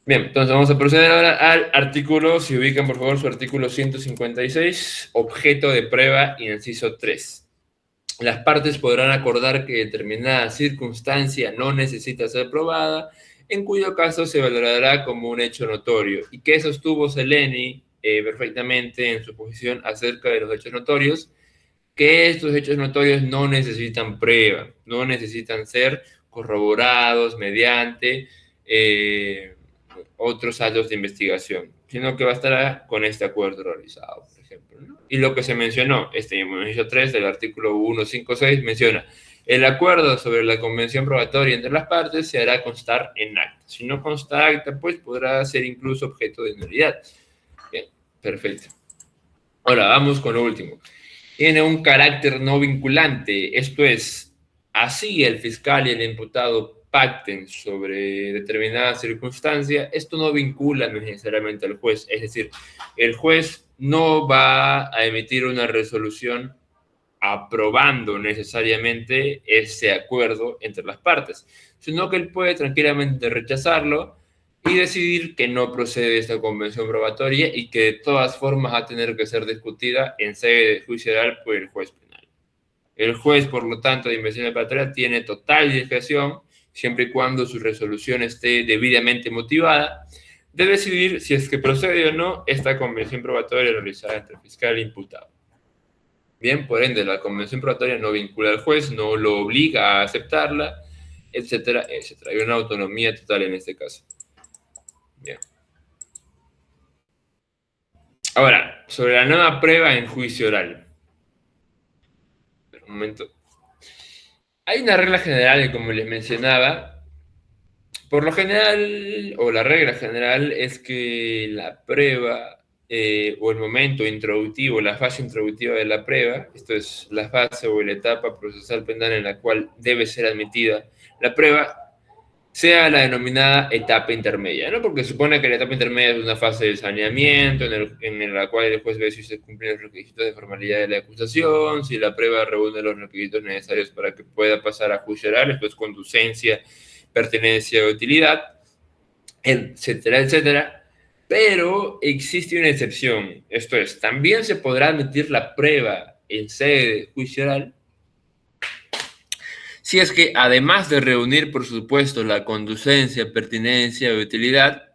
Bien, entonces vamos a proceder ahora al artículo, si ubican por favor su artículo 156, objeto de prueba, inciso 3. Las partes podrán acordar que determinada circunstancia no necesita ser probada, en cuyo caso se valorará como un hecho notorio. ¿Y qué sostuvo Seleni perfectamente en su posición acerca de los hechos notorios? Que estos hechos notorios no necesitan prueba, no necesitan ser corroborados mediante otros actos de investigación, sino que bastará con este acuerdo realizado, por ejemplo, ¿no? Y lo que se mencionó, este inciso 3 del artículo 156 menciona, el acuerdo sobre la convención probatoria entre las partes se hará constar en acta. Si no consta acta, pues podrá ser incluso objeto de nulidad. Bien, perfecto. Ahora, vamos con lo último. Tiene un carácter no vinculante, esto es, así el fiscal y el imputado pacten sobre determinada circunstancia, esto no vincula necesariamente al juez, es decir, el juez no va a emitir una resolución aprobando necesariamente ese acuerdo entre las partes, sino que él puede tranquilamente rechazarlo y decidir que no procede esta convención probatoria y que de todas formas va a tener que ser discutida en sede de juicio oral por el juez penal. El juez, por lo tanto, de investigación preparatoria tiene total discreción, siempre y cuando su resolución esté debidamente motivada, de decidir si es que procede o no esta convención probatoria realizada entre fiscal e imputado. Bien, por ende, la convención probatoria no vincula al juez, no lo obliga a aceptarla, etcétera, etcétera. Hay una autonomía total en este caso. Bien. Ahora, sobre la nueva prueba en juicio oral. Un momento. Hay una regla general que, como les mencionaba, por lo general, o la regla general, es que la prueba o el momento introductivo, la fase introductiva de la prueba, esto es la fase o la etapa procesal penal en la cual debe ser admitida la prueba, sea la denominada etapa intermedia, ¿no? Porque supone que la etapa intermedia es una fase de saneamiento en la cual el juez ve si se cumplen los requisitos de formalidad de la acusación, si la prueba reúne los requisitos necesarios para que pueda pasar a juicio oral, esto es conducencia, pertenencia o utilidad, etcétera, etcétera. Pero existe una excepción, esto es, también se podrá admitir la prueba en sede de juicio oral si es que, además de reunir, por supuesto, la conducencia, pertinencia o utilidad,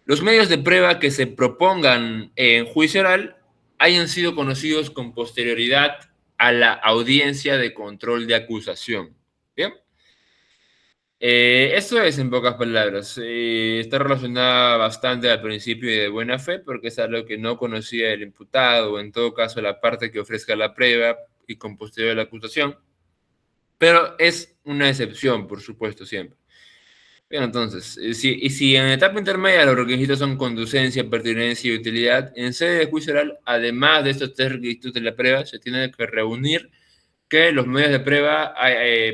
los medios de prueba que se propongan en juicio oral hayan sido conocidos con posterioridad a la audiencia de control de acusación. ¿Bien? Esto es, en pocas palabras, está relacionada bastante al principio de buena fe, porque es algo que no conocía el imputado, o en todo caso la parte que ofrezca la prueba y con posterioridad a la acusación. Pero es una excepción, por supuesto, siempre. Bien, entonces, si en etapa intermedia los requisitos son conducencia, pertinencia y utilidad, en sede de juicio oral, además de estos tres requisitos de la prueba, se tiene que reunir que los medios de prueba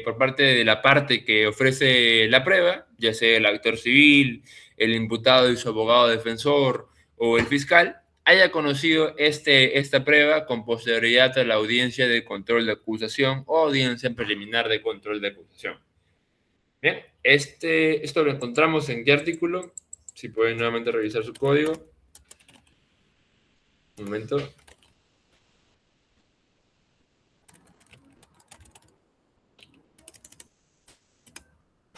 por parte de la parte que ofrece la prueba, ya sea el actor civil, el imputado y su abogado defensor o el fiscal, haya conocido esta prueba con posterioridad a la audiencia de control de acusación o audiencia preliminar de control de acusación. Bien, esto lo encontramos en qué artículo. Si pueden nuevamente revisar su código. Un momento.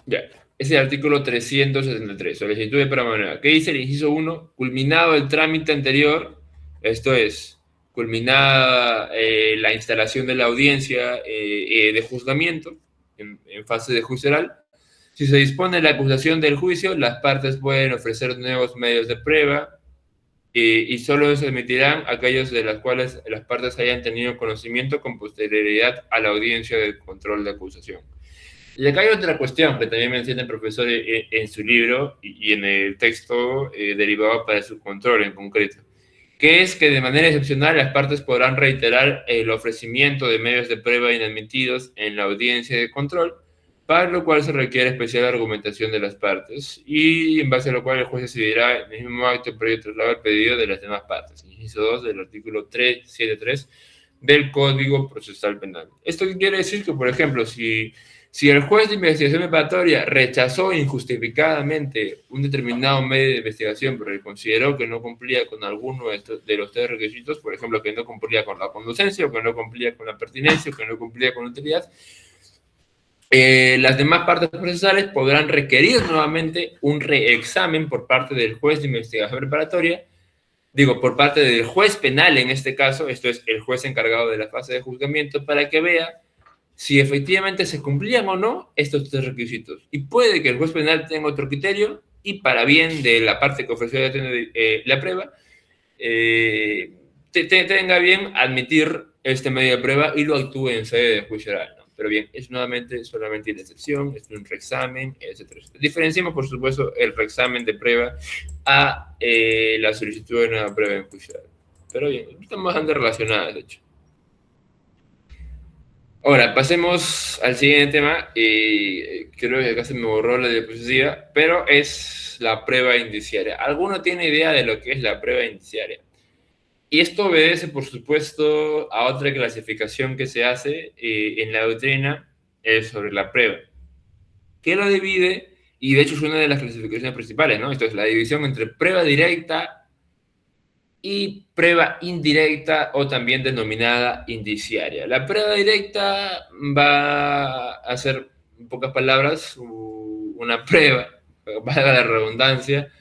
Ya. es el artículo 373, solicitud de prueba nueva. ¿Qué dice el inciso 1? Culminado el trámite anterior, esto es, culminada la instalación de la audiencia de juzgamiento en fase de juicio oral. Si se dispone la acusación del juicio, las partes pueden ofrecer nuevos medios de prueba y solo se admitirán aquellos de los cuales las partes hayan tenido conocimiento con posterioridad a la audiencia de control de acusación. Y acá hay otra cuestión que también menciona el profesor en su libro y en el texto derivado para su control en concreto, que es que de manera excepcional las partes podrán reiterar el ofrecimiento de medios de prueba inadmitidos en la audiencia de control, para lo cual se requiere especial argumentación de las partes y en base a lo cual el juez decidirá en el mismo acto previo traslado al pedido de las demás partes. Inciso 2 del artículo 373 del Código Procesal Penal. ¿Esto qué quiere decir? Que, por ejemplo, si el juez de investigación preparatoria rechazó injustificadamente un determinado medio de investigación porque consideró que no cumplía con alguno de los tres requisitos, por ejemplo, que no cumplía con la conducencia, o que no cumplía con la pertinencia, o que no cumplía con la utilidad, las demás partes procesales podrán requerir nuevamente un reexamen por parte del juez de investigación preparatoria, por parte del juez penal en este caso, esto es el juez encargado de la fase de juzgamiento, para que vea si efectivamente se cumplían o no estos tres requisitos. Y puede que el juez penal tenga otro criterio y para bien de la parte que ofreció la prueba, tenga bien admitir este medio de prueba y lo actúe en sede de juicio oral, ¿no? Pero bien, es nuevamente solamente la excepción, es un reexamen, etc. Diferenciamos, por supuesto, el reexamen de prueba a la solicitud de nueva prueba en juicio oral. Pero bien, están bastante relacionadas, de hecho. Ahora, pasemos al siguiente tema. Creo que acá se me borró la diapositiva, pero es la prueba indiciaria. ¿Alguno tiene idea de lo que es la prueba indiciaria? Y esto obedece, por supuesto, a otra clasificación que se hace en la doctrina sobre la prueba, que lo divide, y de hecho es una de las clasificaciones principales, ¿no? Esto es la división entre prueba directa y prueba indirecta, o también denominada indiciaria. La prueba directa va a ser, en pocas palabras, una prueba, valga la redundancia,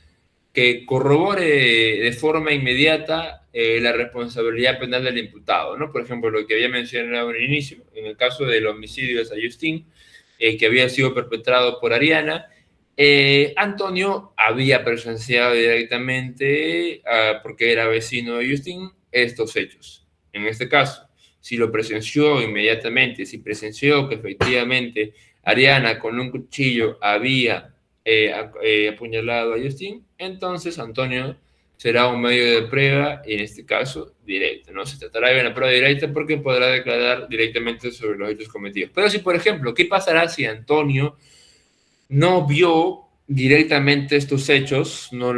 que corrobore de forma inmediata la responsabilidad penal del imputado, ¿no? Por ejemplo, lo que había mencionado en el inicio, en el caso del homicidio de Sayustín, que había sido perpetrado por Ariana, Antonio había presenciado directamente, porque era vecino de Justín, estos hechos. En este caso, si lo presenció inmediatamente, si presenció que efectivamente Ariana con un cuchillo había apuñalado a Justín, entonces Antonio será un medio de prueba, en este caso, directo, ¿no? Se tratará de una prueba directa porque podrá declarar directamente sobre los hechos cometidos. Pero si, por ejemplo, ¿qué pasará si Antonio no vio directamente estos hechos, no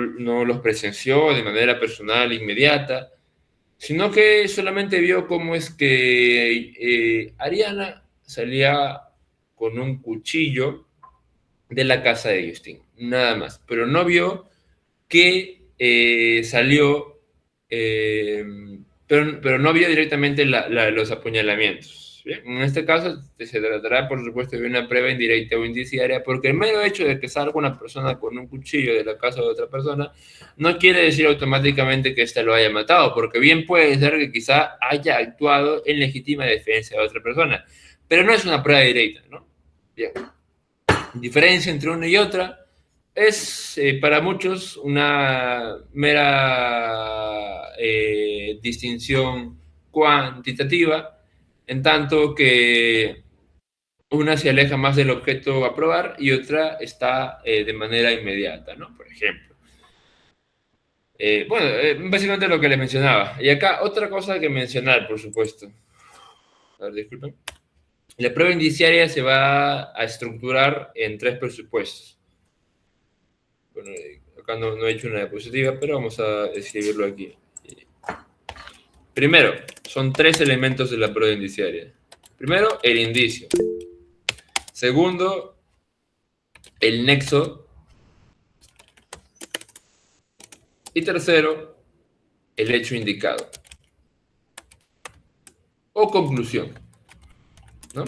los presenció de manera personal, inmediata, sino que solamente vio cómo es que Ariana salía con un cuchillo de la casa de Justín, nada más, pero no vio que salió, pero no vio directamente los apuñalamientos. Bien, en este caso se tratará, por supuesto, de una prueba indirecta o indiciaria, porque el mero hecho de que salga una persona con un cuchillo de la casa de otra persona no quiere decir automáticamente que ésta lo haya matado, porque bien puede ser que quizá haya actuado en legítima defensa de otra persona, pero no es una prueba directa, ¿no? Bien. Diferencia entre una y otra es para muchos una mera distinción cuantitativa, en tanto que una se aleja más del objeto a probar y otra está de manera inmediata, ¿no? Por ejemplo. Básicamente lo que les mencionaba. Y acá otra cosa que mencionar, por supuesto. A ver, disculpen. La prueba indiciaria se va a estructurar en tres presupuestos. Bueno, acá no he hecho una diapositiva, pero vamos a escribirlo aquí. Primero, son tres elementos de la prueba indiciaria. Primero, el indicio. Segundo, el nexo. Y tercero, el hecho indicado. O conclusión, ¿no?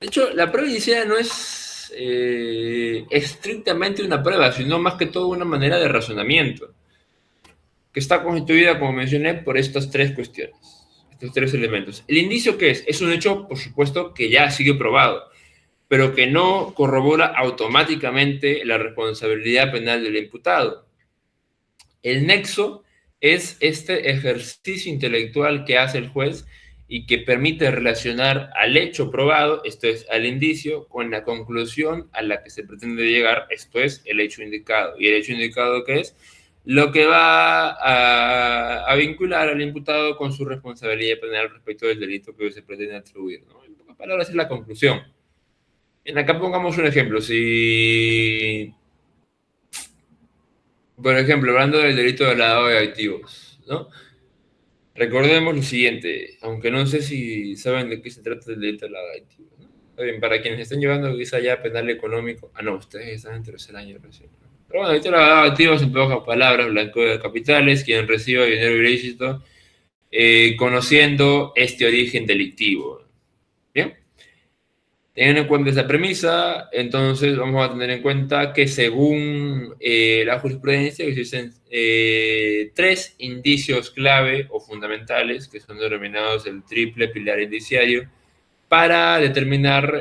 De hecho, la prueba indiciaria no es es estrictamente una prueba, sino más que todo una manera de razonamiento, que está constituida, como mencioné, por estas tres cuestiones, estos tres elementos. ¿El indicio qué es? Es un hecho, por supuesto, que ya ha sido probado, pero que no corrobora automáticamente la responsabilidad penal del imputado. El nexo es este ejercicio intelectual que hace el juez y que permite relacionar al hecho probado, esto es, al indicio, con la conclusión a la que se pretende llegar, esto es, el hecho indicado. ¿Y el hecho indicado qué es? Lo que va a vincular al imputado con su responsabilidad penal respecto del delito que se pretende atribuir, ¿no? En pocas palabras, es la conclusión. En acá pongamos un ejemplo. Si, por ejemplo, hablando del delito de lavado de activos, ¿no? Recordemos lo siguiente, aunque no sé si saben de qué se trata el delito de lavado de activos, ¿no? Está bien, para quienes estén llevando quizá ya penal económico, no, ustedes están en tercer año recién, ¿no? Pero bueno, el delito de lavado de activos, en pocas palabras, blanqueo de capitales, quien reciba dinero ilícito, conociendo este origen delictivo. ¿Bien? Teniendo en cuenta esa premisa, entonces vamos a tener en cuenta que según la jurisprudencia existen tres indicios clave o fundamentales que son denominados el triple pilar indiciario para determinar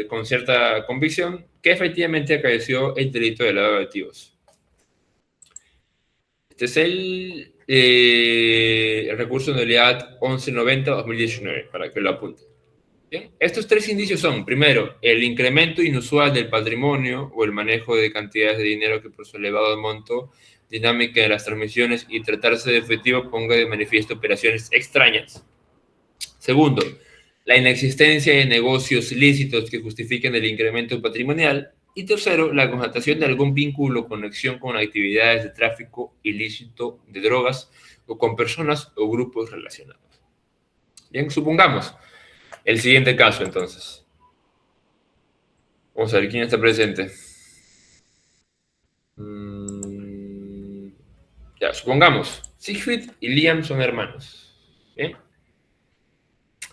con cierta convicción que efectivamente acaeció el delito de lavado de activos. Este es el recurso de nulidad 1190-2019, para que lo apunten. Bien, estos tres indicios son, primero, el incremento inusual del patrimonio o el manejo de cantidades de dinero que por su elevado monto, dinámica de las transmisiones y tratarse de efectivo ponga de manifiesto operaciones extrañas. Segundo, la inexistencia de negocios ilícitos que justifiquen el incremento patrimonial. Y tercero, la constatación de algún vínculo o conexión con actividades de tráfico ilícito de drogas o con personas o grupos relacionados. Bien, supongamos el siguiente caso, entonces. Vamos a ver quién está presente. Ya, supongamos, Siegfried y Liam son hermanos. ¿Bien?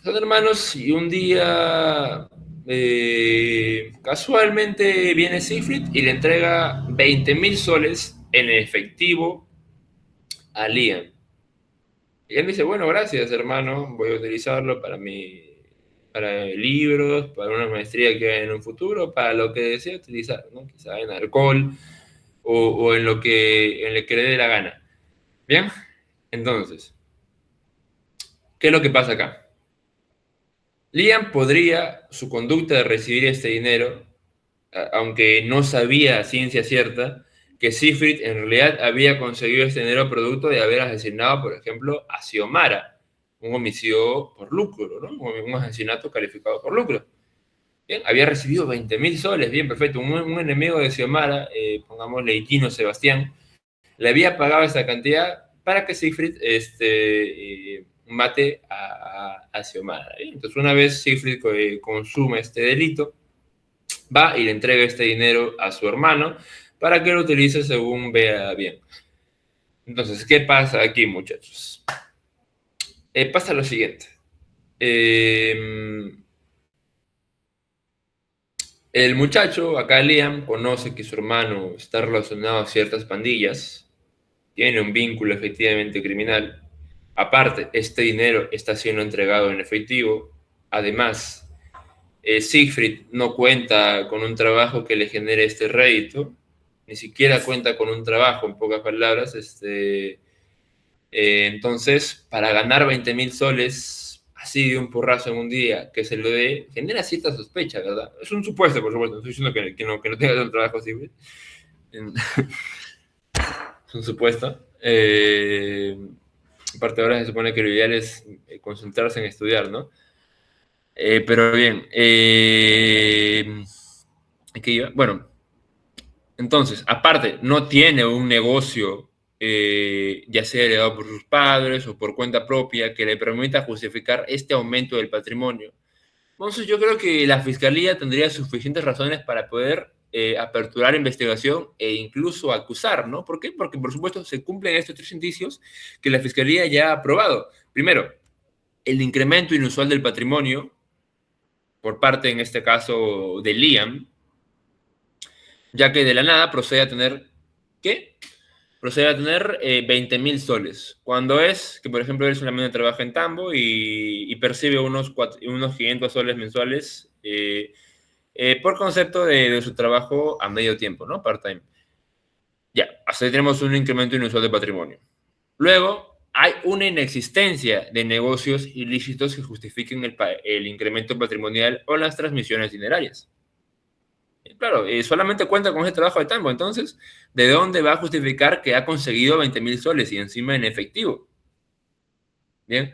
Son hermanos y un día casualmente viene Siegfried y le entrega 20.000 soles en efectivo a Liam. Y él dice, bueno, gracias, hermano, voy a utilizarlo para libros, para una maestría que en un futuro, para lo que desee utilizar, ¿no? Quizá en alcohol o en lo que le dé la gana. Bien, entonces, ¿qué es lo que pasa acá? Liam podría, su conducta de recibir este dinero, aunque no sabía a ciencia cierta, que Siegfried en realidad había conseguido este dinero producto de haber asesinado, por ejemplo, a Xiomara, un homicidio por lucro, ¿no? Un asesinato calificado por lucro. Bien, había recibido 20.000 soles, bien, perfecto. Un enemigo de Xiomara, pongámosle Gino Sebastián, le había pagado esa cantidad para que Siegfried mate a Xiomara. Entonces, una vez Siegfried consume este delito, va y le entrega este dinero a su hermano para que lo utilice según vea bien. Entonces, ¿qué pasa aquí, muchachos? Pasa lo siguiente. El muchacho, acá Liam, conoce que su hermano está relacionado a ciertas pandillas, tiene un vínculo efectivamente criminal. Aparte, este dinero está siendo entregado en efectivo. Además, Siegfried no cuenta con un trabajo que le genere este rédito, ni siquiera cuenta con un trabajo, en pocas palabras. Entonces, para ganar 20.000 soles así de un porrazo en un día, que se lo dé, genera cierta sospecha, ¿verdad? Es un supuesto, por supuesto, no estoy diciendo que no tenga un trabajo así, es un supuesto. Aparte, ahora se supone que lo ideal es concentrarse en estudiar, ¿no? Pero bien, bueno, entonces, aparte, no tiene un negocio, ya sea heredado por sus padres o por cuenta propia, que le permita justificar este aumento del patrimonio. Entonces, yo creo que la Fiscalía tendría suficientes razones para poder aperturar investigación e incluso acusar, ¿no? ¿Por qué? Porque, por supuesto, se cumplen estos tres indicios que la Fiscalía ya ha aprobado. Primero, el incremento inusual del patrimonio por parte, en este caso, de Liam, ya que de la nada procede a tener, ¿qué? Procede a tener 20.000 soles, cuando es que, por ejemplo, él solamente trabaja en Tambo y percibe unos 500 soles mensuales por concepto de su trabajo a medio tiempo, ¿no? Part-time. Ya, hasta ahí tenemos un incremento inusual de patrimonio. Luego, hay una inexistencia de negocios ilícitos que justifiquen el incremento patrimonial o las transmisiones dinerarias. Claro, solamente cuenta con ese trabajo de Tambo, entonces, ¿de dónde va a justificar que ha conseguido 20.000 soles y encima en efectivo? Bien.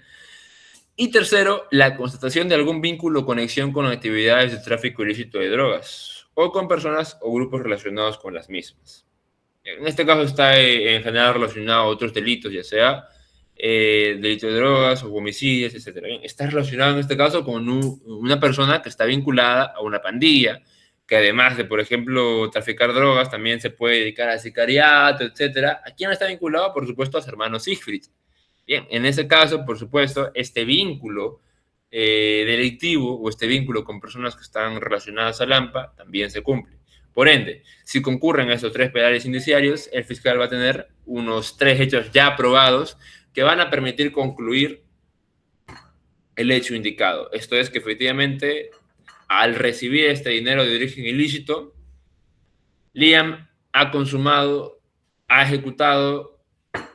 Y tercero, la constatación de algún vínculo o conexión con actividades de tráfico ilícito de drogas o con personas o grupos relacionados con las mismas. En este caso está en general relacionado a otros delitos, ya sea delito de drogas o homicidios, etc. Está relacionado en este caso con una persona que está vinculada a una pandilla, que además de, por ejemplo, traficar drogas, también se puede dedicar al sicariato, etc. ¿A quién está vinculado? Por supuesto, a su hermano Siegfried. Bien, en ese caso, por supuesto, este vínculo delictivo o este vínculo con personas que están relacionadas al AMPA también se cumple. Por ende, si concurren estos 3 pedales indiciarios, el fiscal va a tener unos 3 hechos ya probados que van a permitir concluir el hecho indicado. Esto es que efectivamente, al recibir este dinero de origen ilícito, Liam ha consumado, ha ejecutado,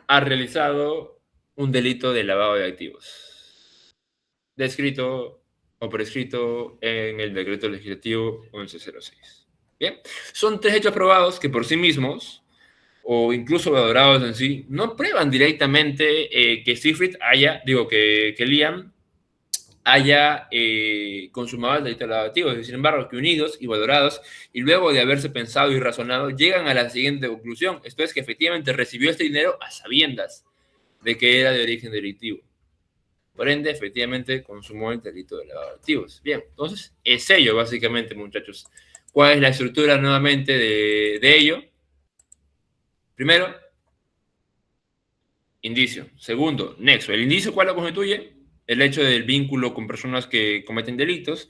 ha realizado un delito de lavado de activos, descrito o prescrito en el decreto legislativo 1106. Bien, son 3 hechos probados que por sí mismos, o incluso valorados en sí, no prueban directamente que Siegfried que Liam haya consumado el delito de lavado de activos. Sin embargo, que unidos y valorados, y luego de haberse pensado y razonado, llegan a la siguiente conclusión. Esto es que efectivamente recibió este dinero a sabiendas de que era de origen delictivo. Por ende, efectivamente, consumó el delito de lavado de activos. Bien, entonces, es ello, básicamente, muchachos. ¿Cuál es la estructura, nuevamente, de ello? Primero, indicio. Segundo, nexo. ¿El indicio cuál lo constituye? El hecho del vínculo con personas que cometen delitos.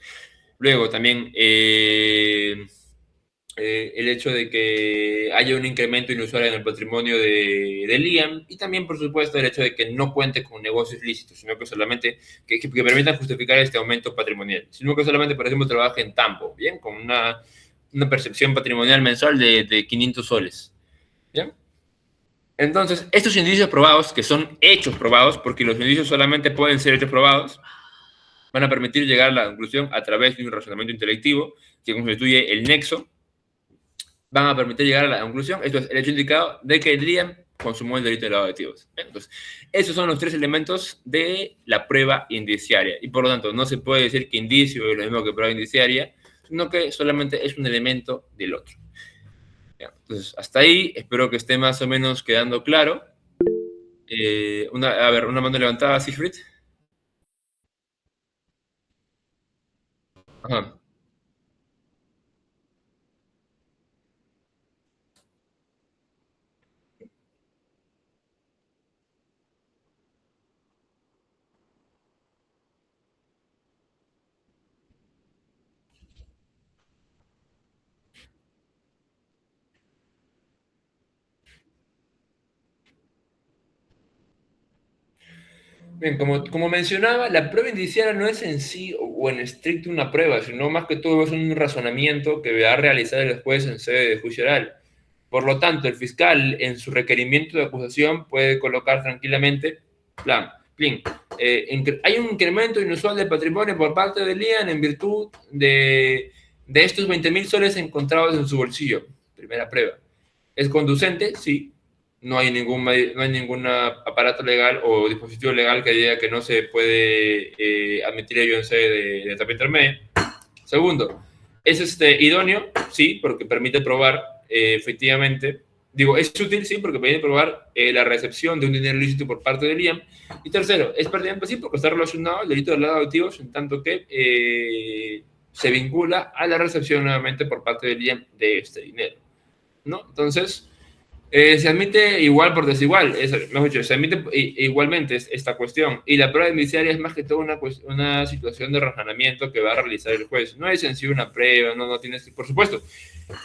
Luego, también, el hecho de que haya un incremento inusual en el patrimonio de Liam, y también, por supuesto, el hecho de que no cuente con negocios lícitos, sino que solamente que permitan justificar este aumento patrimonial, sino que solamente, por ejemplo, trabaje en Tambo, ¿bien? Con una percepción patrimonial mensual de 500 soles, ¿bien? Entonces, estos indicios probados, que son hechos probados, porque los indicios solamente pueden ser hechos probados, van a permitir llegar a la conclusión a través de un razonamiento intelectivo que constituye el nexo, van a permitir llegar a la conclusión, esto es el hecho indicado, de que Liam consumó el delito de lavado de activos. Entonces, esos son los 3 elementos de la prueba indiciaria, y por lo tanto no se puede decir que indicio es lo mismo que prueba indiciaria, sino que solamente es un elemento del otro. Entonces, hasta ahí, espero que esté más o menos quedando claro. Una mano levantada, Siegfried. Ajá. Bien, como mencionaba, la prueba indiciaria no es en sí o en estricto una prueba, sino más que todo es un razonamiento que va a realizar el juez en sede de juicio oral. Por lo tanto, el fiscal en su requerimiento de acusación puede colocar tranquilamente, hay un incremento inusual de patrimonio por parte de Liam en virtud de estos 20.000 soles encontrados en su bolsillo. Primera prueba. ¿Es conducente? Sí. No hay ningún aparato legal o dispositivo legal que diga que no se puede admitir ello en sede de etapa intermedia. Segundo, ¿es idóneo? Sí, porque permite probar efectivamente, es útil, sí, porque permite probar la recepción de un dinero ilícito por parte de Liam. Y tercero, es pertinente, sí, porque está relacionado al delito de lavado de activos, en tanto que se vincula a la recepción nuevamente por parte de Liam de este dinero, ¿no? Entonces, se admite igual por desigual, mejor dicho, se admite igualmente esta cuestión, y la prueba indiciaria es más que todo una situación de razonamiento que va a realizar el juez. No es en sí una prueba, no tienes que, por supuesto,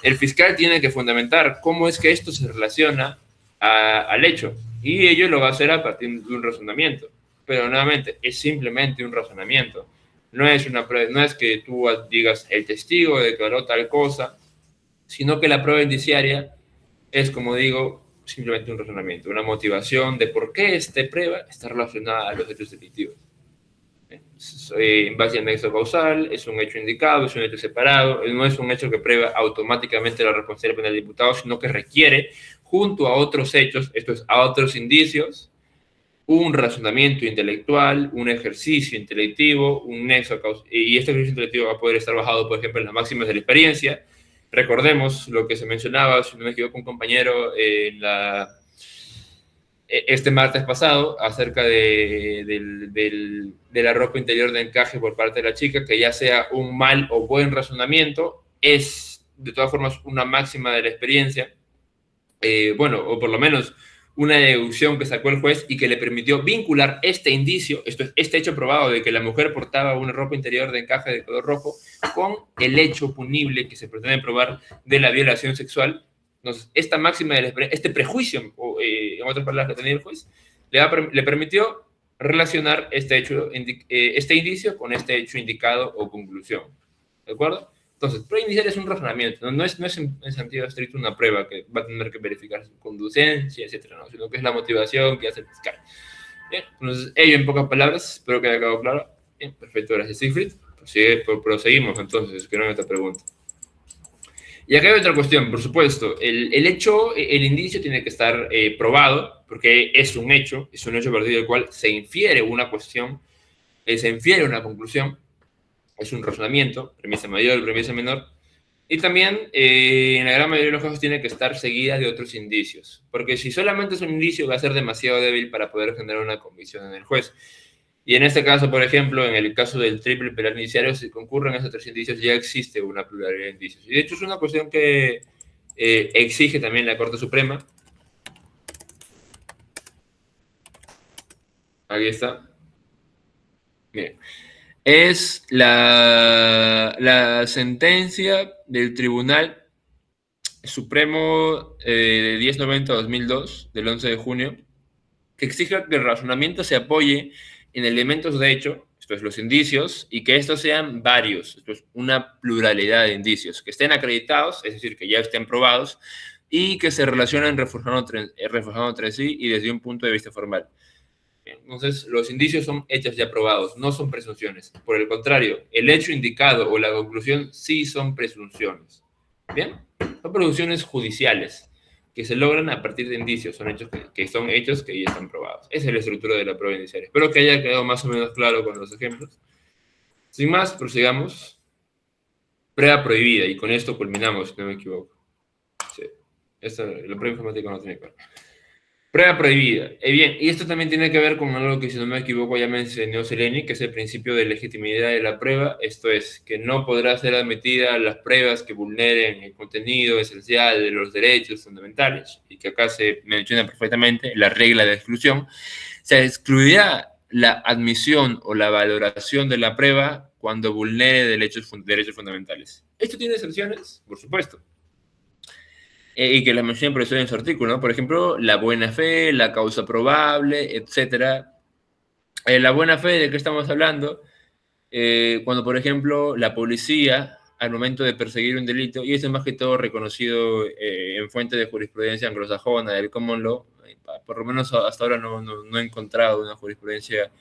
el fiscal tiene que fundamentar cómo es que esto se relaciona al hecho, y ello lo va a hacer a partir de un razonamiento. Pero nuevamente, es simplemente un razonamiento. No es no es que tú digas el testigo declaró tal cosa, sino que la prueba indiciaria es, como digo, simplemente un razonamiento, una motivación de por qué esta prueba está relacionada a los hechos delictivos. En base al nexo causal, es un hecho indicado, es un hecho separado, no es un hecho que prueba automáticamente la responsabilidad penal del imputado, sino que requiere, junto a otros hechos, esto es, a otros indicios, un razonamiento intelectual, un ejercicio intelectivo, un nexo causal, y este ejercicio intelectivo va a poder estar basado, por ejemplo, en las máximas de la experiencia. Recordemos lo que se mencionaba, si no me equivoco, un compañero en este martes pasado acerca de la ropa interior de encaje por parte de la chica, que ya sea un mal o buen razonamiento, es de todas formas una máxima de la experiencia, bueno, o por lo menos una deducción que sacó el juez y que le permitió vincular este indicio, esto es, este hecho probado de que la mujer portaba una ropa interior de encaje de color rojo, con el hecho punible que se pretende probar de la violación sexual. Entonces, esta máxima de la experiencia, este prejuicio, en otras palabras, que tenía el juez, le permitió relacionar este indicio con este hecho indicado o conclusión. ¿De acuerdo? Entonces, prueba inicial es un razonamiento, no es en sentido estricto una prueba que va a tener que verificar su conducencia, etcétera, ¿no? Sino que es la motivación que hace el fiscal. Bien, entonces, ello en pocas palabras, espero que haya quedado claro. Bien, perfecto, gracias, Siegfried. Proseguimos entonces, que no me te pregunta. Y acá hay otra cuestión, por supuesto. El hecho, el indicio tiene que estar probado, porque es un hecho a partir del cual se infiere una cuestión, se infiere una conclusión, es un razonamiento, premisa mayor, premisa menor, y también en la gran mayoría de los casos tiene que estar seguida de otros indicios, porque si solamente es un indicio va a ser demasiado débil para poder generar una convicción en el juez. Y en este caso, por ejemplo, en el caso del triple penal indiciario, si concurren esos tres indicios, ya existe una pluralidad de indicios. Y de hecho es una cuestión que exige también la Corte Suprema. Aquí está. Miren. Es la sentencia del Tribunal Supremo de 1090-2002, del 11 de junio, que exige que el razonamiento se apoye en elementos de hecho, esto es, los indicios, y que estos sean varios, esto es, una pluralidad de indicios, que estén acreditados, es decir, que ya estén probados, y que se relacionen reforzando entre sí y desde un punto de vista formal. Entonces, los indicios son hechos ya probados, no son presunciones. Por el contrario, el hecho indicado o la conclusión sí son presunciones. ¿Bien? Son presunciones judiciales que se logran a partir de indicios, son hechos que son hechos que ya están probados. Esa es la estructura de la prueba indiciaria. Espero que haya quedado más o menos claro con los ejemplos. Sin más, prosigamos. Prueba prohibida, y con esto culminamos, si no me equivoco. Sí. La prueba informática no tiene que ver. Prueba prohibida. Bien, y esto también tiene que ver con algo que, si no me equivoco, ya mencionó Seleni, que es el principio de legitimidad de la prueba. Esto es, que no podrá ser admitida las pruebas que vulneren el contenido esencial de los derechos fundamentales, y que acá se menciona perfectamente la regla de exclusión. Se excluirá la admisión o la valoración de la prueba cuando vulnere derechos fundamentales. ¿Esto tiene excepciones? Por supuesto. Y que las mencioné por eso en su artículo, ¿no? Por ejemplo, la buena fe, la causa probable, etc. La buena fe, ¿de qué estamos hablando? Cuando, por ejemplo, la policía, al momento de perseguir un delito, y eso es más que todo reconocido en fuentes de jurisprudencia anglosajona, del common law, por lo menos hasta ahora no he encontrado una jurisprudencia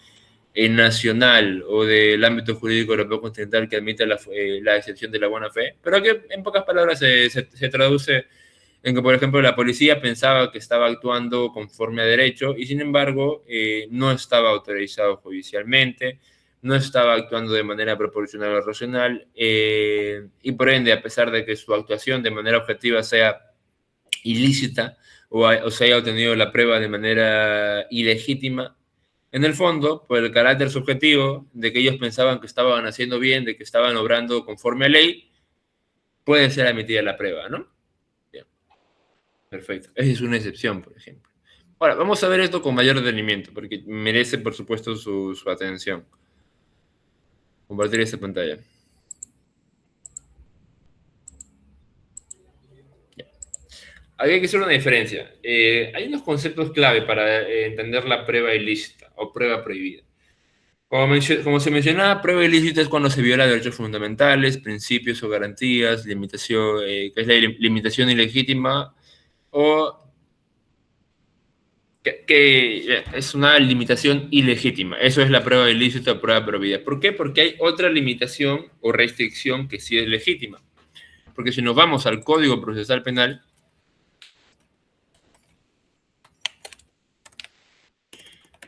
nacional o del ámbito jurídico europeo continental que admita la excepción de la buena fe, pero que en pocas palabras se traduce en que, por ejemplo, la policía pensaba que estaba actuando conforme a derecho y, sin embargo, no estaba autorizado judicialmente, no estaba actuando de manera proporcional o racional, y por ende, a pesar de que su actuación de manera objetiva sea ilícita o se haya obtenido la prueba de manera ilegítima, en el fondo, por el carácter subjetivo de que ellos pensaban que estaban haciendo bien, de que estaban obrando conforme a ley, puede ser admitida la prueba, ¿no? Perfecto. Esa es una excepción, por ejemplo. Ahora, vamos a ver esto con mayor detenimiento, porque merece, por supuesto, su atención. Compartir esta pantalla. Aquí hay que hacer una diferencia. Hay unos conceptos clave para entender la prueba ilícita o prueba prohibida. Como se mencionaba, prueba ilícita es cuando se viola derechos fundamentales, principios o garantías, limitación, que es la limitación ilegítima o que es una limitación ilegítima. Eso es la prueba ilícita o prueba prohibida. ¿Por qué? Porque hay otra limitación o restricción que sí es legítima. Porque si nos vamos al Código Procesal Penal,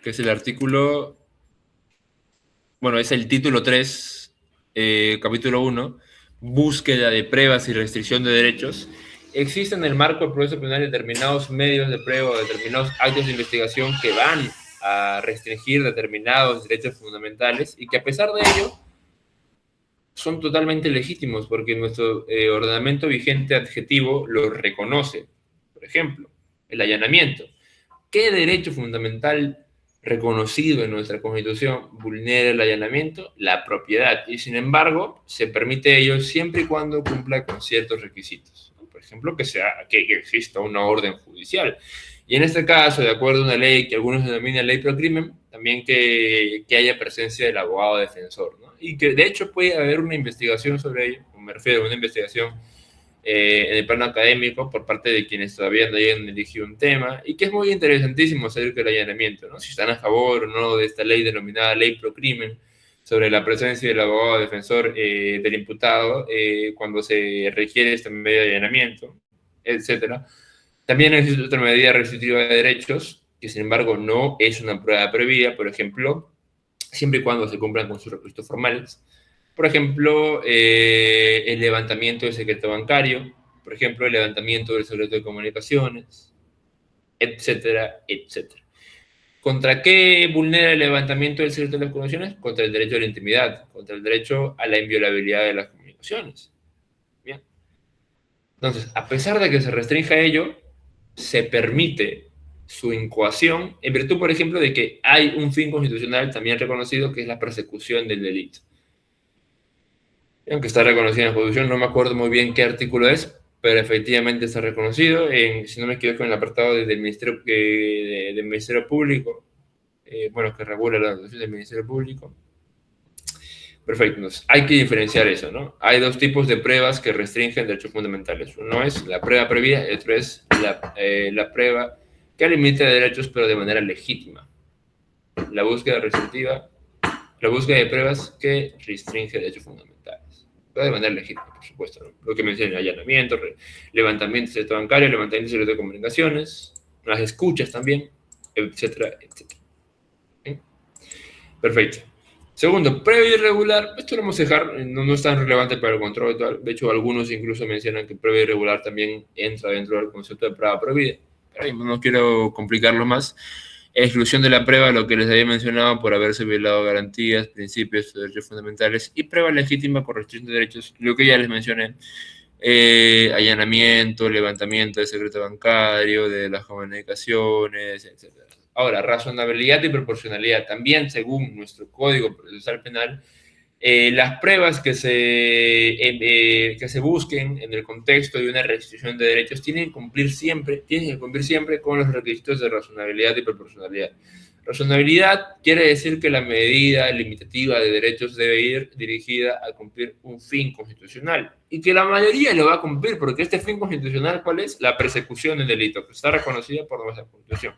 que es el artículo, bueno, es el título 3, capítulo 1, búsqueda de pruebas y restricción de derechos, existen en el marco del proceso penal determinados medios de prueba o determinados actos de investigación que van a restringir determinados derechos fundamentales y que a pesar de ello son totalmente legítimos porque nuestro ordenamiento vigente adjetivo los reconoce. Por ejemplo, el allanamiento. ¿Qué derecho fundamental reconocido en nuestra Constitución vulnera el allanamiento? La propiedad. Y sin embargo, se permite ello siempre y cuando cumpla con ciertos requisitos. Por ejemplo, que exista una orden judicial. Y en este caso, de acuerdo a una ley que algunos denominan ley pro crimen, también que haya presencia del abogado defensor, ¿no? Y que de hecho puede haber una investigación sobre ello, me refiero a una investigación en el plano académico por parte de quienes todavía no hayan elegido un tema, y que es muy interesantísimo saber que el allanamiento, ¿no? Si están a favor o no de esta ley denominada ley pro crimen, sobre la presencia del abogado defensor del imputado cuando se requiere este medio de allanamiento, etcétera. También existe otra medida restrictiva de derechos, que sin embargo no es una prueba prohibida, por ejemplo, siempre y cuando se cumplan con sus requisitos formales. Por ejemplo, el levantamiento del secreto bancario, por ejemplo, el levantamiento del secreto de comunicaciones, etcétera, etcétera. ¿Contra qué vulnera el levantamiento del secreto de las comunicaciones? Contra el derecho a la intimidad, contra el derecho a la inviolabilidad de las comunicaciones. Bien. Entonces, a pesar de que se restrinja ello, se permite su incoación en virtud, por ejemplo, de que hay un fin constitucional también reconocido que es la persecución del delito. Aunque está reconocido en la Constitución, no me acuerdo muy bien qué artículo es, pero efectivamente está reconocido, si no me equivoco, en el apartado del Ministerio Público, bueno, que regula la actuación del Ministerio Público. Perfecto, entonces hay que diferenciar eso, ¿no? Hay dos tipos de pruebas que restringen derechos fundamentales. Uno es la prueba previa y otro es la prueba que limita derechos pero de manera legítima. La búsqueda restrictiva, la búsqueda de pruebas que restringe derechos fundamentales. Pero de manera legítima, por supuesto, ¿no? Lo que mencioné, allanamiento, levantamiento de secreto bancario, levantamiento de secreto de comunicaciones, las escuchas también, etcétera, etcétera. ¿Sí? Perfecto. Segundo, previo irregular. Esto lo vamos a dejar, no es tan relevante para el control. De hecho, algunos incluso mencionan que previo irregular también entra dentro del concepto de prueba prohibida. Pero no quiero complicarlo más. Exclusión de la prueba, lo que les había mencionado, por haberse violado garantías, principios, derechos fundamentales, y prueba legítima por restricción de derechos, lo que ya les mencioné. Allanamiento, levantamiento del secreto bancario, de las comunicaciones, etc. Ahora, razonabilidad y proporcionalidad. También, según nuestro Código Procesal Penal, las pruebas que se busquen en el contexto de una restricción de derechos tienen que cumplir siempre con los requisitos de razonabilidad y proporcionalidad. Razonabilidad quiere decir que la medida limitativa de derechos debe ir dirigida a cumplir un fin constitucional y que la mayoría lo va a cumplir porque este fin constitucional, ¿cuál es? La persecución del delito, que está reconocida por nuestra Constitución.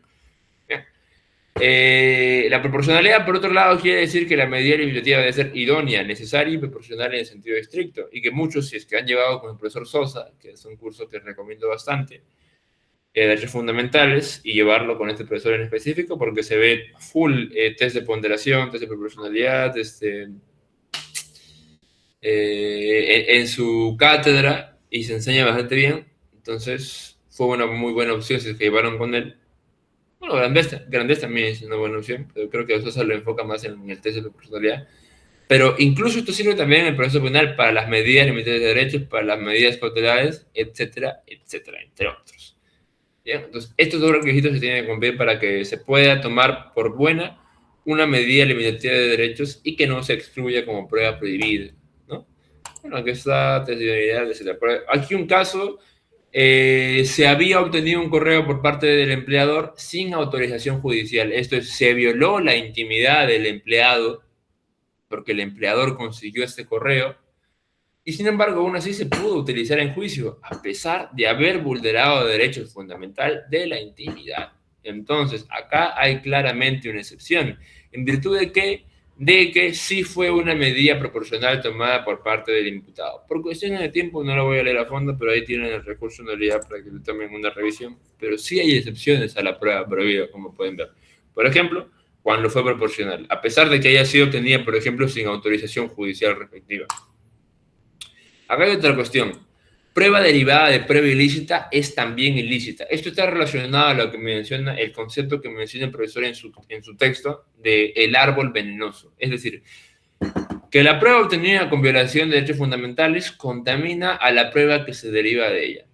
Bien. La proporcionalidad, por otro lado, quiere decir que la medida limitativa debe ser idónea, necesaria y proporcional en el sentido estricto, y que muchos, si es que han llevado con el profesor Sosa, que es un curso que recomiendo bastante, derechos fundamentales, y llevarlo con este profesor en específico, porque se ve full test de ponderación, test de proporcionalidad, en su cátedra, y se enseña bastante bien. Entonces, fue una muy buena opción si es que llevaron con él. Bueno, Grandés también es una buena opción, pero creo que Sosa lo enfoca más en el test de proporcionalidad. Pero incluso esto sirve también en el proceso penal para las medidas limitadas de derechos, para las medidas cautelares, etcétera, etcétera, entre otros. ¿Bien? Entonces, estos dos requisitos se tienen que cumplir para que se pueda tomar por buena una medida limitativa de derechos y que no se excluya como prueba prohibida, ¿no? Bueno, aquí está testimonalidad, etcétera. Aquí un caso se había obtenido un correo por parte del empleador sin autorización judicial. Esto es, se violó la intimidad del empleado porque el empleador consiguió este correo y sin embargo aún así se pudo utilizar en juicio a pesar de haber vulnerado derechos fundamentales de la intimidad. Entonces, acá hay claramente una excepción, en virtud de que sí fue una medida proporcional tomada por parte del imputado. Por cuestiones de tiempo no lo voy a leer a fondo, pero ahí tienen el recurso de nulidad para que le tomen una revisión. Pero sí hay excepciones a la prueba prohibida, como pueden ver. Por ejemplo, cuando fue proporcional, a pesar de que haya sido obtenida, por ejemplo, sin autorización judicial respectiva. Acá hay otra cuestión. Prueba derivada de prueba ilícita es también ilícita. Esto está relacionado a lo que menciona el concepto que menciona el profesor en su texto de el árbol venenoso. Es decir, que la prueba obtenida con violación de derechos fundamentales contamina a la prueba que se deriva de ella.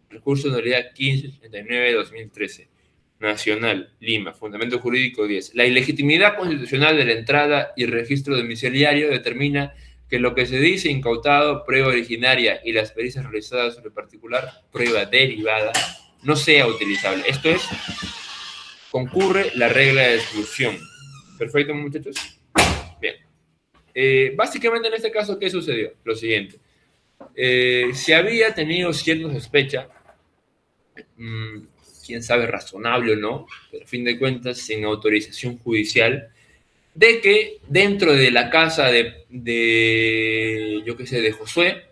Recurso de nulidad 1569-2013. Nacional, Lima, Fundamento Jurídico 10. La ilegitimidad constitucional de la entrada y registro domiciliario determina que lo que se dice incautado, prueba originaria, y las pericias realizadas sobre particular, prueba derivada, no sea utilizable. Esto es, concurre la regla de exclusión. ¿Perfecto, muchachos? Bien. Básicamente en este caso, ¿qué sucedió? Lo siguiente. Se había tenido cierta sospecha, quién sabe, razonable o no, pero a fin de cuentas, sin autorización judicial, de que dentro de la casa yo qué sé, de Josué,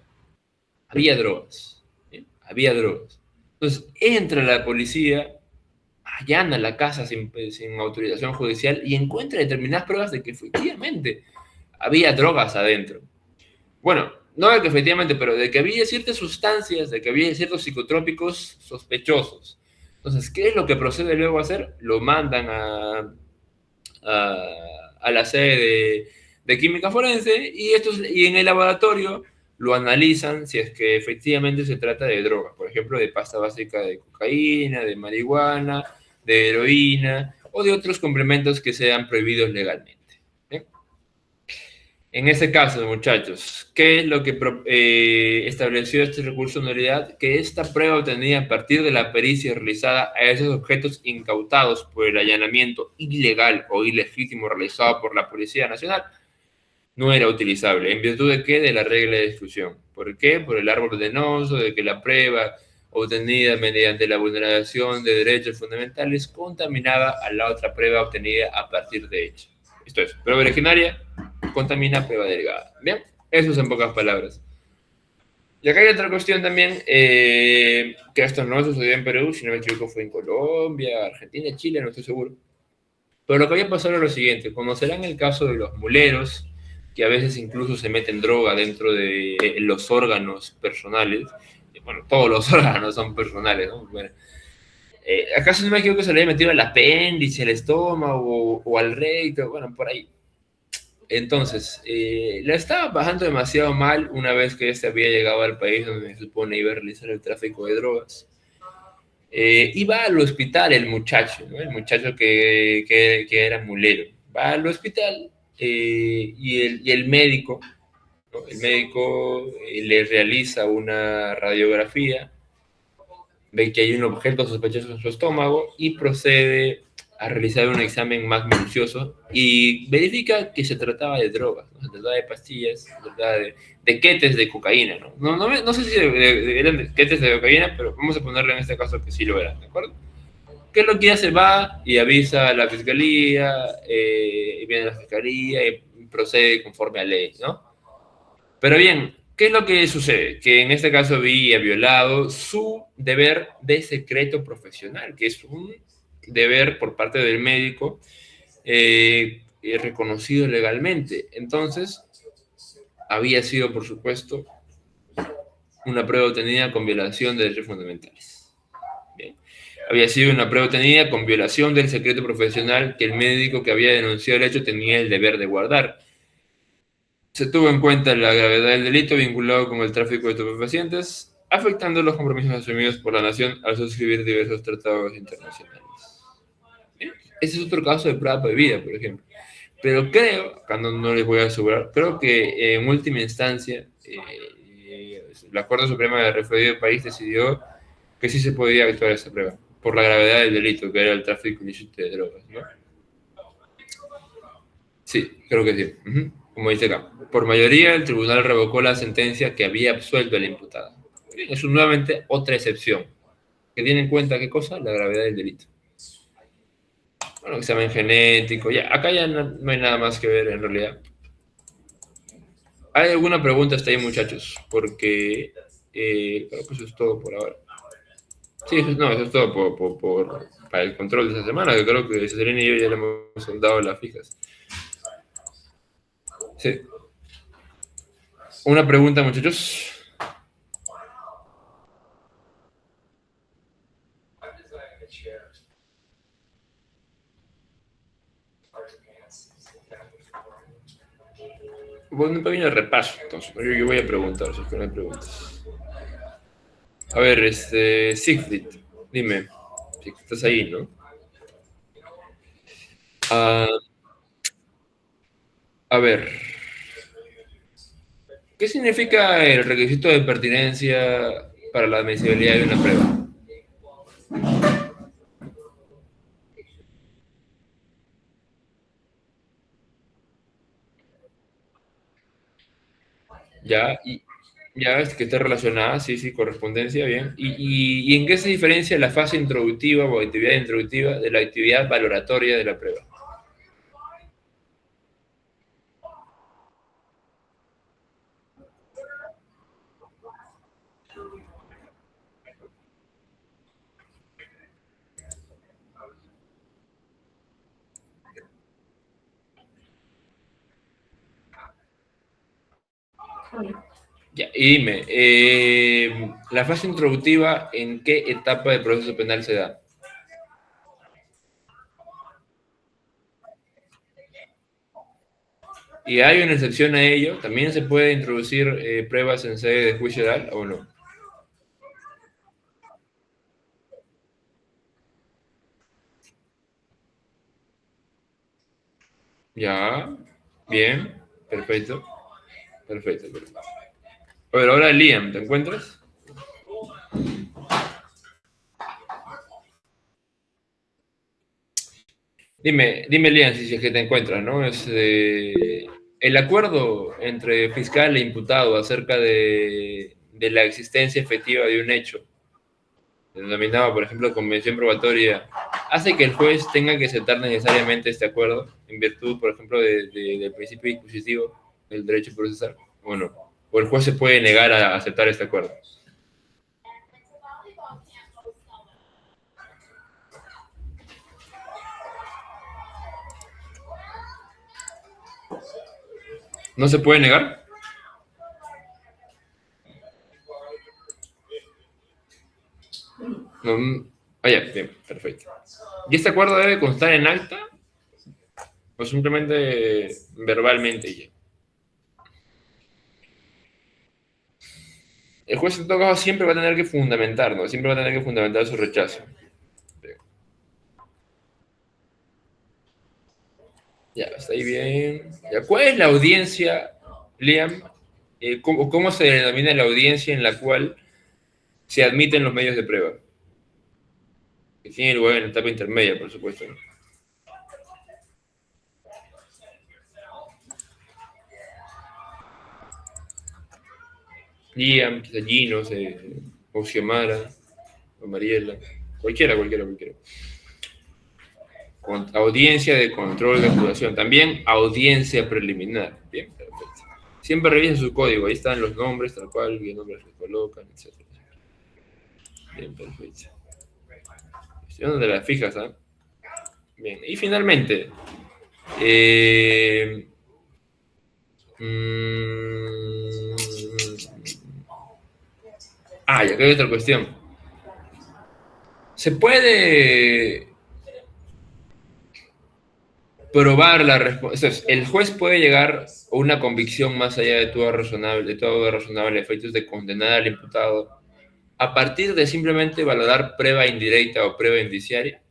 había drogas. ¿Sí? Había drogas. Entonces, entra la policía, allana la casa sin autorización judicial y encuentra determinadas pruebas de que efectivamente había drogas adentro. Bueno, no de que efectivamente, pero de que había ciertas sustancias, de que había ciertos psicotrópicos sospechosos. Entonces, ¿qué es lo que procede luego a hacer? Lo mandan a la sede de química forense y en el laboratorio lo analizan si es que efectivamente se trata de drogas, por ejemplo, de pasta básica de cocaína, de marihuana, de heroína o de otros complementos que sean prohibidos legalmente. ¿Bien? En este caso, muchachos, ¿qué es lo que estableció este recurso de nulidad? Que esta prueba obtenida a partir de la pericia realizada a esos objetos incautados por el allanamiento ilegal o ilegítimo realizado por la Policía Nacional no era utilizable. ¿En virtud de qué? De la regla de exclusión. ¿Por qué? Por el árbol venenoso, de que la prueba obtenida mediante la vulneración de derechos fundamentales contaminaba a la otra prueba obtenida a partir de ella. Esto es, prueba originaria contamina prueba derivada. Bien, eso es en pocas palabras. Y acá hay otra cuestión también, que esto no sucedió en Perú, si no me equivoco fue en Colombia, Argentina, Chile, no estoy seguro. Pero lo que había pasado era lo siguiente: conocerán el caso de los muleros, que a veces incluso se meten droga dentro de los órganos personales. Bueno, todos los órganos son personales, ¿no? Bueno, ¿acaso no me equivoco que se le había metido al apéndice, al estómago o al recto? Bueno, por ahí. Entonces, la estaba pasando demasiado mal una vez que este había llegado al país donde se supone iba a realizar el tráfico de drogas. Iba al hospital el muchacho, ¿no? El muchacho que era mulero. Va al hospital y el médico, ¿no? El médico le realiza una radiografía, ve que hay un objeto sospechoso en su estómago y procede a realizar un examen más minucioso y verifica que se trataba de drogas, ¿no? Se trataba de pastillas, se trataba de quetes de cocaína, ¿no? No sé si eran quetes de cocaína, pero vamos a ponerle en este caso que sí lo eran, ¿de acuerdo? ¿Qué es lo que hace? Va y avisa a la fiscalía, y viene la fiscalía y procede conforme a ley, ¿no? Pero bien, ¿qué es lo que sucede? Que en este caso había violado su deber de secreto profesional, que es un deber por parte del médico reconocido legalmente. Entonces, había sido, por supuesto, una prueba obtenida con violación de derechos fundamentales. Bien. Había sido una prueba obtenida con violación del secreto profesional que el médico que había denunciado el hecho tenía el deber de guardar. Se tuvo en cuenta la gravedad del delito vinculado con el tráfico de estupefacientes, afectando los compromisos asumidos por la nación al suscribir diversos tratados internacionales. Bien. Ese es otro caso de prueba prohibida, por ejemplo. Pero creo, acá no les voy a asegurar, creo que en última instancia la Corte Suprema del referido país decidió que sí se podía actuar esa prueba, por la gravedad del delito, que era el tráfico ilícito de drogas, ¿no? Sí, creo que sí. Como dice acá. Por mayoría, el tribunal revocó la sentencia que había absuelto al imputado. Bien, es nuevamente otra excepción, que tiene en cuenta, ¿qué cosa? La gravedad del delito. Bueno, examen genético, ya, acá ya no hay nada más que ver en realidad. ¿Hay alguna pregunta hasta ahí, muchachos? Porque creo que eso es todo por ahora. Sí, eso es todo para el control de esta semana, que creo que Cesarín y yo ya le hemos dado las fijas. Sí. Una pregunta, muchachos. Bueno, un pequeño repaso, entonces. Yo voy a preguntar, si es que no hay preguntas. A ver, Siegfried, dime, si estás ahí, ¿no? Ah, a ver, ¿qué significa el requisito de pertinencia para la admisibilidad de una prueba? Ya, ya es que está relacionada, sí, sí, correspondencia, bien. ¿Y en qué se diferencia la fase introductiva o actividad introductiva de la actividad valoratoria de la prueba? Ya, y dime, ¿la fase introductiva en qué etapa del proceso penal se da? ¿Y hay una excepción a ello? ¿También se puede introducir pruebas en sede de juicio oral o no? Ya, bien, perfecto, perfecto, perfecto. A ver, ahora Liam, ¿te encuentras? Dime Liam, si es que te encuentras, ¿no? El acuerdo entre fiscal e imputado acerca de la existencia efectiva de un hecho, denominado, por ejemplo, convención probatoria, hace que el juez tenga que aceptar necesariamente este acuerdo en virtud, por ejemplo, del principio dispositivo del derecho procesal, o no. O el juez se puede negar a aceptar este acuerdo. ¿No se puede negar? No, vaya, bien, perfecto. ¿Y este acuerdo debe constar en acta o simplemente verbalmente ya? El juez en todo caso siempre va a tener que fundamentar, ¿no? Siempre va a tener que fundamentar su rechazo. Ya, está ahí bien. Ya, ¿cuál es la audiencia, Liam? ¿Cómo se denomina la audiencia en la cual se admiten los medios de prueba? Que tiene lugar en la etapa intermedia, por supuesto, ¿no? Liam, quizá Gino, o Xiomara, o Mariela, cualquiera. Audiencia de control de actuación. También audiencia preliminar. Bien, perfecto. Siempre revisen su código. Ahí están los nombres, tal cual, qué nombres les colocan, etc. Bien, perfecto. Cuestión donde las fijas, ¿ah? Bien, y finalmente, eh, mm, ya que hay otra cuestión. ¿Se puede probar la respuesta? El juez puede llegar a una convicción más allá de todo razonable efectos de condenar al imputado a partir de simplemente valorar prueba indirecta o prueba indiciaria,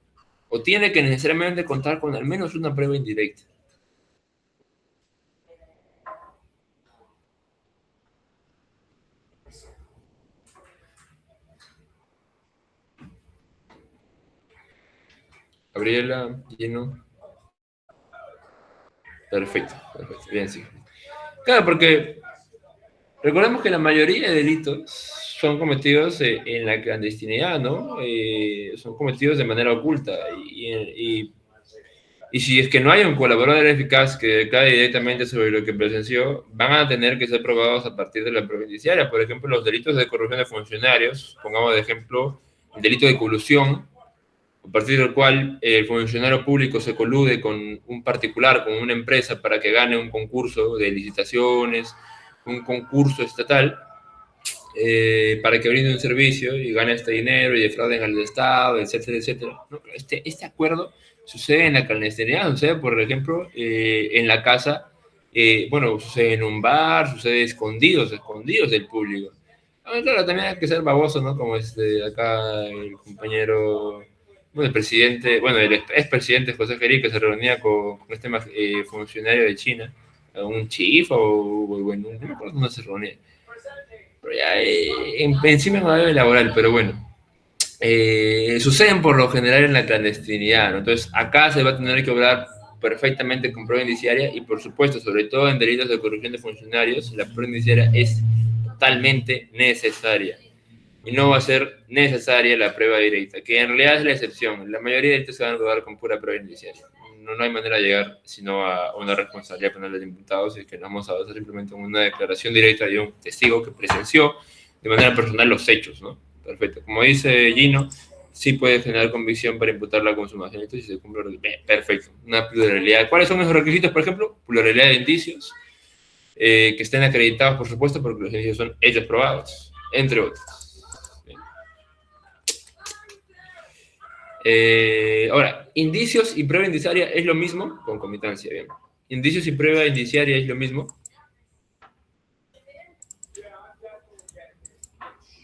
o tiene que necesariamente contar con al menos una prueba indirecta. Gabriela, Gino. Perfecto, bien, sí. Claro, porque recordemos que la mayoría de delitos son cometidos en la clandestinidad, ¿no? Son cometidos de manera oculta. Y si es que no hay un colaborador eficaz que declare directamente sobre lo que presenció, van a tener que ser probados a partir de la prueba indiciaria. Por ejemplo, los delitos de corrupción de funcionarios, pongamos de ejemplo el delito de colusión, a partir del cual el funcionario público se colude con un particular, con una empresa, para que gane un concurso de licitaciones, un concurso estatal, para que brinde un servicio y gane este dinero y defrauden al Estado, etcétera, etcétera. ¿No? Este acuerdo sucede en la clandestinidad, sucede, por ejemplo, en la casa, bueno, sucede en un bar, sucede escondidos del público. Claro, también hay que ser baboso, ¿no? Como acá el compañero, bueno, el presidente, bueno, el expresidente José Gerí, que se reunía con este funcionario de China, un chief o bueno, no me acuerdo dónde se reunía. Pero ya encima de la laboral, pero bueno. Suceden por lo general en la clandestinidad, ¿no? Entonces, acá se va a tener que obrar perfectamente con prueba indiciaria y, por supuesto, sobre todo en delitos de corrupción de funcionarios, la prueba indiciaria es totalmente necesaria. Y no va a ser necesaria la prueba directa, que en realidad es la excepción. La mayoría de delitos se van a probar con pura prueba indiciaria. No hay manera de llegar sino a una responsabilidad penal del imputado, si es que no vamos a basar simplemente en una declaración directa de un testigo que presenció de manera personal los hechos, ¿no? Perfecto. Como dice Gino, sí puede generar convicción para imputar la consumación. Esto sí se cumple. Perfecto. Una pluralidad. ¿Cuáles son esos requisitos, por ejemplo? Pluralidad de indicios, que estén acreditados, por supuesto, porque los indicios son hechos probados, entre otros. Ahora, indicios y prueba indiciaria es lo mismo, concomitancia, bien. Indicios y prueba indiciaria es lo mismo.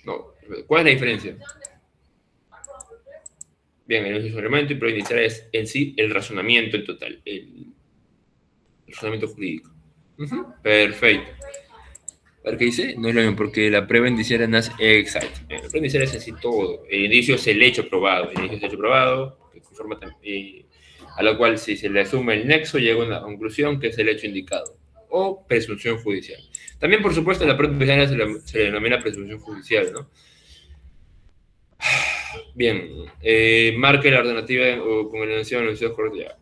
No, ¿cuál es la diferencia? Bien, el asesoramiento y prueba indiciaria es en sí el razonamiento en total, el razonamiento jurídico. Perfecto. A ver qué dice, no es lo mismo, porque la prueba indiciaria nace. Exacto. La prueba indiciaria es así todo. El indicio es el hecho probado. El indicio es el hecho probado, que conforma a lo cual, si se le asume el nexo, llega a una conclusión que es el hecho indicado. O presunción judicial. También, por supuesto, la prueba indiciaria se le denomina presunción judicial, ¿no? Bien. Marque la alternativa o con el enunciado correcto.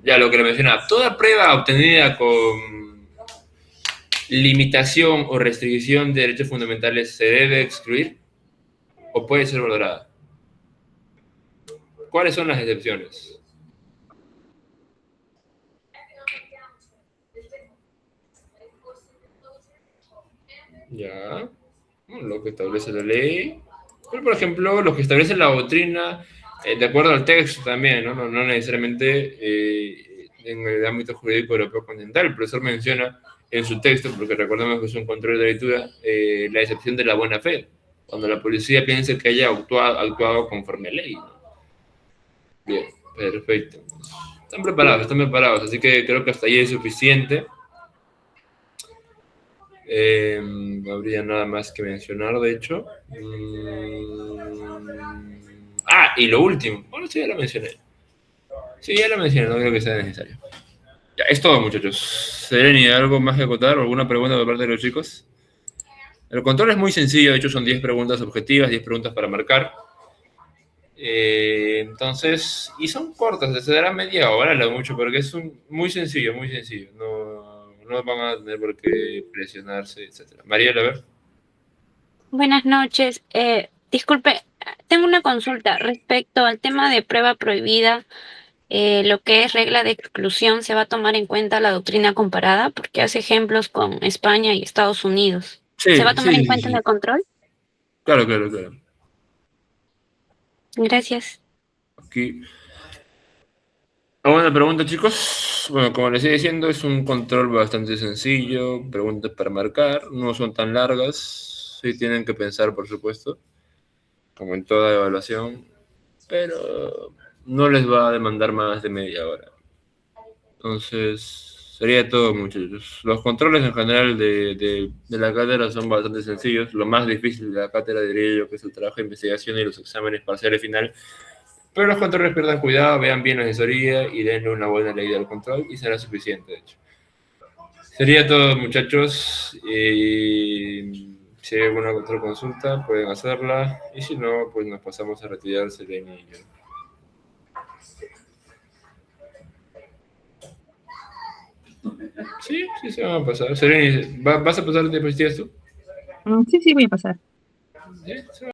Ya, lo que le mencionaba. Toda prueba obtenida con limitación o restricción de derechos fundamentales se debe excluir o puede ser valorada. ¿Cuáles son las excepciones? Ya, lo que establece la ley. Pero, por ejemplo, lo que establece la doctrina, de acuerdo al texto también, no necesariamente en el ámbito jurídico europeo continental. El profesor menciona en su texto, porque recordemos que es un control de lectura, la excepción de la buena fe, cuando la policía piense que haya actuado conforme a ley, ¿no? Bien, perfecto. Están preparados, así que creo que hasta ahí es suficiente. No habría nada más que mencionar, de hecho. Y lo último. Bueno, sí, ya lo mencioné. Sí, ya lo mencioné, no creo que sea necesario. Ya, es todo, muchachos. Sereni, ¿algo más que acotar o alguna pregunta por parte de los chicos? El control es muy sencillo, de hecho son 10 preguntas objetivas, 10 preguntas para marcar. Entonces, y son cortas, se dará media hora lo mucho, porque es muy sencillo, muy sencillo. No van a tener por qué presionarse, etc. Mariela, a ver. Buenas noches. Disculpe, tengo una consulta respecto al tema de prueba prohibida. Lo que es regla de exclusión, ¿se va a tomar en cuenta la doctrina comparada? Porque hace ejemplos con España y Estados Unidos. ¿Se va a Sí, tomar sí, en sí, cuenta en sí. el control? Claro, claro, claro. Gracias. Aquí. Buena pregunta, chicos. Bueno, como les estoy diciendo, es un control bastante sencillo. Preguntas para marcar, no son tan largas. Sí tienen que pensar, por supuesto, como en toda evaluación, pero no les va a demandar más de media hora. Entonces, Sería todo, muchachos. Los controles en general de la cátedra son bastante sencillos. Lo más difícil de la cátedra, diría yo, que es el trabajo de investigación y los exámenes parciales final. Pero los controles pierdan cuidado, vean bien la asesoría y denle una buena leída al control y será suficiente, de hecho. Sería todo, muchachos. Y si hay alguna otra consulta, pueden hacerla. Y si no, pues nos pasamos a retirar Selene y yo. Sí, sí se van a pasar. Selene, ¿vas a pasar diapositivas tú? Sí, voy a pasar. ¿Sí?